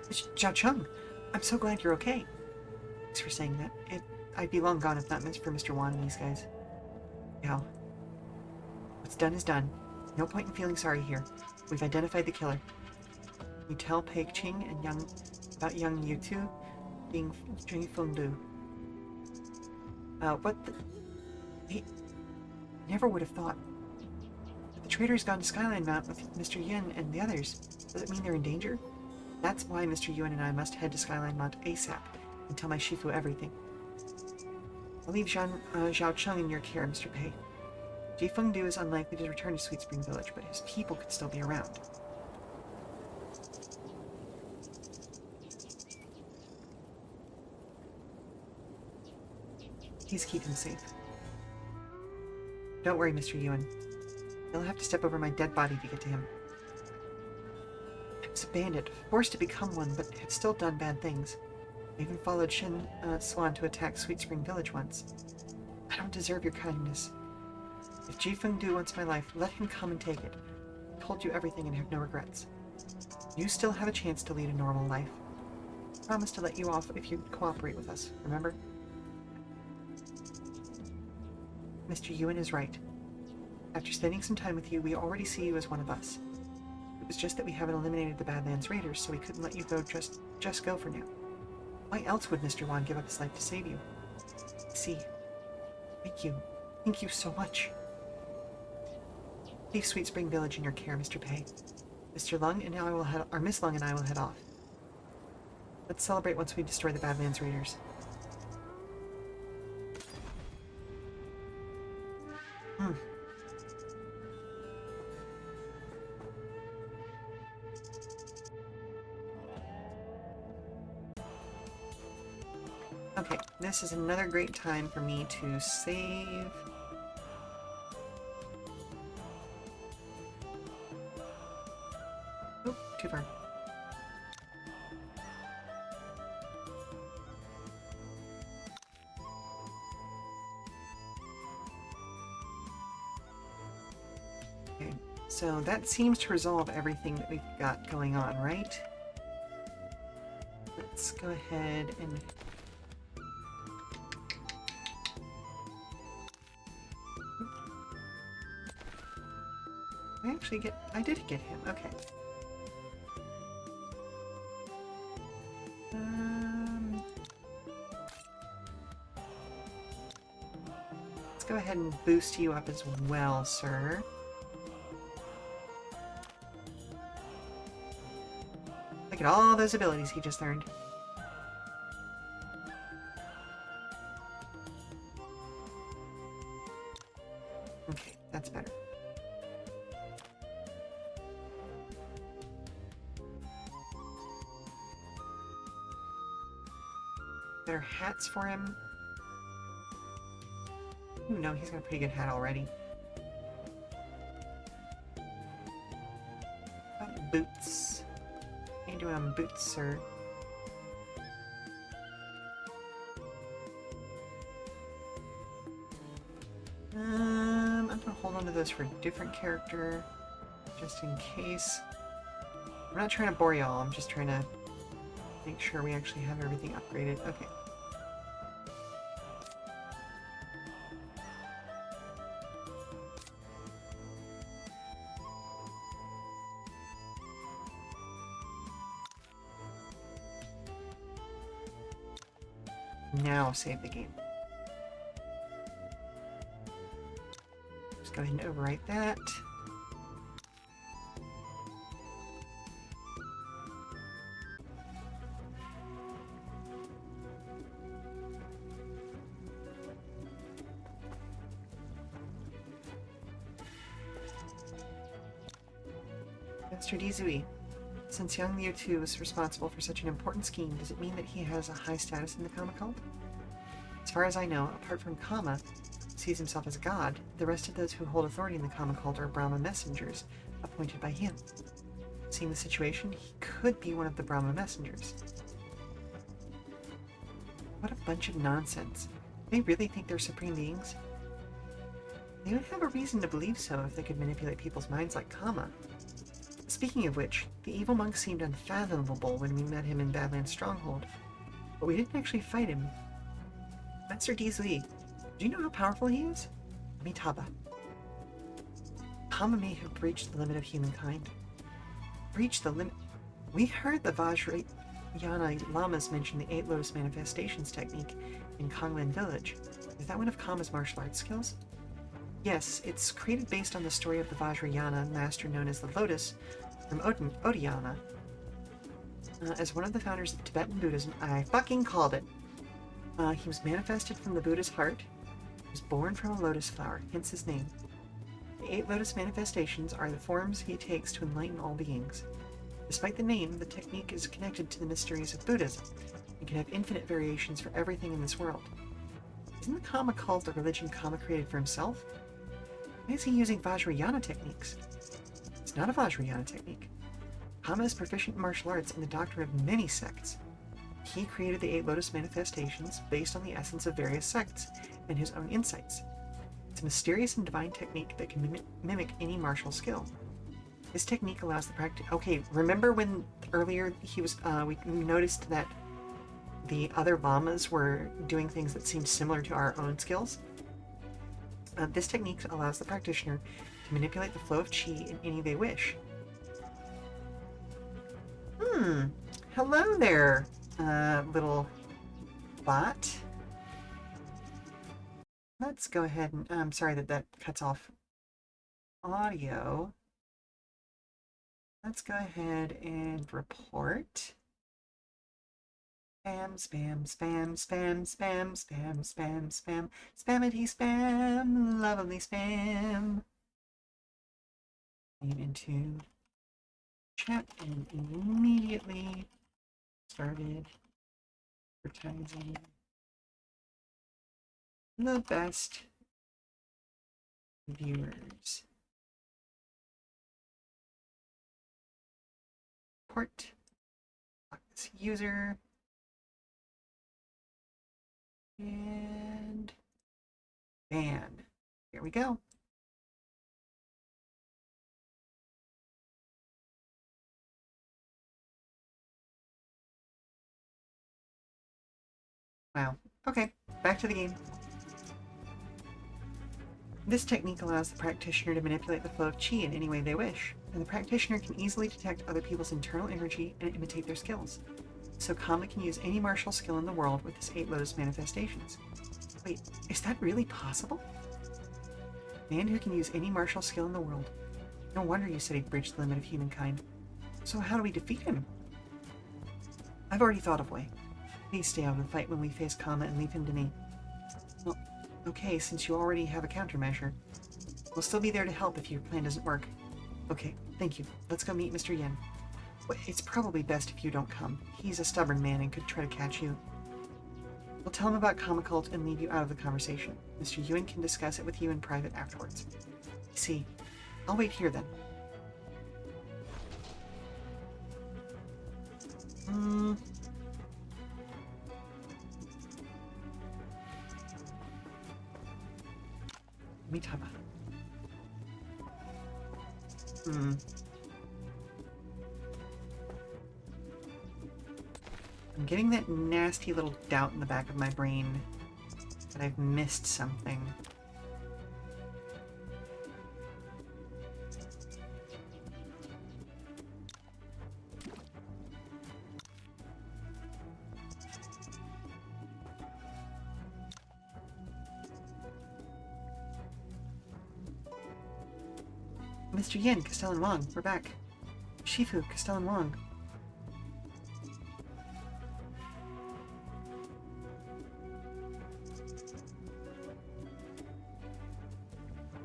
Zhao Cheng, I'm so glad you're okay. Thanks for saying that. I'd be long gone if not for Mr. Wan and these guys. Yeah. What's done is done. No point in feeling sorry here. We've identified the killer. You tell Pei Ching and about young Liu Tu being Jifeng Du. What the... He never would have thought. But the traitor's gone to Skyline Mount with Mr. Yuan and the others. Does it mean they're in danger? That's why Mr. Yuan and I must head to Skyline Mount ASAP and tell my Shifu everything. I'll leave Zhao Cheng in your care, Mr. Pei. Jifeng Du is unlikely to return to Sweet Spring Village, but his people could still be around. Please keep him safe. Don't worry, Mr. Yuan. You'll have to step over my dead body to get to him. I was a bandit, forced to become one, but had still done bad things. I even followed Shen Swan to attack Sweet Spring Village once. I don't deserve your kindness. If Jifeng Du wants my life, let him come and take it. I told you everything and have no regrets. You still have a chance to lead a normal life. I promise to let you off if you cooperate with us, remember? Mr. Yuan is right. After spending some time with you, we already see you as one of us. It was just that we haven't eliminated the Badlands Raiders, so we couldn't let you go just go for now. Why else would Mr. Wan give up his life to save you? I see. Thank you. Thank you so much. Leave Sweet Spring Village in your care, Mr. Pei. Mr. Lung and I will head, or Miss Lung and I will head off. Let's celebrate once we destroy the Badlands Raiders. Okay, this is another great time for me to save. Oh, too far. Okay, so that seems to resolve everything that we've got going on, right? Let's go ahead and... I did get him, okay. Let's go ahead and boost you up as well, sir. Look at all those abilities he just learned. Okay, that's better. better hats for him. Ooh, no, he's got a pretty good hat already. Boots. How you doing on boots, sir? I'm gonna hold on to those for a different character, just in case. I'm not trying to bore y'all, I'm just trying to make sure we actually have everything upgraded. Okay. Now save the game. Just go ahead and overwrite that. Master Dizui, since young Liu Tu was responsible for such an important scheme, does it mean that he has a high status in the Kama cult? As far as I know, apart from Kama, who sees himself as a god, the rest of those who hold authority in the Kama cult are Brahma messengers, appointed by him. Seeing the situation, he could be one of the Brahma messengers. What a bunch of nonsense. They really think they're supreme beings? They would have a reason to believe so if they could manipulate people's minds like Kama. Speaking of which, the evil monk seemed unfathomable when we met him in Badlands Stronghold, but we didn't actually fight him. Master Dizui, do you know how powerful he is? Amitabha. Kama may have breached the limit of humankind. Breached the limit? We heard the Vajrayana lamas mention the 8 Lotus Manifestations technique in Kanglan village. Is that one of Kama's martial arts skills? Yes, it's created based on the story of the Vajrayana master known as the Lotus from Odiyana. As one of the founders of Tibetan Buddhism, I fucking called it. He was manifested from the Buddha's heart. He was born from a lotus flower, hence his name. The 8 Lotus Manifestations are the forms he takes to enlighten all beings. Despite the name, the technique is connected to the mysteries of Buddhism and can have infinite variations for everything in this world. Isn't the Kama cult a religion Kama created for himself? Why is he using Vajrayana techniques? It's not a Vajrayana technique. Kama is proficient in martial arts and the doctrine of many sects. He created the 8 Lotus Manifestations based on the essence of various sects and his own insights. It's a mysterious and divine technique that can mimic any martial skill. This technique allows the practice. Okay, remember when earlier he was? We noticed that the other lamas were doing things that seemed similar to our own skills. This technique allows the practitioner to manipulate the flow of chi in any they wish. Hello there, little bot. Let's go ahead and, I'm sorry that cuts off audio. Let's go ahead and report. Spam, spam, spam, spam, spam, spam, spam, spam, spammity spam, lovely spam. Came into chat and immediately started advertising the best viewers. Port this user and ban. Here we go. Wow. Okay, back to the game. This technique allows the practitioner to manipulate the flow of chi in any way they wish, and the practitioner can easily detect other people's internal energy and imitate their skills. So Kama can use any martial skill in the world with his 8 Lotus Manifestations. Wait, is that really possible? Man who can use any martial skill in the world. No wonder you said he'd breached the limit of humankind. So how do we defeat him? I've already thought of a way. Please stay out of the fight when we face Kama and leave him to me. Well, okay, since you already have a countermeasure. We'll still be there to help if your plan doesn't work. Okay, thank you. Let's go meet Mr. Yen. It's probably best if you don't come. He's a stubborn man and could try to catch you. We'll tell him about Kama Cult and leave you out of the conversation. Mr. Ewan can discuss it with you in private afterwards. See, I'll wait here then. Mitaba. I'm getting that nasty little doubt in the back of my brain that I've missed something. Mr. Yin, Castellan Wong, we're back. Shifu, Castellan Wong.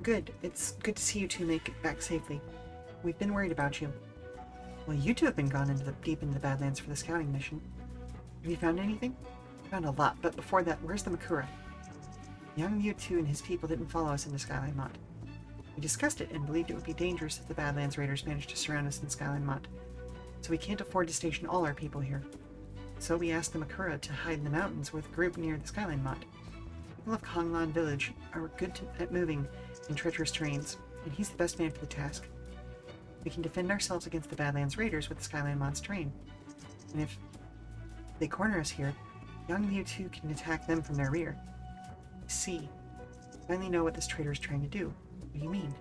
Good. It's good to see you two make it back safely. We've been worried about you. Well, you two have been gone deep into the Badlands for the scouting mission. Have you found anything? We found a lot, but before that, where's the Makura? Young Mewtwo and his people didn't follow us into Skyline Mont. We discussed it and believed it would be dangerous if the Badlands Raiders managed to surround us in Skyline Mont, so we can't afford to station all our people here. So we asked the Makura to hide in the mountains with a group near the Skyline Mont. People of Konglan Village are good at moving in treacherous terrains, and he's the best man for the task. We can defend ourselves against the Badlands Raiders with the Skyline Mont's terrain, and if they corner us here, young Mewtwo can attack them from their rear. See, I finally know what this traitor is trying to do. What do you mean?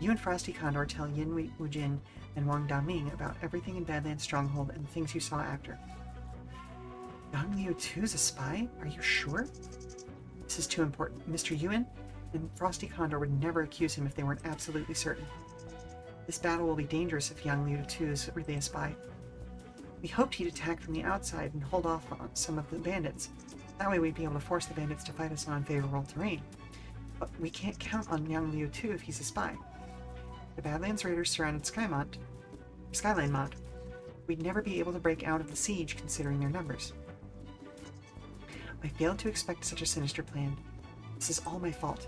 You and Frosty Condor tell Yin Wujin and Wang Daming about everything in Badlands Stronghold and the things you saw after. Young Mewtwo's a spy? Are you sure? This is too important. Mr. Yuan and Frosty Condor would never accuse him if they weren't absolutely certain. This battle will be dangerous if young Mewtwo is really a spy. We hoped he'd attack from the outside and hold off on some of the bandits. That way we'd be able to force the bandits to fight us on unfavorable terrain. But we can't count on young Mewtwo if he's a spy. The Badlands Raiders surrounded Skyline Mont. We'd never be able to break out of the siege considering their numbers. I failed to expect such a sinister plan. This is all my fault.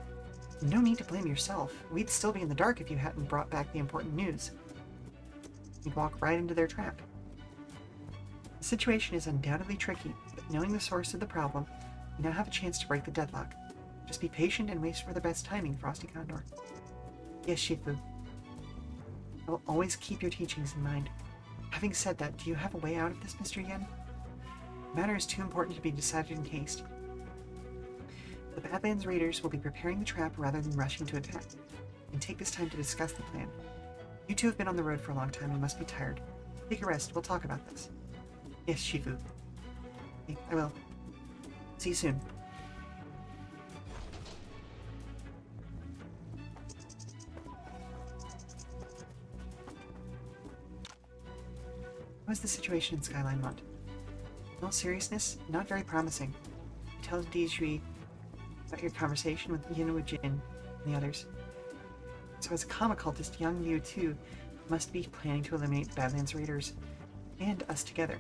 No need to blame yourself. We'd still be in the dark if you hadn't brought back the important news. We'd walk right into their trap. The situation is undoubtedly tricky, but knowing the source of the problem, we now have a chance to break the deadlock. Just be patient and wait for the best timing, Frosty Condor. Yes, Shifu. I will always keep your teachings in mind. Having said that, do you have a way out of this, Mr. Yen? The matter is too important to be decided in haste. The Badlands Raiders will be preparing the trap rather than rushing to attack, and take this time to discuss the plan. You two have been on the road for a long time and must be tired. Take a rest, we'll talk about this. Yes, Shifu. Okay, I will. See you soon. How's the situation in Skyline Mont? In all seriousness, not very promising. Tell Dijui about your conversation with Yin Wujin and the others. So as a Kama cultist, young Liu too must be planning to eliminate Badlands Raiders and us together.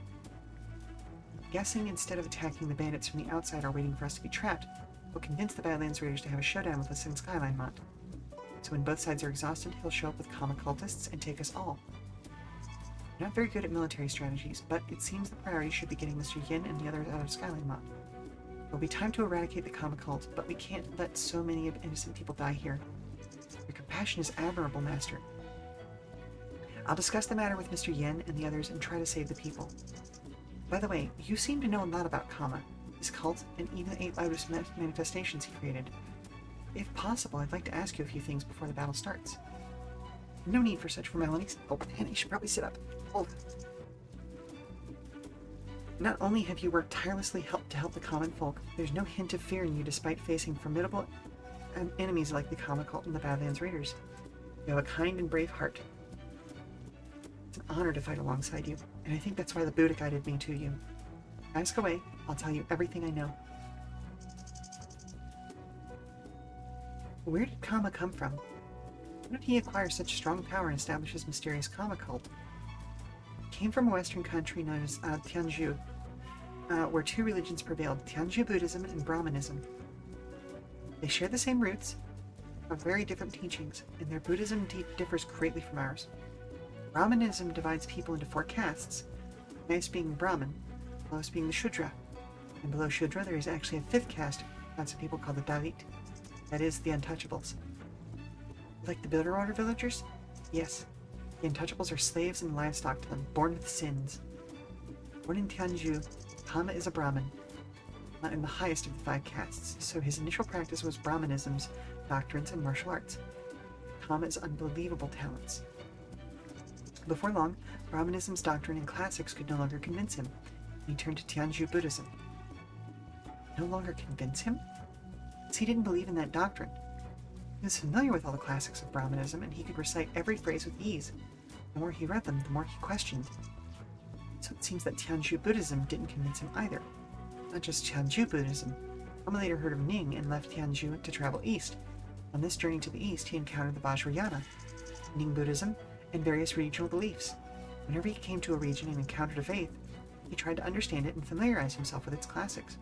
I'm guessing instead of attacking the bandits from the outside or waiting for us to be trapped, we'll convince the Badlands Raiders to have a showdown with us in Skyline Mont. So when both sides are exhausted, he'll show up with Kama cultists and take us all. I'm not very good at military strategies, but it seems the priority should be getting Mr. Yin and the others out of Skyline Mont. It'll be time to eradicate the Kama cult, but we can't let so many innocent people die here. Your compassion is admirable, Master. I'll discuss the matter with Mr. Yin and the others and try to save the people. By the way, you seem to know a lot about Kama, his cult, and even the 8 loudest manifestations he created. If possible, I'd like to ask you a few things before the battle starts. No need for such formalities. Oh, man, you should probably sit up. Hold. Not only have you worked tirelessly to help the common folk, there's no hint of fear in you despite facing formidable enemies like the Kama cult and the Badlands Raiders. You have a kind and brave heart. It's an honor to fight alongside you, and I think that's why the Buddha guided me to you. Ask away, I'll tell you everything I know. Where did Kama come from? How did he acquire such strong power and establish his mysterious Kama cult? He came from a western country known as Tianzhu. where two religions prevailed, Tianzhu Buddhism and Brahmanism. They share the same roots, but very different teachings, and their Buddhism differs greatly from ours. Brahmanism divides people into 4 castes, the highest being Brahmin, the lowest being the Shudra, and below Shudra there is actually a 5th caste, that's what people call the Dalit, that is, the Untouchables. Like the Builder Order villagers? Yes, the Untouchables are slaves and livestock to them, born with sins. Born in Tianzhu, Kama is a Brahmin, and the highest of the 5 castes, so his initial practice was Brahmanism's doctrines and martial arts. Kama's unbelievable talents. Before long, Brahmanism's doctrine and classics could no longer convince him, and he turned to Tianzhu Buddhism. No longer convince him? Because he didn't believe in that doctrine. He was familiar with all the classics of Brahmanism, and he could recite every phrase with ease. The more he read them, the more he questioned. So it seems that Tianzhu Buddhism didn't convince him either. Not just Tianzhu Buddhism. Kama later heard of Ning and left Tianzhu to travel east. On this journey to the east, he encountered the Vajrayana, Ning Buddhism, and various regional beliefs. Whenever he came to a region and encountered a faith, he tried to understand it and familiarize himself with its classics.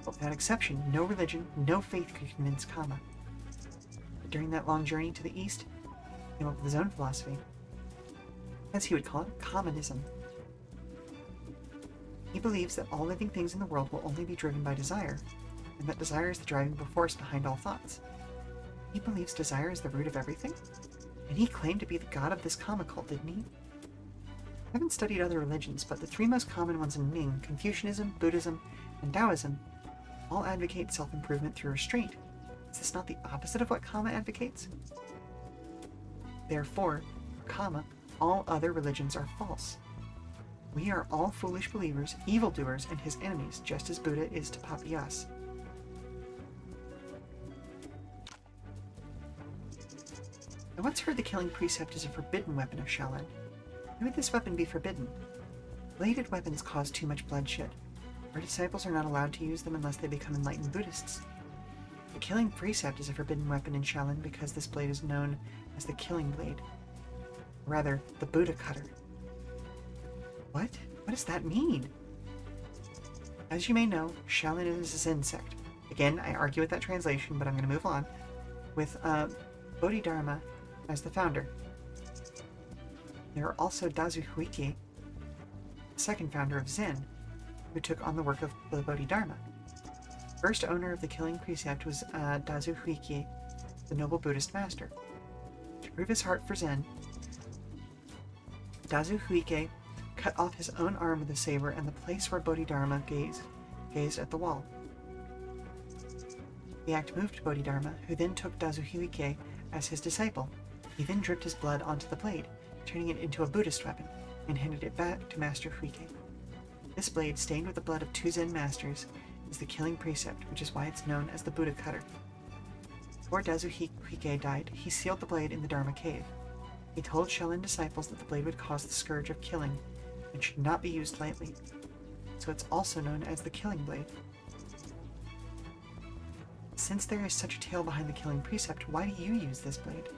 But without exception, no religion, no faith could convince Kama. But during that long journey to the east, he came up with his own philosophy. As he would call it, Kamanism. He believes that all living things in the world will only be driven by desire, and that desire is the driving force behind all thoughts. He believes desire is the root of everything, and he claimed to be the god of this Kama cult, didn't he? I haven't studied other religions, but the 3 most common ones in Ming, Confucianism, Buddhism, and Taoism, all advocate self-improvement through restraint. Is this not the opposite of what Kama advocates? Therefore, for Kama, all other religions are false. We are all foolish believers, evildoers, and his enemies, just as Buddha is to Papiyas. I once heard the killing precept is a forbidden weapon of Shaolin. Why would this weapon be forbidden? Bladed weapons cause too much bloodshed. Our disciples are not allowed to use them unless they become enlightened Buddhists. The killing precept is a forbidden weapon in Shaolin because this blade is known as the killing blade. Or rather, the Buddha cutter. What? What does that mean? As you may know, Shaolin is a Zen sect. Again, I argue with that translation, but I'm going to move on. With Bodhidharma as the founder. There are also Dazu Huike, the second founder of Zen, who took on the work of the Bodhidharma. First owner of the killing precept was Dazu Huike, the noble Buddhist master. To prove his heart for Zen, Dazu Huike cut off his own arm with a saber and the place where Bodhidharma gazed at the wall. The act moved Bodhidharma, who then took Dazu Huike as his disciple. He then dripped his blood onto the blade, turning it into a Buddhist weapon, and handed it back to Master Huike. This blade, stained with the blood of 2 Zen masters, is the killing precept, which is why it's known as the Buddha cutter. Before Dazu Huike died, he sealed the blade in the Dharma cave. He told Shaolin disciples that the blade would cause the scourge of killing, and should not be used lightly. So it's also known as the killing blade. Since there is such a tale behind the killing precept, why do you use this blade?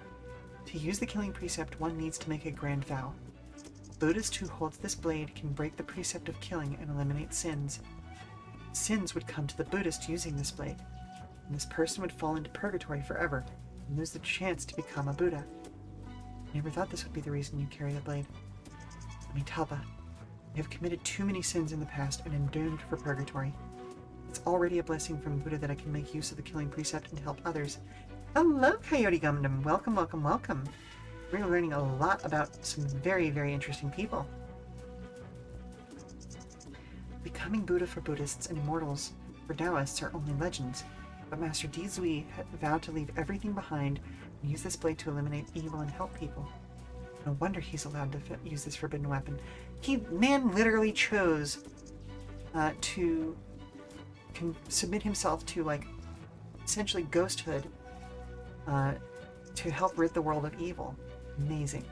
To use the killing precept, one needs to make a grand vow. A Buddhist who holds this blade can break the precept of killing and eliminate sins. Sins would come to the Buddhist using this blade, and this person would fall into purgatory forever and lose the chance to become a Buddha. I never thought this would be the reason you carry the blade. Amitabha, I have committed too many sins in the past and am doomed for purgatory. It's already a blessing from Buddha that I can make use of the killing precept and help others. Hello, Coyote Gundam. Welcome, welcome, welcome. We're learning a lot about some very, very interesting people. Becoming Buddha for Buddhists and immortals for Taoists are only legends, but Master Di Zui had vowed to leave everything behind and use this blade to eliminate evil and help people. No wonder he's allowed to use this forbidden weapon. Man literally chose to submit himself to, like, essentially ghosthood to help rid the world of evil. Amazing.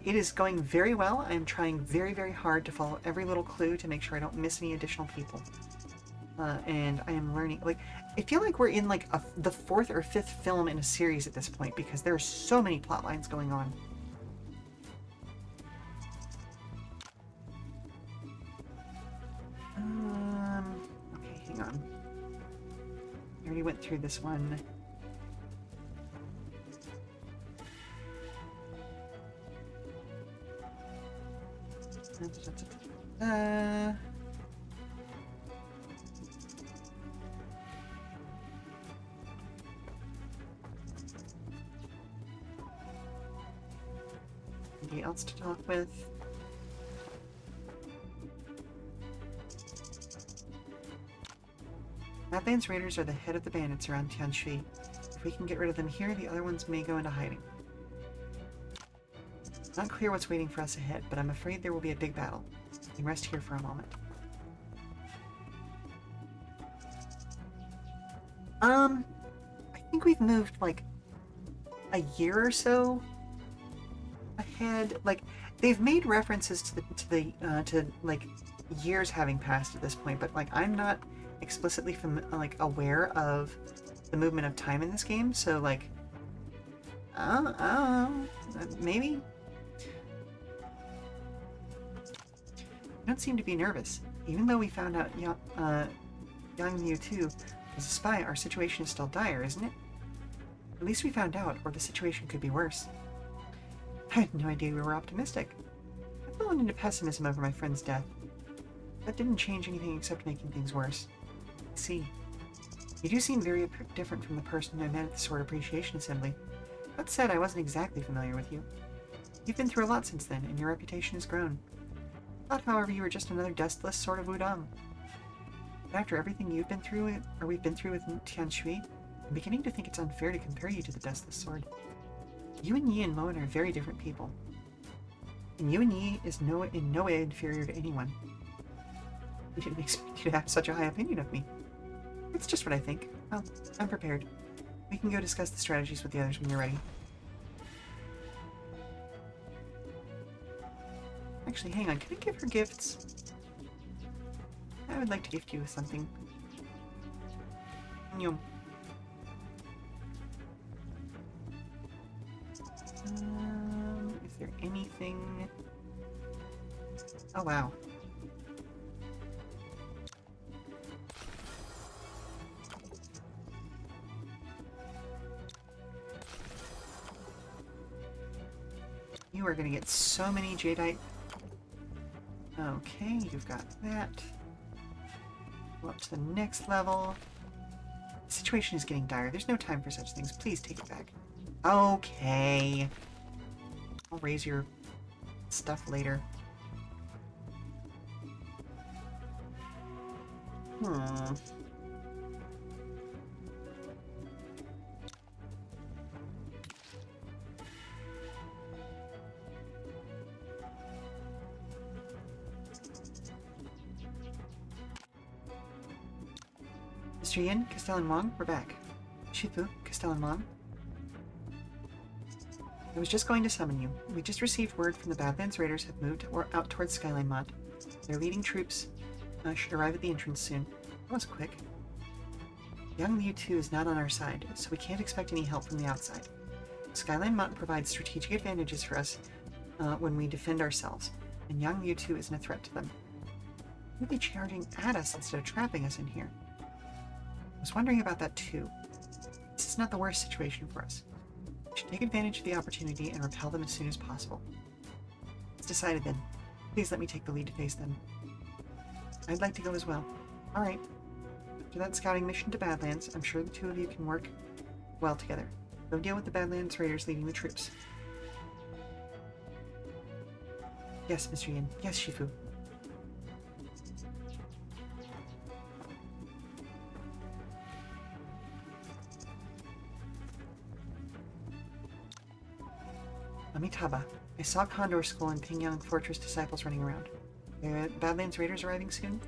It is going very well. I am trying very, very hard to follow every little clue to make sure I don't miss any additional people. And I am learning, like, I feel like we're in, like, the 4th or 5th film in a series at this point because there are so many plot lines going on. Okay, hang on. I already went through this one. Anybody else to talk with? Badlands Raiders are the head of the bandits around Tianshui. If we can get rid of them here, the other ones may go into hiding. It's not clear what's waiting for us ahead, but I'm afraid there will be a big battle. We can rest here for a moment. I think we've moved, like, a year or so ahead. Like, they've made references to like years having passed at this point, but like I'm not explicitly aware of the movement of time in this game, so like maybe. You don't seem to be nervous. Even though we found out Yang Liu 2 was a spy, our situation is still dire, isn't it? At least we found out, or the situation could be worse. I had no idea we were optimistic. I fell into pessimism over my friend's death. That didn't change anything except making things worse. I see. You do seem very different from the person I met at the Sword Appreciation Assembly. That said, I wasn't exactly familiar with you. You've been through a lot since then, and your reputation has grown. I thought, however, you were just another dustless sort of Wudong. But after everything we've been through with Tianshui, I'm beginning to think it's unfair to compare you to the dustless sword. You and Yi and Moen are very different people. And you and Yi is in no way inferior to anyone. You didn't expect you to have such a high opinion of me. It's just what I think. Well, I'm prepared. We can go discuss the strategies with the others when you're ready. Actually, hang on. Can I give her gifts? I would like to gift you with something. Yum. Is there anything? Oh, wow. You are going to get so many jadeite. Okay, you've got that. Go up to the next level. The situation is getting dire. There's no time for such things. Please take it back. Okay. I'll raise your stuff later. Mr. Yin, Castell and Wong, we're back. Shifu, Castell and Wong. I was just going to summon you. We just received word from the Badlands Raiders have moved out towards Skyline Mont. Their leading troops should arrive at the entrance soon. That was quick. Yang Liu 2 is not on our side, so we can't expect any help from the outside. Skyline Mont provides strategic advantages for us when we defend ourselves, and Yang Liu 2 isn't a threat to them. They'd be charging at us instead of trapping us in here. I was wondering about that too. This is not the worst situation for us. We should take advantage of the opportunity and repel them as soon as possible. It's decided then. Please let me take the lead to face them. I'd like to go as well. Alright. After that scouting mission to Badlands, I'm sure the two of you can work well together. Go deal with the Badlands Raiders leading the troops. Yes, Mr. Yin. Yes, Shifu. Amitabha, I saw Condor School and Pingyang Fortress disciples running around. Are Badlands Raiders arriving soon?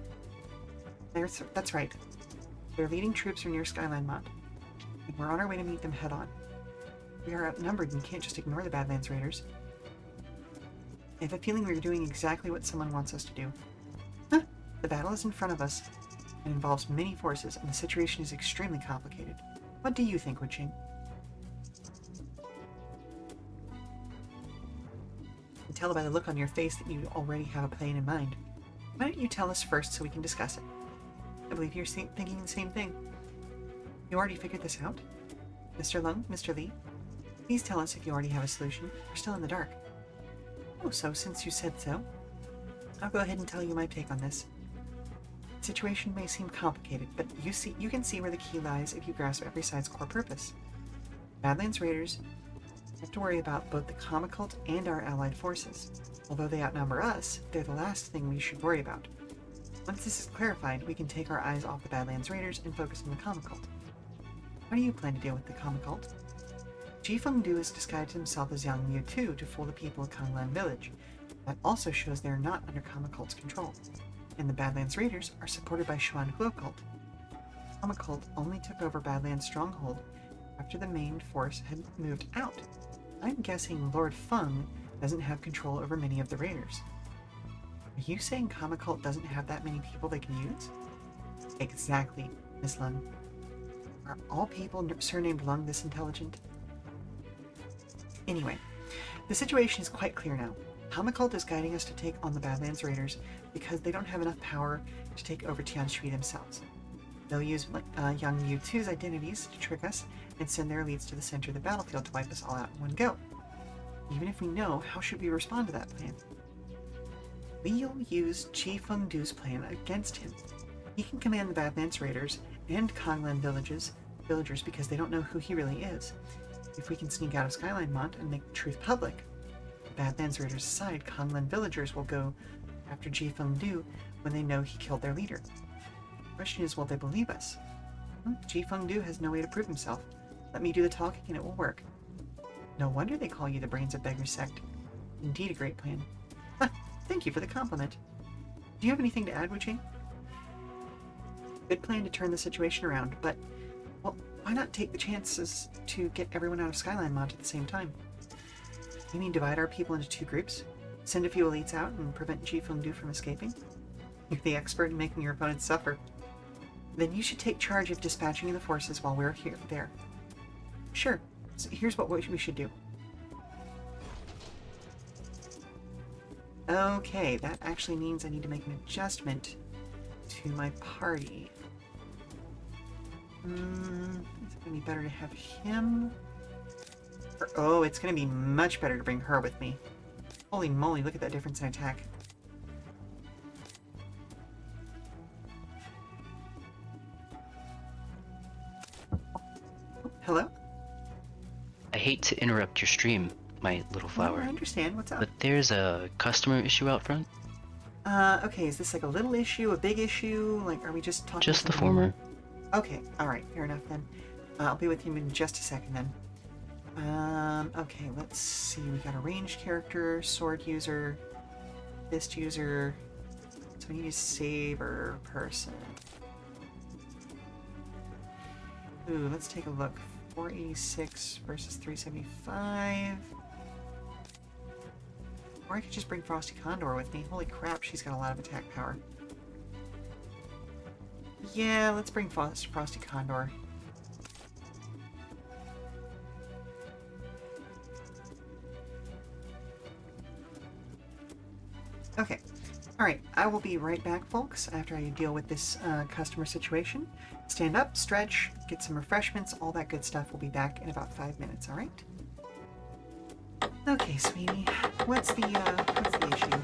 That's right. Their leading troops are near Skyline Mont, and we're on our way to meet them head-on. We are outnumbered and can't just ignore the Badlands Raiders. I have a feeling we're doing exactly what someone wants us to do. Huh. The battle is in front of us. It involves many forces, and the situation is extremely complicated. What do you think, Wuqing? I can tell by the look on your face that you already have a plan in mind. Why don't you tell us first so we can discuss it? I believe you're thinking the same thing. You already figured this out? Mr. Lung, Mr. Lee? Please tell us if you already have a solution. We're still in the dark. Oh, so since you said so, I'll go ahead and tell you my take on this. The situation may seem complicated, but you can see where the key lies if you grasp every side's core purpose. Badlands Raiders have to worry about both the Common Cult and our allied forces. Although they outnumber us, they're the last thing we should worry about. Once this is clarified, we can take our eyes off the Badlands Raiders and focus on the Common Cult. How do you plan to deal with the Common Cult? Ji Fengdu has disguised himself as Yang Mu Tu to fool the people of Kanglan Village. That also shows they are not under Common Cult's control. And the Badlands Raiders are supported by Xuan Huo Cult. Common Cult only took over Badlands Stronghold after the main force had moved out. I'm guessing Lord Feng doesn't have control over many of the raiders. Are you saying Common Cult doesn't have that many people they can use? Exactly, Miss Lung. Are all people surnamed Lung this intelligent? Anyway, the situation is quite clear now. Common Cult is guiding us to take on the Badlands Raiders because they don't have enough power to take over Tianshui themselves. They'll use Yang Mu Tu's identities to trick us and send their elites to the center of the battlefield to wipe us all out in one go. Even if we know, how should we respond to that plan? We'll use Ji Fengdu's plan against him. He can command the Badlands Raiders and Kanglan villagers because they don't know who he really is. If we can sneak out of Skyline Mont and make the truth public, the Badlands Raiders aside, Kanglan villagers will go after Ji Fengdu when they know he killed their leader. The question is, will they believe us? Ji Fengdu has no way to prove himself. Let me do the talking and it will work. No wonder they call you the brains of Beggar Sect. Indeed a great plan. Thank you for the compliment. Do you have anything to add, Wuching? Good plan to turn the situation around, but, well, why not take the chances to get everyone out of Skyline Mont at the same time? You mean divide our people into two groups? Send a few elites out and prevent Ji Fengdu from escaping? You're the expert in making your opponents suffer. Then you should take charge of dispatching the forces while we're there. Sure. So here's what we should do. Okay, that actually means I need to make an adjustment to my party. Is it going to be better to have him? Oh, it's going to be much better to bring her with me. Holy moly, look at that difference in attack. Hello? I hate to interrupt your stream, my little flower. I understand. What's up? But there's a customer issue out front. Okay, is this like a little issue, a big issue? Like, are we just talking? Just the former. Okay, alright, fair enough then. I'll be with you in just a second then. Okay, let's see. We got a ranged character, sword user, fist user. So we need a saber person. Ooh, let's take a look. 486 versus 375. Or I could just bring Frosty Condor with me. Holy crap, she's got a lot of attack power. Yeah, let's bring Frosty Condor. Okay. Alright, I will be right back, folks, after I deal with this customer situation. Stand up, stretch, get some refreshments, all that good stuff. We'll be back in about 5 minutes, alright? Okay, sweetie. What's the issue?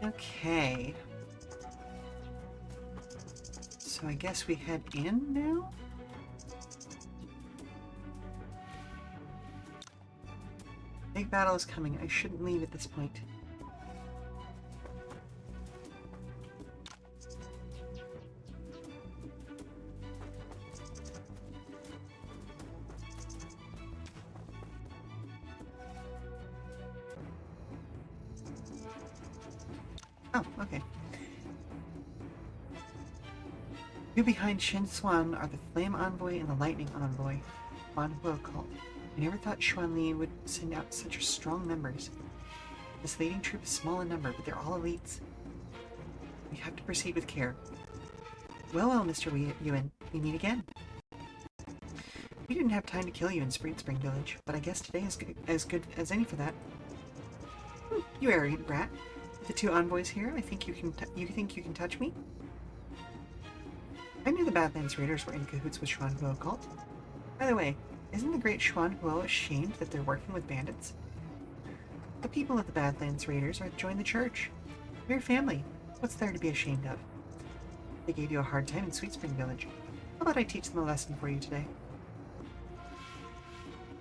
Okay. So I guess we head in now? Big battle is coming. I shouldn't leave at this point. Oh, okay. Two behind Shin Swan are the Flame Envoy and the Lightning Envoy. Xuan Huo cult. I never thought Xuan Li would send out such strong members. This leading troop is small in number, but they're all elites. We have to proceed with care. Well, Mr. Yuan, we meet again. We didn't have time to kill you in Spring Village, but I guess today is as good as any for that. You arrogant brat. The two envoys here, I think you think you can touch me? I knew the Badlands Raiders were in cahoots with Xuan Huo cult. By the way, isn't the great Xuan Huo ashamed that they're working with bandits? The people of the Badlands Raiders are joined the church. We're family. What's there to be ashamed of? They gave you a hard time in Sweet Spring Village. How about I teach them a lesson for you today?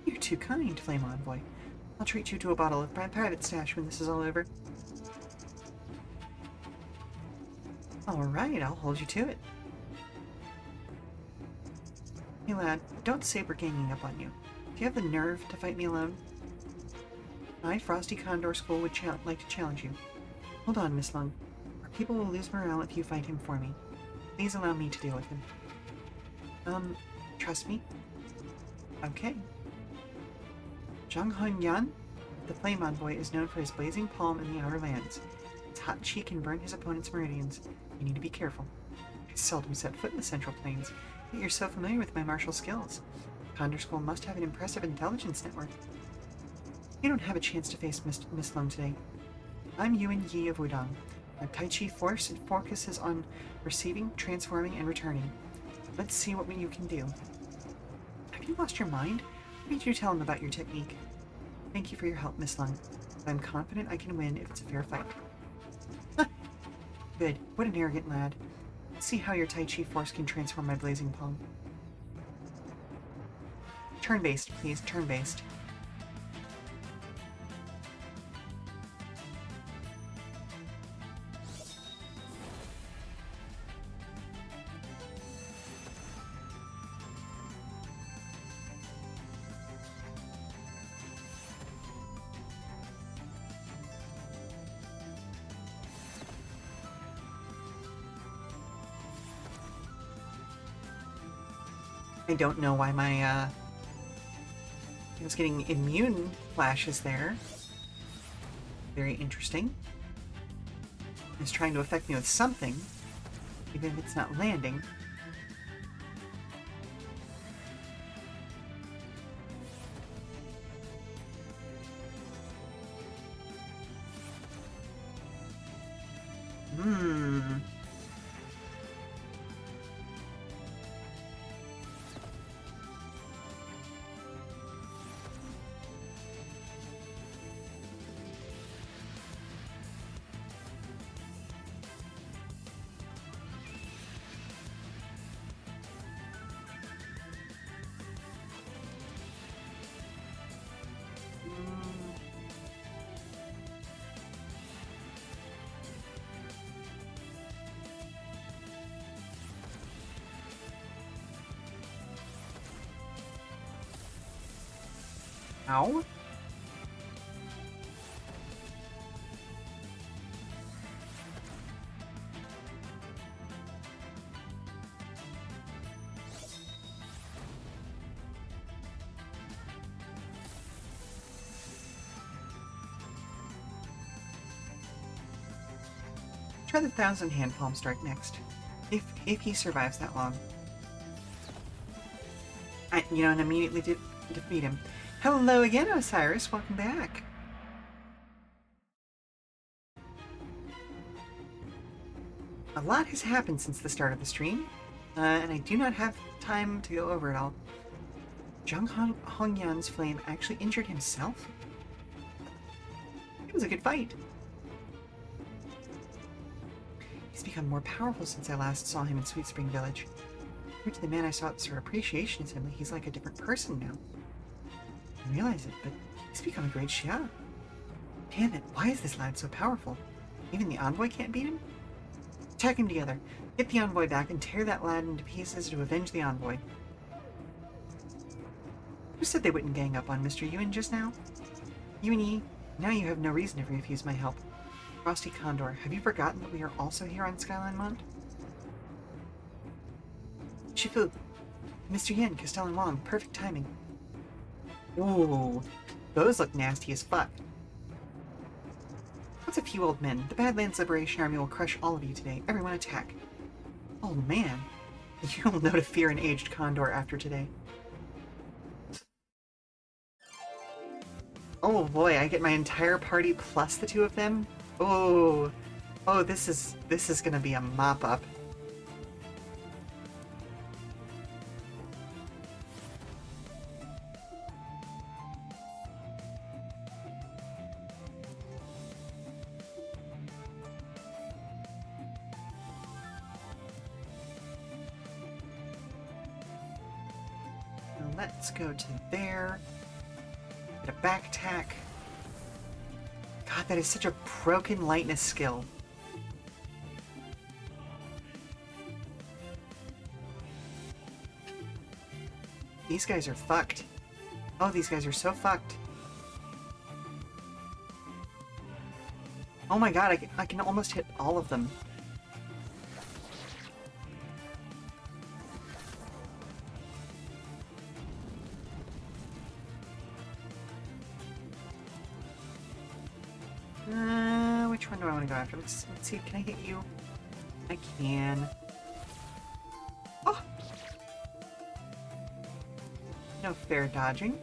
You're too kind, Flame Envoy. I'll treat you to a bottle of private stash when this is all over. Alright, I'll hold you to it. Hey lad, don't say we're ganging up on you. Do you have the nerve to fight me alone? I, Frosty Condor School, would like to challenge you. Hold on, Miss Lung. Our people will lose morale if you fight him for me. Please allow me to deal with him. Trust me? Okay. Zhang Hongyan, the Flame Envoy, is known for his blazing palm in the Outer Lands. Its hot cheek can burn his opponent's meridians. You need to be careful. I seldom set foot in the Central Plains, yet you're so familiar with my martial skills. Condor School must have an impressive intelligence network. You don't have a chance to face Miss Lung today. I'm Yuan Yi of Wudong. My Tai Chi force focuses on receiving, transforming, and returning. Let's see what you can do. Have you lost your mind? Why did you tell him about your technique? Thank you for your help, Miss Lung. I'm confident I can win if it's a fair fight. Good. What an arrogant lad. Let's see how your Tai Chi force can transform my blazing palm. Turn-based, please. Turn-based. I don't know why my, I was getting immune flashes there. Very interesting. It's trying to affect me with something, even if it's not landing. Ow. Try the 1,000-hand palm strike next, if he survives that long. And immediately defeat him. Hello again, Osiris. Welcome back. A lot has happened since the start of the stream, and I do not have time to go over it all. Zhang Hongyan's flame actually injured himself? It was a good fight. become more powerful since I last saw him in Sweet Spring Village. Compared to the man I saw at the Sword Appreciation Assembly, he's like a different person now. I didn't realize it, but he's become a great Sheela. Damn it, why is this lad so powerful? Even the envoy can't beat him? Attack him together. Get the envoy back and tear that lad into pieces to avenge the envoy. Who said they wouldn't gang up on Mr. Ewan just now? Ewan, now you have no reason to refuse my help. Frosty Condor, have you forgotten that we are also here on Skyline Mont? Shifu, Mr. Yin, Castellan Wong, perfect timing. Ooh, those look nasty as fuck. What's a few old men? The Badlands Liberation Army will crush all of you today. Everyone attack. Oh man, you'll know to fear an aged condor after today. Oh boy, I get my entire party plus the two of them? Oh, this is gonna be a mop-up. Now let's go to there. Get a back tack. God, that is such a broken lightness skill. These guys are fucked. Oh, these guys are so fucked. Oh my god, I can almost hit all of them. Which one do I want to go after? Let's see, can I hit you? I can. Oh! No fair dodging.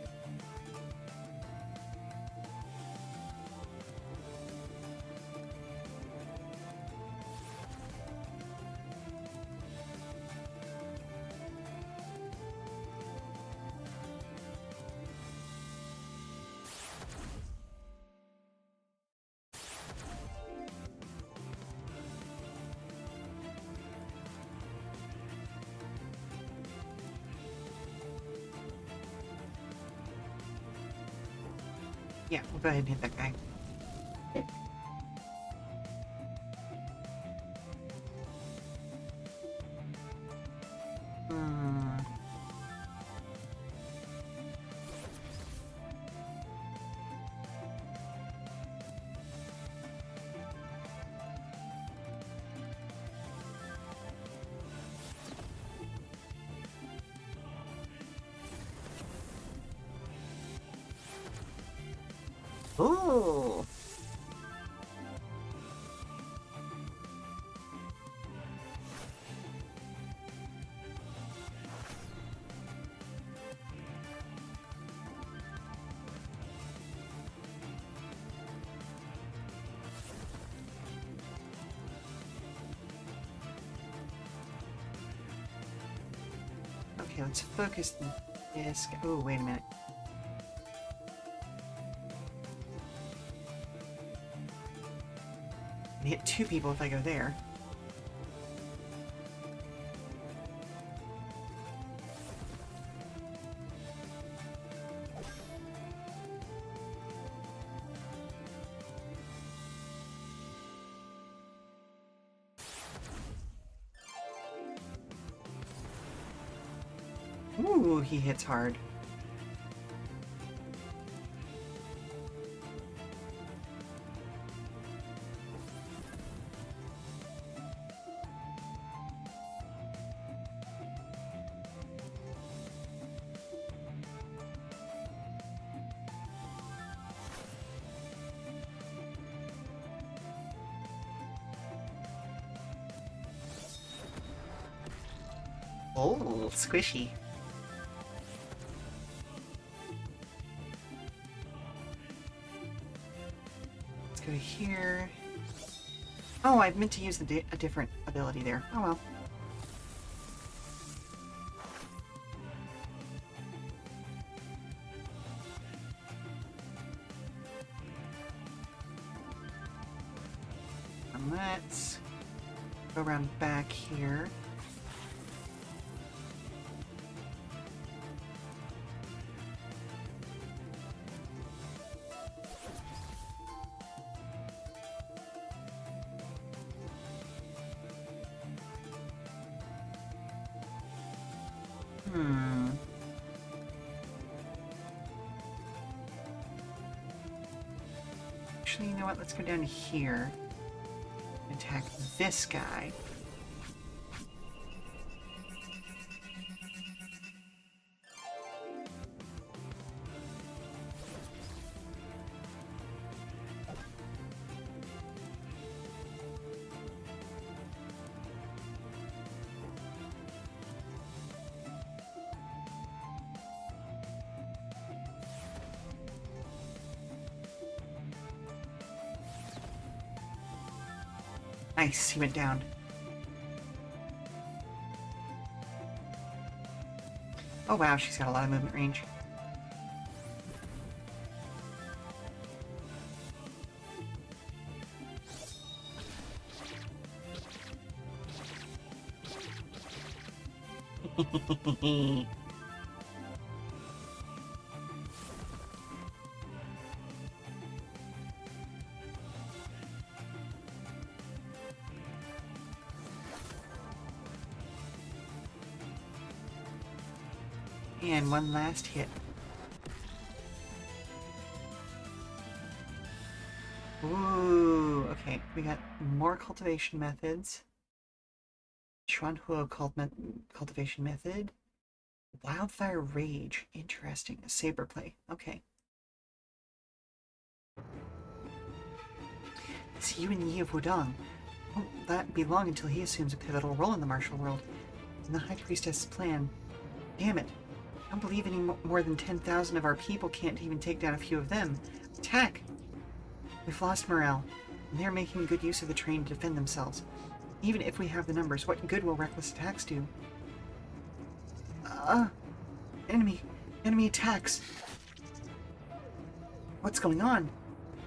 Yeah, we'll go ahead and hit that guy. Ooh. Okay, let's focus this. Oh, wait a minute. I can hit two people if I go there. Ooh, he hits hard. Oh, squishy. Let's go here. Oh, I meant to use a different ability there. Oh well. And let's Go around back here. Actually, you know what? Let's go down here and attack this guy. Nice, he went down. Oh wow, she's got a lot of movement range. And one last hit. Ooh, okay. We got more cultivation methods. Chuanhuo cultivation method. Wildfire Rage. Interesting. Saber play. Okay. It's Yuan Yi of Wudong. Won't that be long until he assumes a pivotal role in the martial world? And the High Priestess's plan. Damn it. I don't believe any more than 10,000 of our people can't even take down a few of them. Attack! We've lost morale, and they're making good use of the terrain to defend themselves. Even if we have the numbers, what good will reckless attacks do? Enemy attacks! What's going on?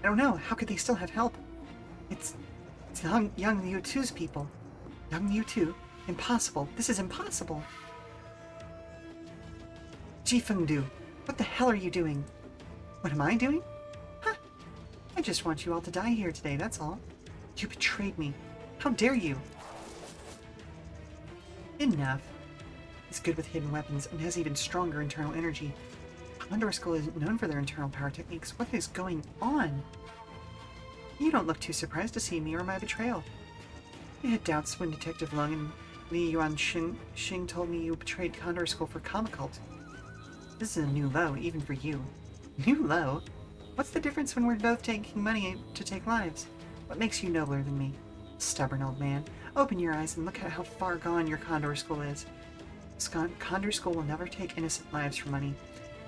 I don't know. How could they still have help? It's young Liu 2's people. Young Liu 2? Impossible. This is impossible. Jifengdu, what the hell are you doing? What am I doing? Huh? I just want you all to die here today, that's all. You betrayed me. How dare you? Enough. He's good with hidden weapons and has even stronger internal energy. Condor School isn't known for their internal power techniques. What is going on? You don't look too surprised to see me or my betrayal. I had doubts when Detective Lung and Li Yuan Xing told me you betrayed Condor School for Comic Cult. This is a new low, even for you. New low? What's the difference when we're both taking money to take lives? What makes you nobler than me? Stubborn old man. Open your eyes and look at how far gone your Condor School is. Condor School will never take innocent lives for money.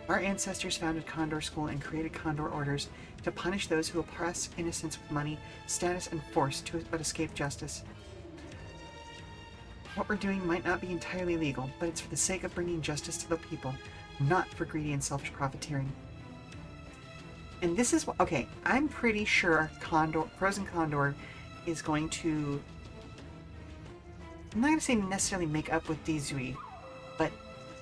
Our ancestors founded Condor School and created Condor Orders to punish those who oppress innocents with money, status, and force but escape justice. What we're doing might not be entirely legal, but it's for the sake of bringing justice to the people, not for greedy and selfish profiteering. And this is what... Okay, I'm pretty sure Frozen Condor is going to... I'm not going to say necessarily make up with Dizui, but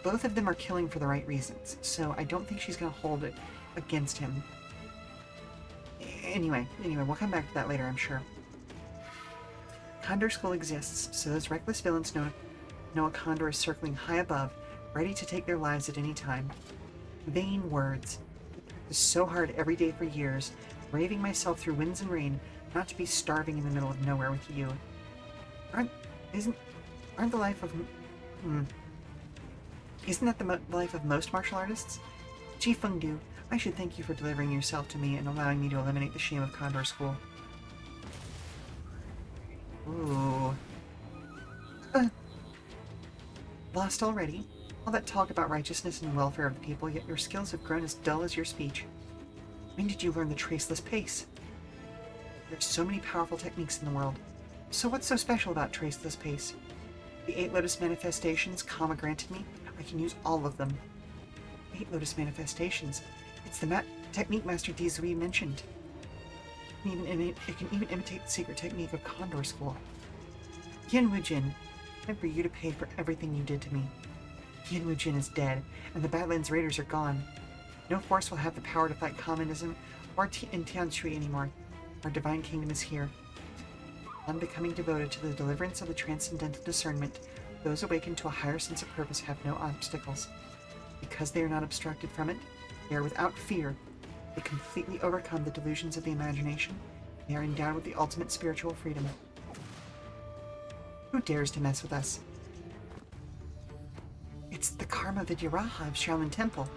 both of them are killing for the right reasons, so I don't think she's going to hold it against him. Anyway, we'll come back to that later, I'm sure. Condor School exists, so those reckless villains know a condor is circling high above, ready to take their lives at any time. Vain words. It was so hard every day for years, braving myself through winds and rain, not to be starving in the middle of nowhere with you. Isn't that the life of most martial artists? Jifengdu, I should thank you for delivering yourself to me and allowing me to eliminate the shame of Condor School. Ooh. Lost already? All that talk about righteousness and welfare of the people, yet your skills have grown as dull as your speech. When did you learn the traceless pace? There's so many powerful techniques in the world. So what's so special about traceless pace? The 8 Lotus Manifestations Kama granted me, I can use all of them. 8 Lotus Manifestations. It's the technique Master Dizui mentioned. It can even imitate the secret technique of Condor School. Yin Wujin, time for you to pay for everything you did to me. Yin Wujin is dead, and the Badlands Raiders are gone. No force will have the power to fight communism or in Tianshui anymore. Our divine kingdom is here. On becoming devoted to the deliverance of the transcendental discernment, those awakened to a higher sense of purpose have no obstacles. Because they are not obstructed from it, they are without fear. They completely overcome the delusions of the imagination. They are endowed with the ultimate spiritual freedom. Who dares to mess with us? It's the Karma Vidyaraja of Shaolin Temple.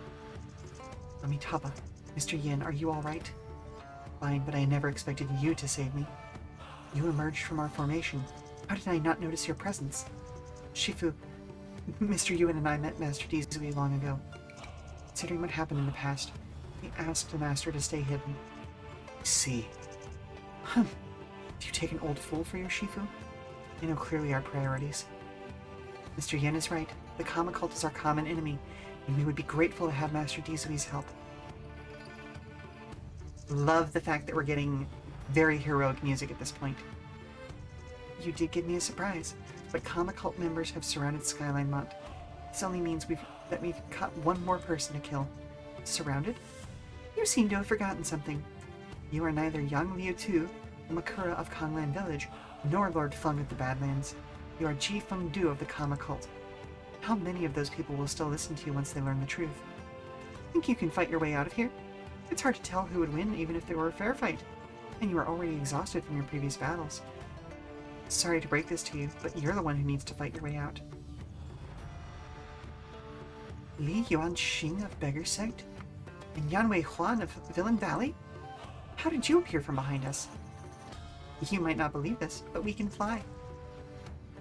Amitabha, Mr. Yin, are you all right? Fine, but I never expected you to save me. You emerged from our formation. How did I not notice your presence? Shifu, Mr. Yuan and I met Master Dizui long ago. Considering what happened in the past, we asked the Master to stay hidden. I see. Do you take an old fool for your Shifu? I know clearly our priorities. Mr. Yen is right. The Kama cult is our common enemy, and we would be grateful to have Master Dizui's help. Love the fact that we're getting very heroic music at this point. You did give me a surprise, but Kama cult members have surrounded Skyline Mont. This only means that we've got one more person to kill. Surrounded? You seem to have forgotten something. You are neither Yang Liu Tu, the Makura of Kanglan Village, nor Lord Feng of the Badlands. You are Ji Feng Du of the Kama cult. How many of those people will still listen to you once they learn the truth? Think you can fight your way out of here? It's hard to tell who would win even if there were a fair fight, and you are already exhausted from your previous battles. Sorry to break this to you, but you're the one who needs to fight your way out. Li Yuanxing of Beggar Sect? And Yanwei Huan of Villain Valley? How did you appear from behind us? You might not believe this, but we can fly.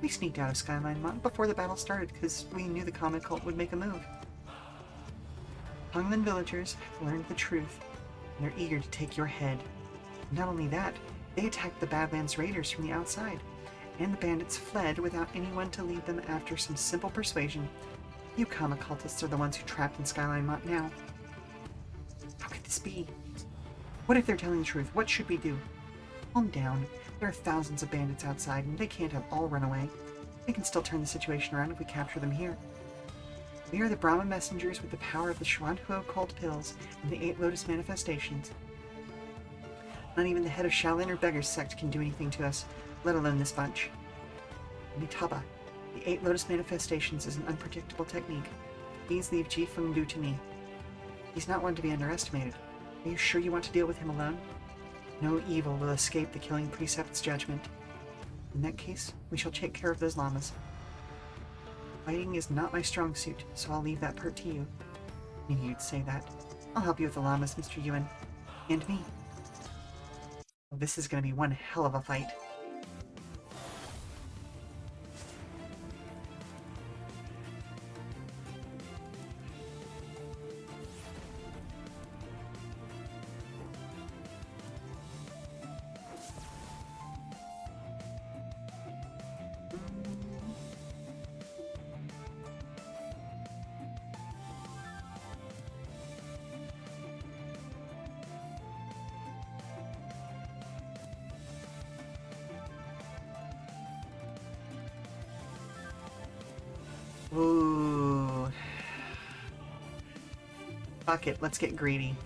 We sneaked out of Skyline Mont before the battle started because we knew the Common Cult would make a move. Honglan villagers have learned the truth, and they're eager to take your head. Not only that, they attacked the Badlands Raiders from the outside, and the bandits fled without anyone to lead them after some simple persuasion. You Kama cultists are the ones who trapped in Skyline Mont now. How could this be? What if they're telling the truth? What should we do? Calm down. There are thousands of bandits outside, and they can't have all run away. We can still turn the situation around if we capture them here. We are the Brahma messengers with the power of the Xuanhuo cult pills and the 8 Lotus manifestations. Not even the head of Shaolin or Beggar's sect can do anything to us, let alone this bunch. Amitabha, the 8 Lotus manifestations is an unpredictable technique. Please leave Ji Feng Du to me. He's not one to be underestimated. Are you sure you want to deal with him alone? No evil will escape the killing precept's judgment. In that case, we shall take care of those llamas. Fighting is not my strong suit, so I'll leave that part to you. Knew you'd say that. I'll help you with the llamas, Mr. Yuan. And me. Well, this is going to be one hell of a fight. Ooh. Fuck it, let's get greedy.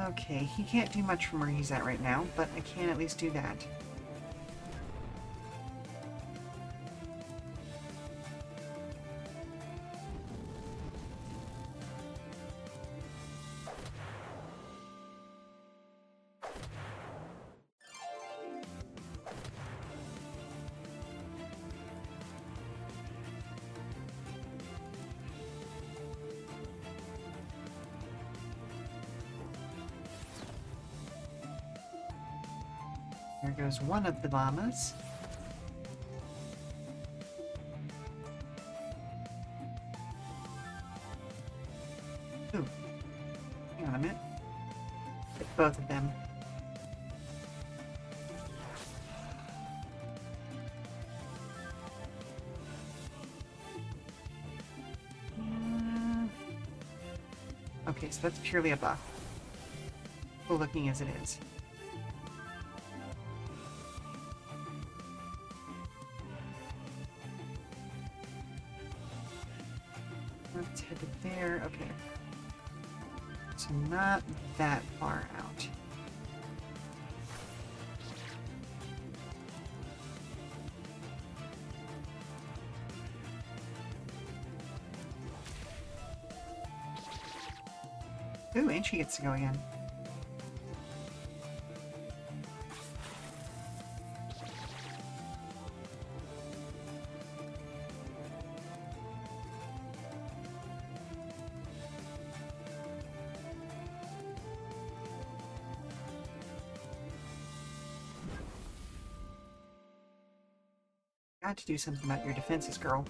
Okay, he can't do much from where he's at right now, but I can at least do that. There goes one of the llamas. Ooh. Hang on a minute. Hit both of them. Okay, so that's purely a buff. Cool looking as it is. Let's head to there. Okay. So not that far out. Ooh, and she gets to go again. Got to do something about your defenses, girl.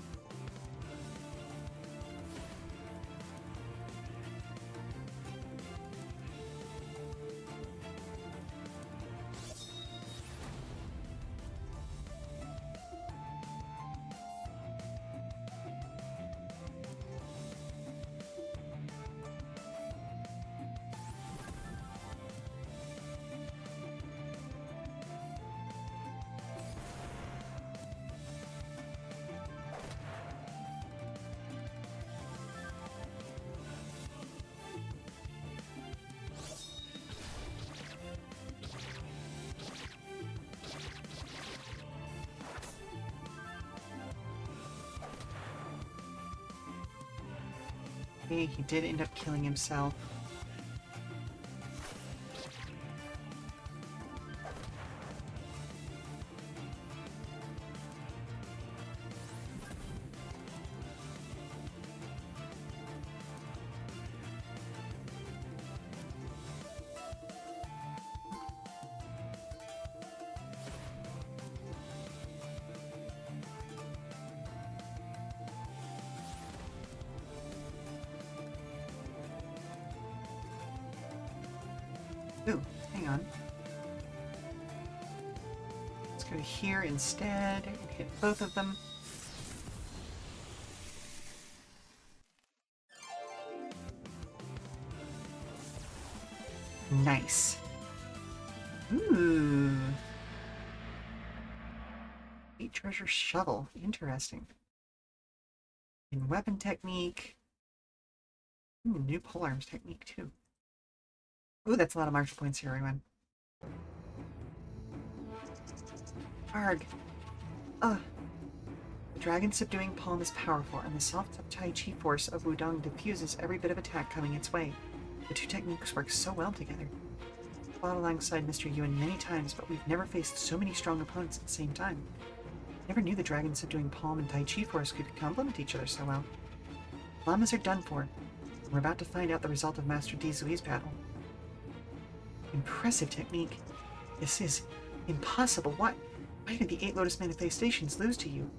Okay, he did end up killing himself. Ooh, hang on. Let's go to here instead and hit both of them. Nice. Ooh. Eight treasure shovel. Interesting. In weapon technique. Ooh, new polearms technique too. Ooh, that's a lot of martial points here, everyone. Arg. Ugh. The dragon subduing palm is powerful, and the soft Tai Chi force of Wudong diffuses every bit of attack coming its way. The two techniques work so well together. I've fought alongside Mr. Yuan many times, but we've never faced so many strong opponents at the same time. Never knew the dragon subduing palm and Tai Chi force could complement each other so well. Llamas are done for. We're about to find out the result of Master Dizui's battle. Impressive technique. This is impossible. Why did the 8 Lotus manifestations lose to you?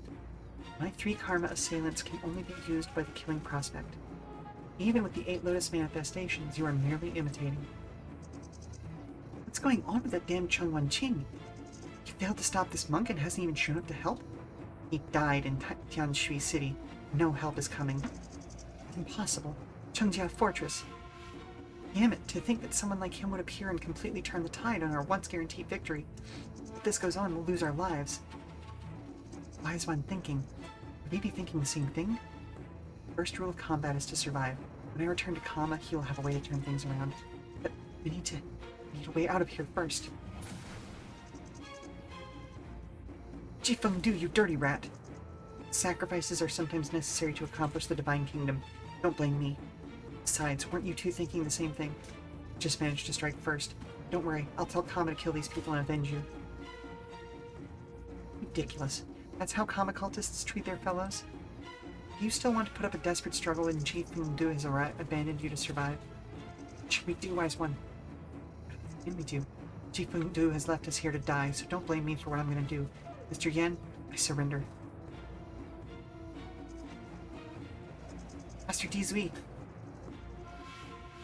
My 3 karma assailants can only be used by the killing prospect. Even with the 8 Lotus manifestations, you are merely imitating. What's going on with that damn Chung Wan Qing? You failed to stop this monk and hasn't even shown up to help? He died in Tianshui City. No help is coming. Impossible. Chengjia Fortress. Damn it, to think that someone like him would appear and completely turn the tide on our once guaranteed victory. If this goes on, we'll lose our lives. Wise one thinking. Would we be thinking the same thing? First rule of combat is to survive. When I return to Kama, he will have a way to turn things around. But we need a way out of here first. Jifeng Du, you dirty rat! Sacrifices are sometimes necessary to accomplish the Divine Kingdom. Don't blame me. Besides, weren't you two thinking the same thing? Just managed to strike first. Don't worry, I'll tell Kama to kill these people and avenge you. Ridiculous. That's how Kama cultists treat their fellows? Do you still want to put up a desperate struggle when Chief Du has abandoned you to survive? What should we do, Wise One? What can we do? Jifeng-du has left us here to die, so don't blame me for what I'm gonna do. Mr. Yen, I surrender. Master Dizui.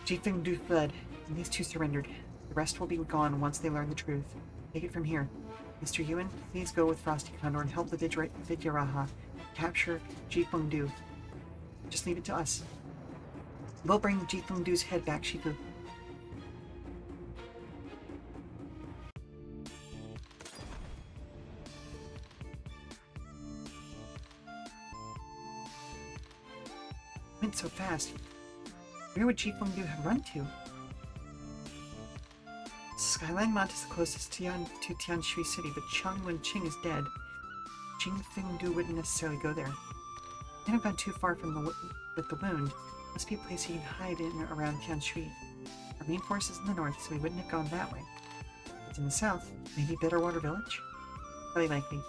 Jifeng-du fled, and these two surrendered. The rest will be gone once they learn the truth. Take it from here. Mr. Yuan, please go with Frosty Condor and help the Vidyaraja capture Jifeng-du. Just leave it to us. We'll bring Jifeng-du's head back, Shifu. Went so fast. Where would Jifeng-du have run to? Skyline Mont is the closest to Tianshui City, but Cheng Wen-ching is dead. Jifeng-du wouldn't necessarily go there. Can't have gone too far with the wound. Must be a place he can hide in or around Tianshui. Our main force is in the north, so we wouldn't have gone that way. It's in the south, maybe Bitterwater Village? Highly likely.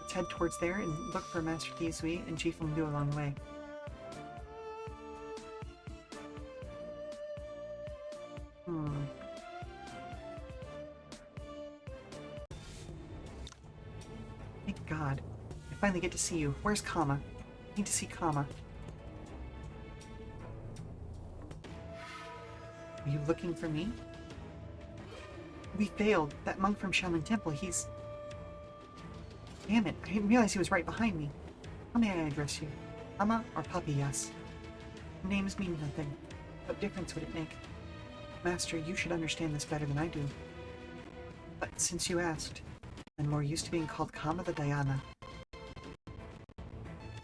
Let's head towards there and look for Master Dizui and Jifeng-du along the way. Thank God. I finally get to see you. Where's Kama? I need to see Kama. Are you looking for me? We failed. That monk from Shaman Temple, he's... Damn it, I didn't realize he was right behind me. How may I address you? Kama or Papayas? Names mean nothing. What difference would it make? Master, you should understand this better than I do. But since you asked, I'm more used to being called Kama the Diana.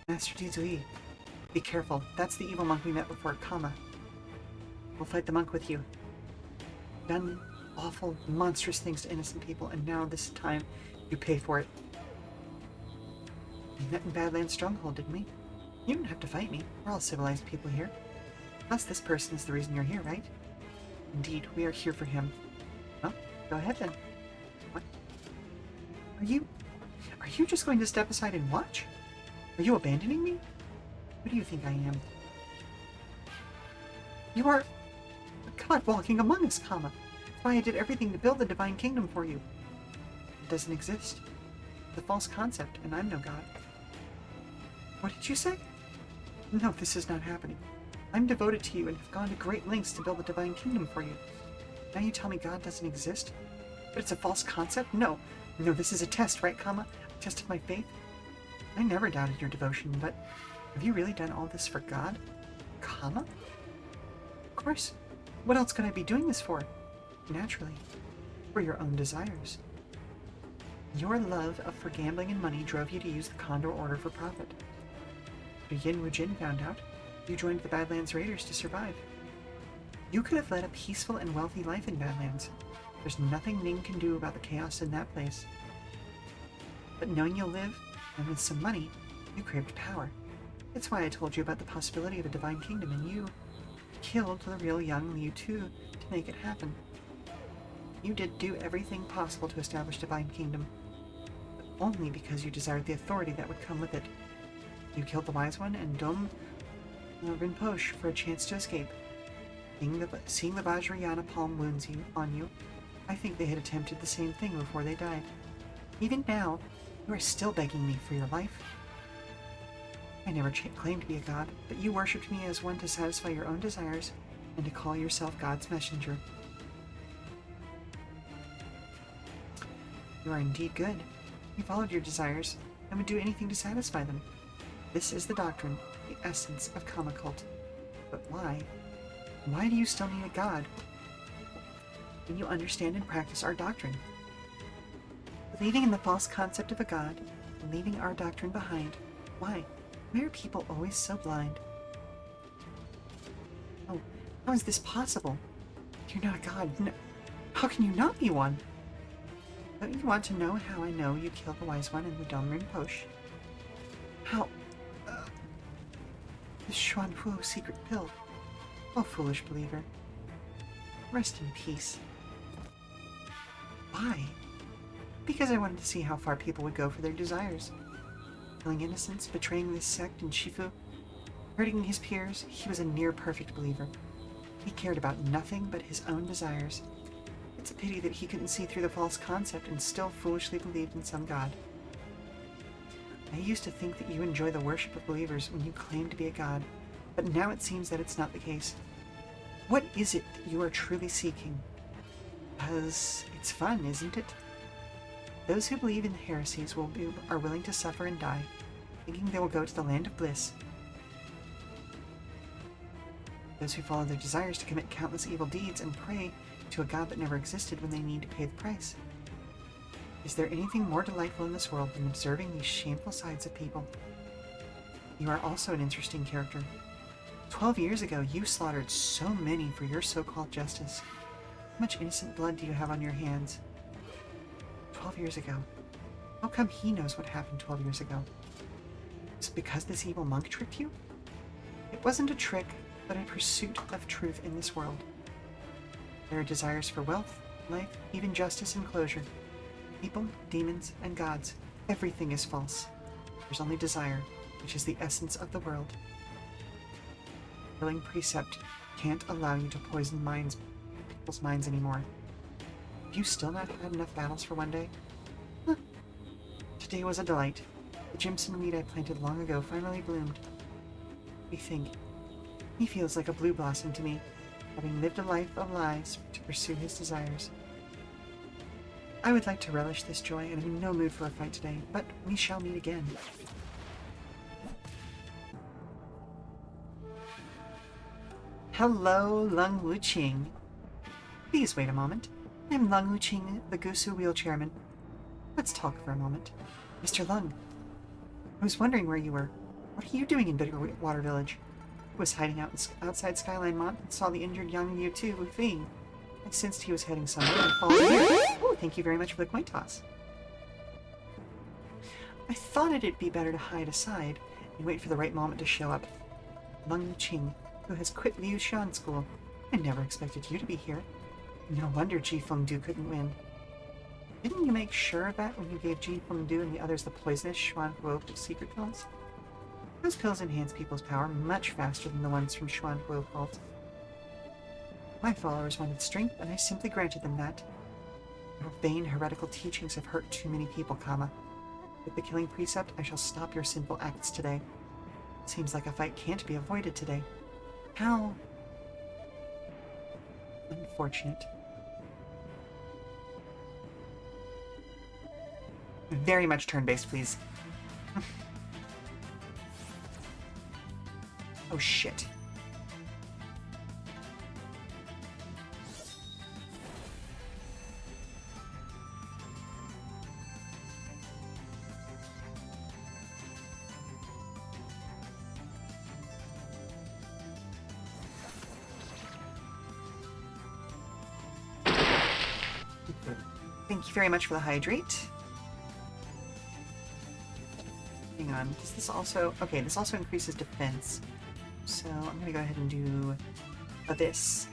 Master Dizui, be careful. That's the evil monk we met before, Kama. We'll fight the monk with you. Done awful, monstrous things to innocent people, and now this time you pay for it. We met in Badlands Stronghold, didn't we? You didn't have to fight me. We're all civilized people here. Plus, this person is the reason you're here, right? Indeed, we are here for him. Well, go ahead then. What? Are you just going to step aside and watch? Are you abandoning me? Who do you think I am? You are a god walking among us, Kama. That's why I did everything to build the Divine Kingdom for you. It doesn't exist. It's a false concept, and I'm no god. What did you say? No, this is not happening. I'm devoted to you and have gone to great lengths to build the Divine Kingdom for you. Now you tell me God doesn't exist? But it's a false concept? No, this is a test, right, Kama? A test of my faith? I never doubted your devotion, but have you really done all this for God? Kama? Of course. What else could I be doing this for? Naturally. For your own desires. Your love for gambling and money drove you to use the Condor Order for profit. After Yin Wujin found out, you joined the Badlands Raiders to survive. You could have led a peaceful and wealthy life in Badlands. There's nothing Ning can do about the chaos in that place. But knowing you'll live, and with some money, you craved power. That's why I told you about the possibility of a Divine Kingdom, and you killed the real young Liu Tu to make it happen. You did do everything possible to establish Divine Kingdom, but only because you desired the authority that would come with it. You killed the Wise One and Dom Rinpoche for a chance to escape. Seeing the Vajrayana palm wounds on you, I think they had attempted the same thing before they died. Even now, you are still begging me for your life. I never claimed to be a god, but you worshipped me as one to satisfy your own desires and to call yourself God's messenger. You are indeed good. You followed your desires and would do anything to satisfy them. This is the doctrine, the essence of Kama cult. But why? Why do you still need a god when you understand and practice our doctrine? Believing in the false concept of a god and leaving our doctrine behind. Why? Why are people always so blind? Oh, how is this possible? You're not a god. No. How can you not be one? Don't you want to know how I know you killed the Wise One and the Dom Rinpoche? How? The Xuanhu secret pill. Oh, foolish believer. Rest in peace. Why? Because I wanted to see how far people would go for their desires. Killing innocents, betraying this sect in Shifu, hurting his peers, he was a near-perfect believer. He cared about nothing but his own desires. It's a pity that he couldn't see through the false concept and still foolishly believed in some god. I used to think that you enjoy the worship of believers when you claim to be a god, but now it seems that it's not the case. What is it that you are truly seeking? Because it's fun, isn't it? Those who believe in the heresies are willing to suffer and die, thinking they will go to the land of bliss. Those who follow their desires to commit countless evil deeds and pray to a god that never existed when they need to pay the price. Is there anything more delightful in this world than observing these shameful sides of people? You are also an interesting character. 12 years ago, you slaughtered so many for your so-called justice. How much innocent blood do you have on your hands? 12 years ago. How come he knows what happened 12 years ago? Is it because this evil monk tricked you? It wasn't a trick, but a pursuit of truth in this world. There are desires for wealth, life, even justice and closure. People, demons, and gods. Everything is false. There's only desire, which is the essence of the world. Killing precept can't allow you to poison people's minds anymore. Have you still not had enough battles for one day? Huh. Today was a delight. The Jimson weed I planted long ago finally bloomed. We think. He feels like a blue blossom to me, having lived a life of lies to pursue his desires. I would like to relish this joy and am in no mood for a fight today, but we shall meet again. Hello, Lung Wuqing. Please wait a moment. I'm Lung Wuqing, the Gusu wheelchairman. Let's talk for a moment. Mr. Lung, I was wondering where you were. What are you doing in Bitterwater Village? I was hiding out outside Skyline Mont and saw the injured young Mewtwo fleeing. I sensed he was heading somewhere and followed here. Oh, thank you very much for the coin toss. I thought it'd be better to hide aside and wait for the right moment to show up. Lung Wuqing, who has quit Liu Shan School. I never expected you to be here. No wonder Ji Fengdu couldn't win. Didn't you make sure of that when you gave Ji Fengdu and the others the poisonous Xuanhuo secret pills? Those pills enhance people's power much faster than the ones from Xuanhuo cult. My followers wanted strength, and I simply granted them that. Your vain heretical teachings have hurt too many people, Kama. With the killing precept, I shall stop your sinful acts today. Seems like a fight can't be avoided today. How unfortunate. Very much turn-based, please. Oh, shit. Thank you very much for the hydrate. Hang on, does this also... Okay, this also increases defense. So I'm gonna go ahead and do this.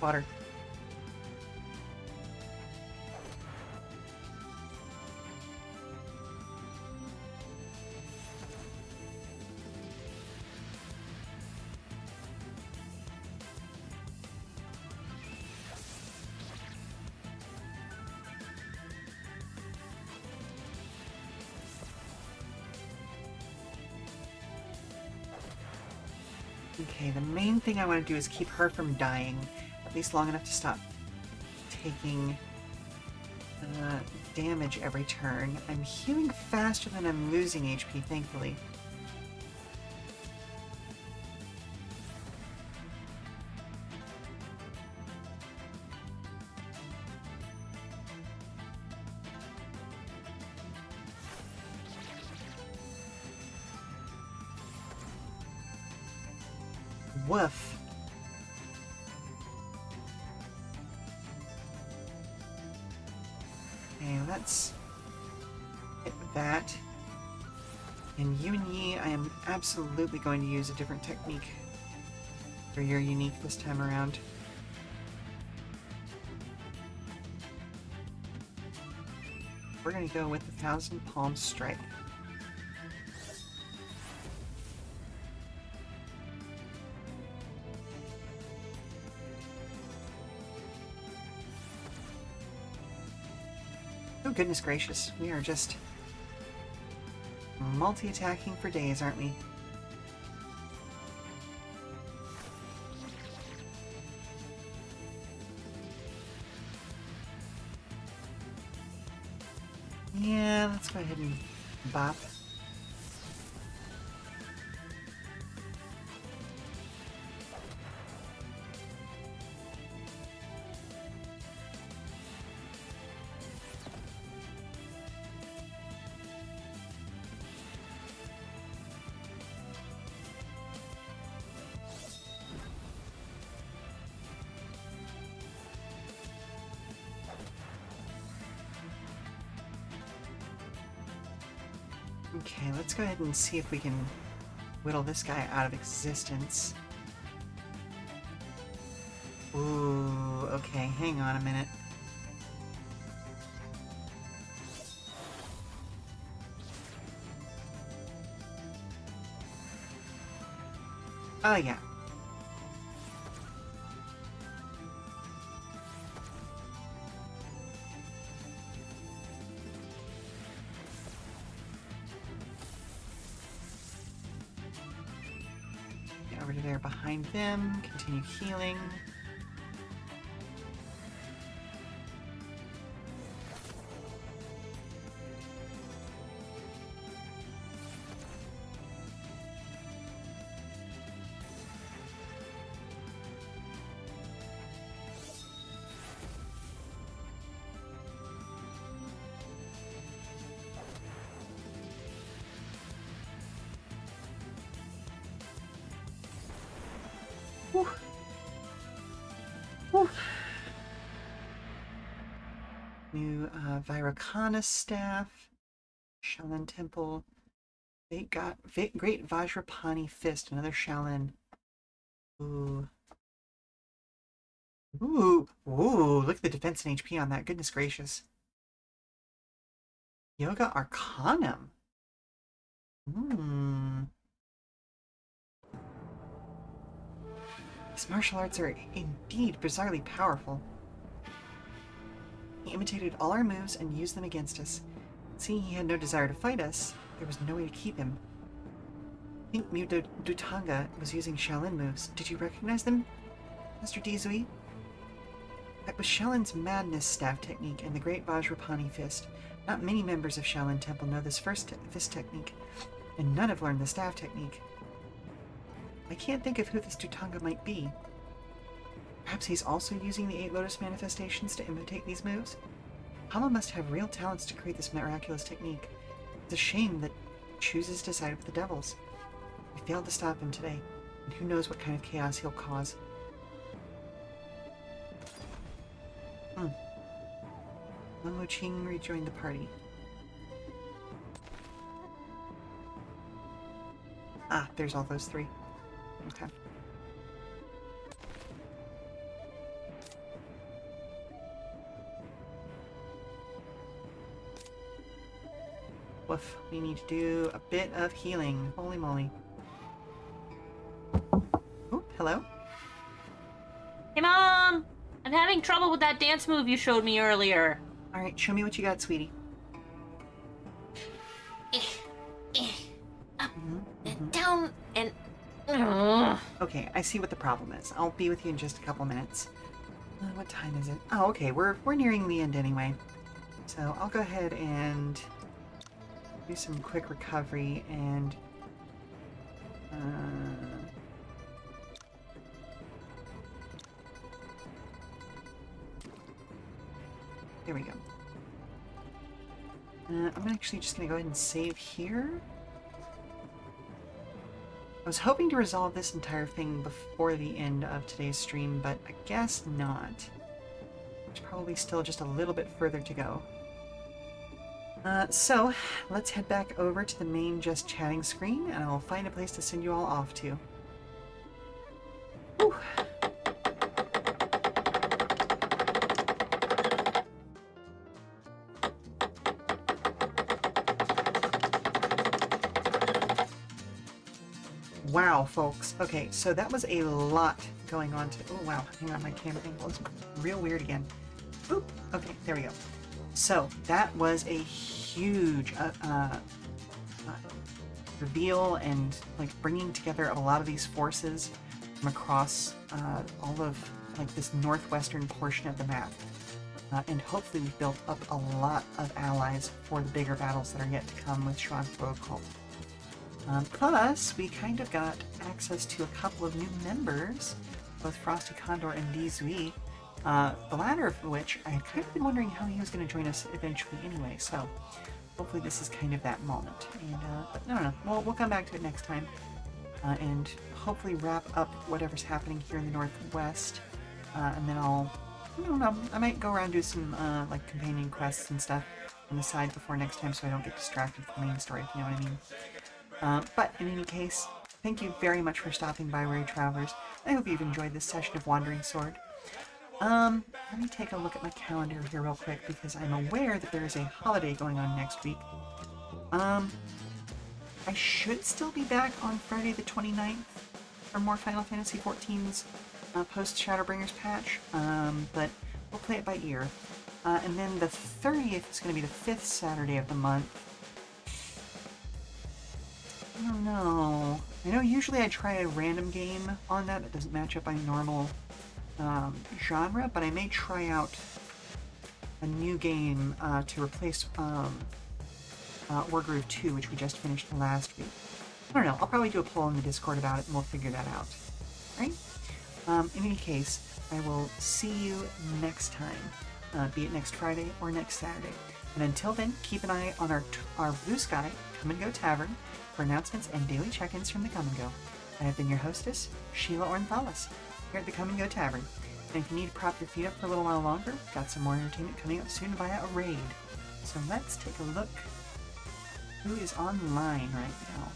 Water. Okay, the main thing I want to do is keep her from dying, at least long enough to stop taking damage every turn. I'm healing faster than I'm losing HP, thankfully. Woof. Okay, let's hit that. And you and Yi, I am absolutely going to use a different technique. For your unique this time around. we're gonna go with the Thousand Palm Strike. Oh, goodness gracious. We are just multi-attacking for days, aren't we? Yeah, let's go ahead and bop. Okay, let's go ahead and see if we can whittle this guy out of existence. Ooh, okay, hang on a minute. Oh, yeah. Get over to there behind them, continue healing. Whew. Whew. New Viracana staff, Shaolin Temple, Great Vajrapani Fist, another Shaolin. Ooh. Ooh, ooh, look at the defense and HP on that, goodness gracious. Yoga Arcanum. These martial arts are indeed bizarrely powerful. He imitated all our moves and used them against us. Seeing he had no desire to fight us, there was no way to keep him. I think Dutanga was using Shaolin moves. Did you recognize them, Mr. Dizui? That was Shaolin's Madness staff technique and the Great Vajrapani Fist. Not many members of Shaolin Temple know this first fist technique, and none have learned the staff technique. I can't think of who this Dutanga might be. Perhaps he's also using the 8 Lotus manifestations to imitate these moves? Hama must have real talents to create this miraculous technique. It's a shame that he chooses to side with the devils. We failed to stop him today, and who knows what kind of chaos he'll cause. Wang Wuqing rejoined the party. Ah, there's all those 3. Okay. Woof, we need to do a bit of healing. Holy moly. Oh, hello? Hey, Mom! I'm having trouble with that dance move you showed me earlier. Alright, show me what you got, sweetie. Up and down and... Okay, I see what the problem is. I'll be with you in just a couple minutes. What time is it? Oh, okay, we're nearing the end anyway. So I'll go ahead and do some quick recovery and... there we go. I'm actually just going to go ahead and save here. I was hoping to resolve this entire thing before the end of today's stream, but I guess not. There's probably still just a little bit further to go. So, let's head back over to the main Just Chatting screen, and I'll find a place to send you all off to. Whew. wow, folks. Okay, so that was a lot going on to... Oh, wow. Hang on, my camera angle is real weird again. Oop. Okay, there we go. So, that was a huge reveal and, like, bringing together a lot of these forces from across all of, like, this northwestern portion of the map. And hopefully we've built up a lot of allies for the bigger battles that are yet to come with Sean Protocol. Plus, we kind of got access to a couple of new members, both Frosty Condor and Dizui, the latter of which I had kind of been wondering how he was going to join us eventually anyway, so hopefully this is kind of that moment. And, but no, we'll come back to it next time, and hopefully wrap up whatever's happening here in the Northwest, and then I don't know, I might go around and do some, like, companion quests and stuff on the side before next time so I don't get distracted from the main story, if you know what I mean. But in any case, thank you very much for stopping by, Weary Travelers. I hope you've enjoyed this session of Wandering Sword. Let me take a look at my calendar here real quick, because I'm aware that there is a holiday going on next week. I should still be back on Friday the 29th for more Final Fantasy XIV's post-Shadowbringers patch, but we'll play it by ear. And then the 30th is going to be the 5th Saturday of the month. I don't know. I know usually I try a random game on that doesn't match up my normal genre, but I may try out a new game to replace Wargroove 2, which we just finished last week. I don't know. I'll probably do a poll in the Discord about it, and we'll figure that out. Right? In any case, I will see you next time, be it next Friday or next Saturday. And until then, keep an eye on our Blue Sky Come and Go Tavern for announcements and daily check-ins from the Come and Go. I have been your hostess, Sheela Ornthalis, here at the Come and Go Tavern. And if you need to prop your feet up for a little while longer, got some more entertainment coming up soon via a raid. So let's take a look who is online right now.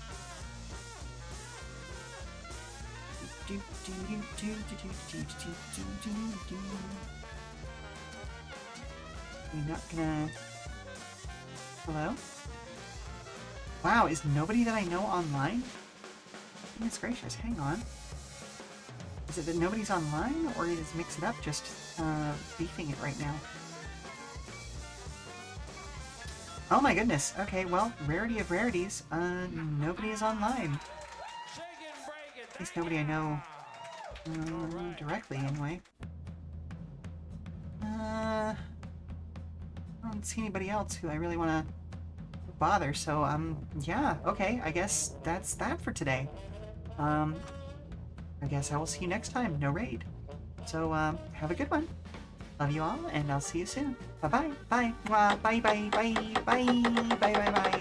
You're not gonna... Hello? Wow, is nobody that I know online? Goodness gracious, hang on. Is it that nobody's online, or is Mix It Up just beefing it right now? Oh my goodness. Okay, well, rarity of rarities. Nobody is online. At least nobody I know directly, anyway. I don't see anybody else who I really want to bother, so, yeah, okay, I guess that's that for today. I guess I will see you next time. No raid. So, have a good one. Love you all, and I'll see you soon. Bye-bye. Bye. Bye, bye, bye, bye, bye, bye, bye, bye.